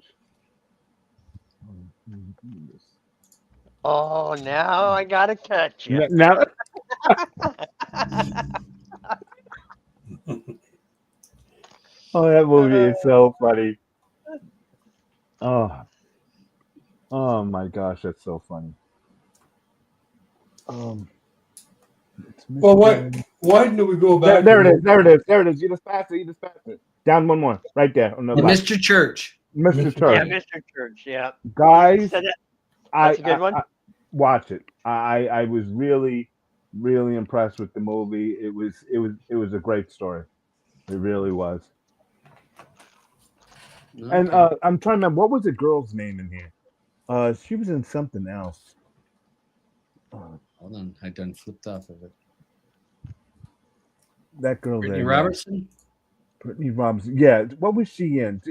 Oh, now I gotta catch you. Now, oh, that movie is so funny. Oh, oh my gosh, that's so funny. It's Well, Mr. why didn't we go There, back? there it is. There it is. There it is. You just passed it. You just passed it. Down one more. Right there on the left. Mr. Church. Mr. Mr. Turk. Yeah, Mr. Church. Yeah. Guys, So that's a good one. I watch it. I was really, really impressed with the movie. It was a great story. It really was. And Okay. I'm trying to remember, what was the girl's name in here? She was in something else. Hold on, I done flipped off of it. That girl Brittany there. Robertson. Brittany Robertson. Yeah. What was she in?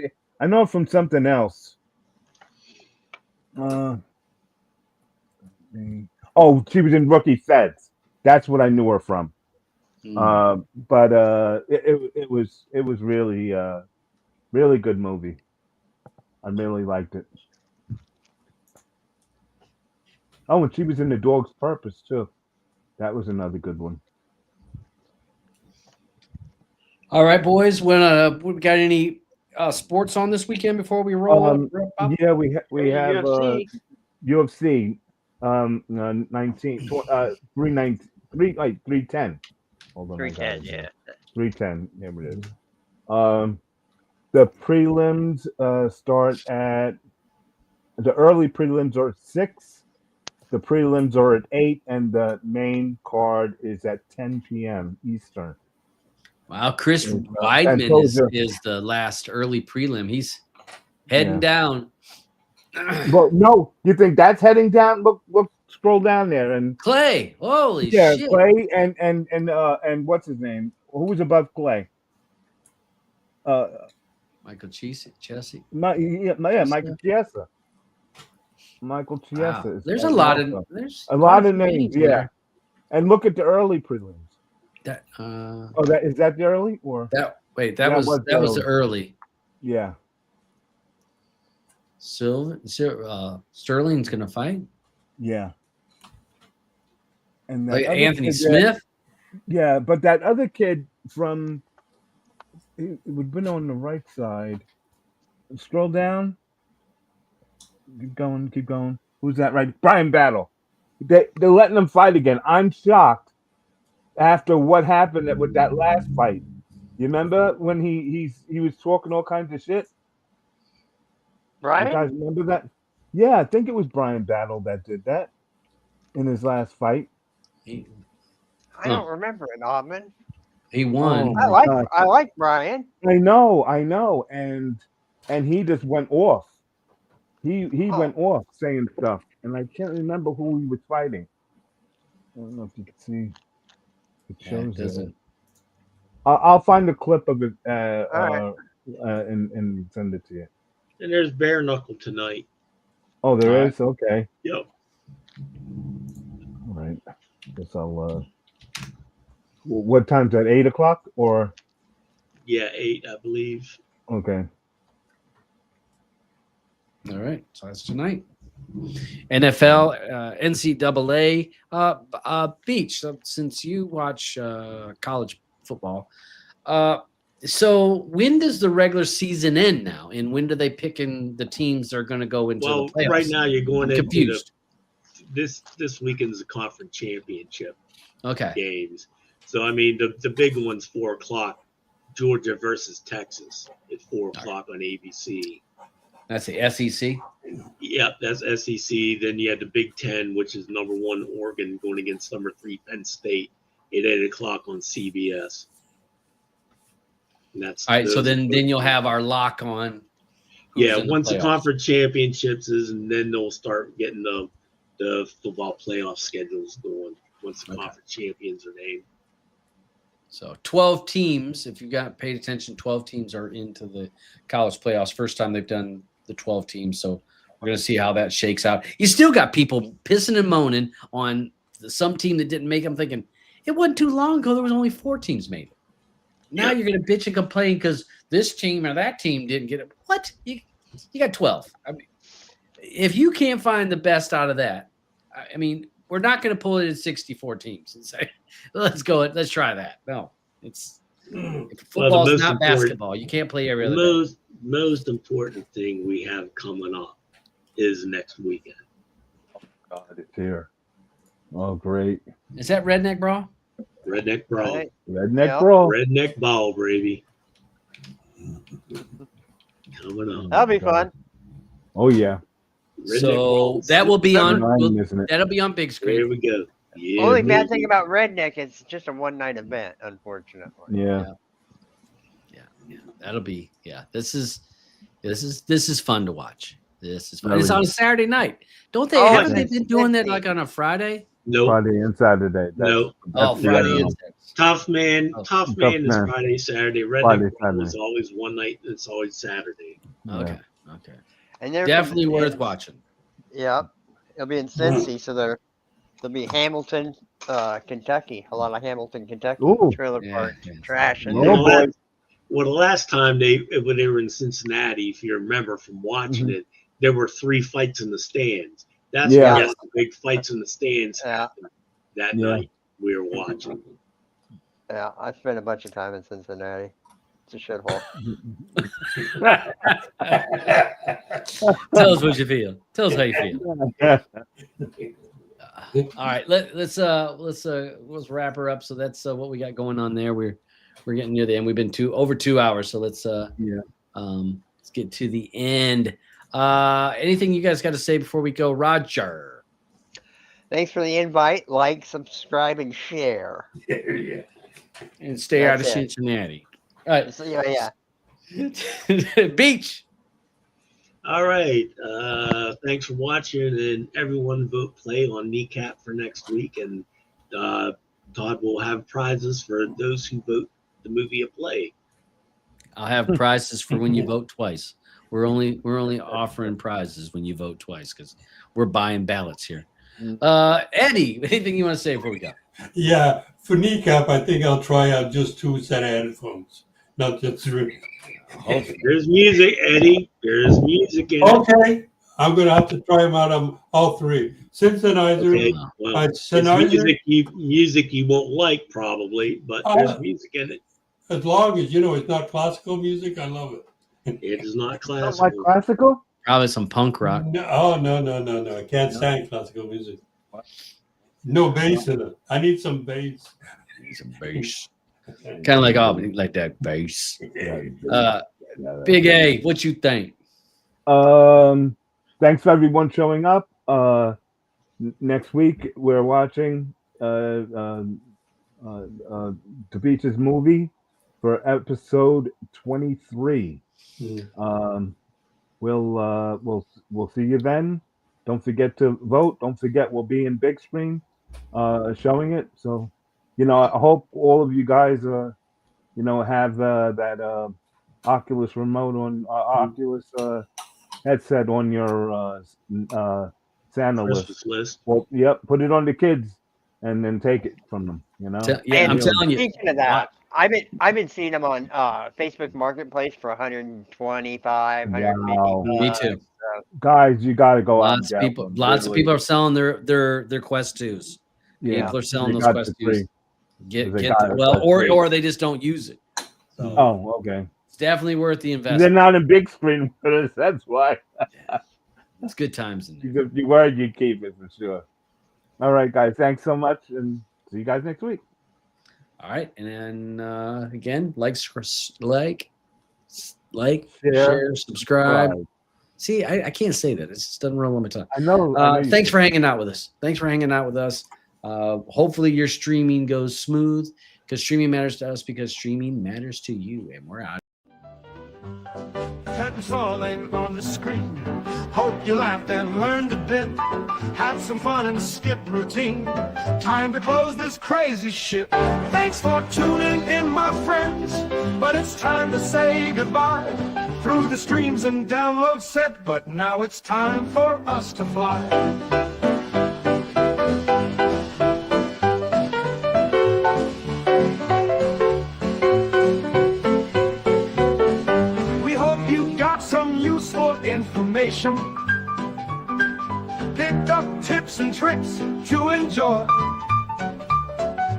I know from something else. Oh, she was in Rookie Feds. That's what I knew her from. But it was really really good movie. I really liked it. Oh, and she was in The Dog's Purpose too. That was another good one. All right, boys. When we got any sports on this weekend before we roll up? Yeah, we have UFC. UFC 19 310. Hold on, I got 310. it. Yeah. 310. There it is. The prelims start at the early prelims are at 6. The prelims are at 8, and the main card is at 10 p.m. Eastern. Wow, Chris And, Weidman is the last early prelim. He's heading down. Well, no, you think that's heading down? Look, scroll down there, and Clay. Holy shit. Clay and what's his name? Who was above Clay? Michael Chessie. Michael Chiesa. Michael Chiesa. Wow. Is There's that a lot also. of there's a lot quite of few names, there. And look at the early prelims. That that is that the early or that was the early. Yeah. Sterling's gonna fight. Yeah. And Like that other Anthony kid Smith. yeah, but that other kid from it would been on the right side. Scroll down. Keep going. Who's that? Right, Brian Battle. They're letting him fight again. I'm shocked after what happened with that last fight. You remember when he was talking all kinds of shit? Brian? You guys remember that? Yeah, I think it was Brian Battle that did that in his last fight. I don't remember it, Oddman. He won. Oh, I like Brian. I know, and he just went off. He went off saying stuff, and I can't remember who he was fighting. I don't know if you can see. It shows it. I'll find a clip of it and send it to you. And there's bare knuckle tonight. Oh, there is? Okay. Yep. All right. Guess I'll. What time's that? 8 o'clock or? Yeah, 8, I believe. Okay. All right, so that's tonight. NFL, NCAA, Beach. So since you watch college football, so when does the regular season end now, and when do they pick in the teams that are going to go into the playoffs? Right now you're going into confused. This weekend's the conference championship games. So I mean the big one's 4 o'clock. Georgia versus Texas at 4 o'clock on ABC. That's the SEC. Yep, that's SEC. Then you had the Big Ten, which is number 1 Oregon going against number 3 Penn State at 8 o'clock on CBS. And that's all right. So then you'll have our lock on. Yeah, once the conference championships is, and then they'll start getting the football playoff schedules going once the conference champions are named. So 12 teams, if you've got paid attention, 12 teams are into the college playoffs. First time they've done the 12 teams. So we're going to see how that shakes out. You still got people pissing and moaning on some team that didn't make it. I'm thinking, it wasn't too long ago. There was only 4 teams made it. Now you're going to bitch and complain because this team or that team didn't get it. What? You got 12. I mean, if you can't find the best out of that, I mean, we're not going to pull it in 64 teams and say, let's go. Let's try that. No, football is not basketball. You can't play every other day. Most important thing we have coming up is next weekend. God, it's here. Oh, great. Is that Redneck Brawl? Redneck Brawl. Right. Redneck Brawl. Redneck Ball, baby. Coming up. That'll be fun. Oh, yeah. So that will be on. Isn't it? That'll be on big screen. There we go. Yeah, Only bad thing about Redneck is it's just a one-night event, unfortunately. Yeah. That'll be. Yeah, this is fun to watch. This is fun. It's on a Saturday night. Don't they? Haven't they been doing that like on a Friday? No. Friday and Saturday. No. Friday and Saturday. Tough Man is Friday, Saturday. Redneck Friday, is always one night. It's always Saturday. Okay. And they're Definitely worth watching. Yeah, it'll be in Cincy, so there'll be Hamilton, Kentucky. A lot of Hamilton, Kentucky trailer park trash. And Well, the last time when they were in Cincinnati, if you remember from watching it, there were 3 fights in the stands. That's why the big fights in the stands happened that night we were watching. Yeah, I spent a bunch of time in Cincinnati. It's a shithole. Tell us what you feel. Tell us how you feel. All right, let's wrap her up. So that's what we got going on there. We're getting near the end. We've been over 2 hours, so let's get to the end. Anything you guys got to say before we go, Roger? Thanks for the invite. Like, subscribe, and share. And stay out of Cincinnati. All right. So, yeah. Beach. All right. Thanks for watching, and everyone vote play on Kneecap for next week. And Todd will have prizes for those who vote the movie a play. I'll have prizes for when you vote twice. We're only offering prizes when you vote twice because we're buying ballots here. Eddie, anything you want to say before we go? Yeah, for Kneecap, I think I'll try out just 2 set of headphones, not just 3. There's music, Eddie. There's music in it. Okay, I'm going to have to try them out on all 3. Synthesizer, Okay, well, it's music you won't like probably, but there's music in it. As long as, it's not classical music, I love it. It is not classical. Like classical? Probably some punk rock. No. I can't stand classical music. No bass in it. I need some bass. Some bass. Kind of like Albany, like that bass. Big A, what you think? Thanks for everyone showing up. Next week we're watching the Beach's movie for episode 23. We'll see you then. Don't forget to vote. Don't forget we'll be in big screen showing it. So, I hope all of you guys have that Oculus remote on Oculus headset on your Santa list. Well, put it on the kids and then take it from them. I'm telling you. Speaking of that, I've been seeing them on Facebook Marketplace for 125, 150. Wow. Me too. Guys, you got to go out. Lots of people are selling their Quest 2s. Yeah, people are selling those Quest 2s. Get or they just don't use it. So okay. It's definitely worth the investment. They're not in big screen for us. That's why. It's good times in there. You word you keep it for sure. All right, guys. Thanks so much, and see you guys next week. All right, and then again, like, share, subscribe. See, I can't say that. It just doesn't roll on my tongue. I know. Thanks for hanging out with us. Hopefully your streaming goes smooth because streaming matters to us because streaming matters to you. And we're out. Curtains falling on the screen. Hope you laughed and learned a bit. Had some fun and skipped routine. Time to close this crazy ship. Thanks for tuning in, my friends. But it's time to say goodbye. Through the streams and download set. But now it's time for us to fly. Information, picked up tips and tricks to enjoy.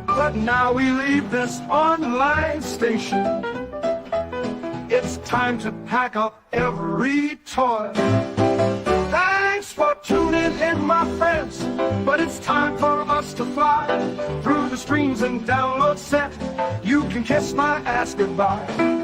But now we leave this online station. It's time to pack up every toy. Thanks for tuning in, my friends. But it's time for us to fly. Through the streams and download set, you can kiss my ass goodbye.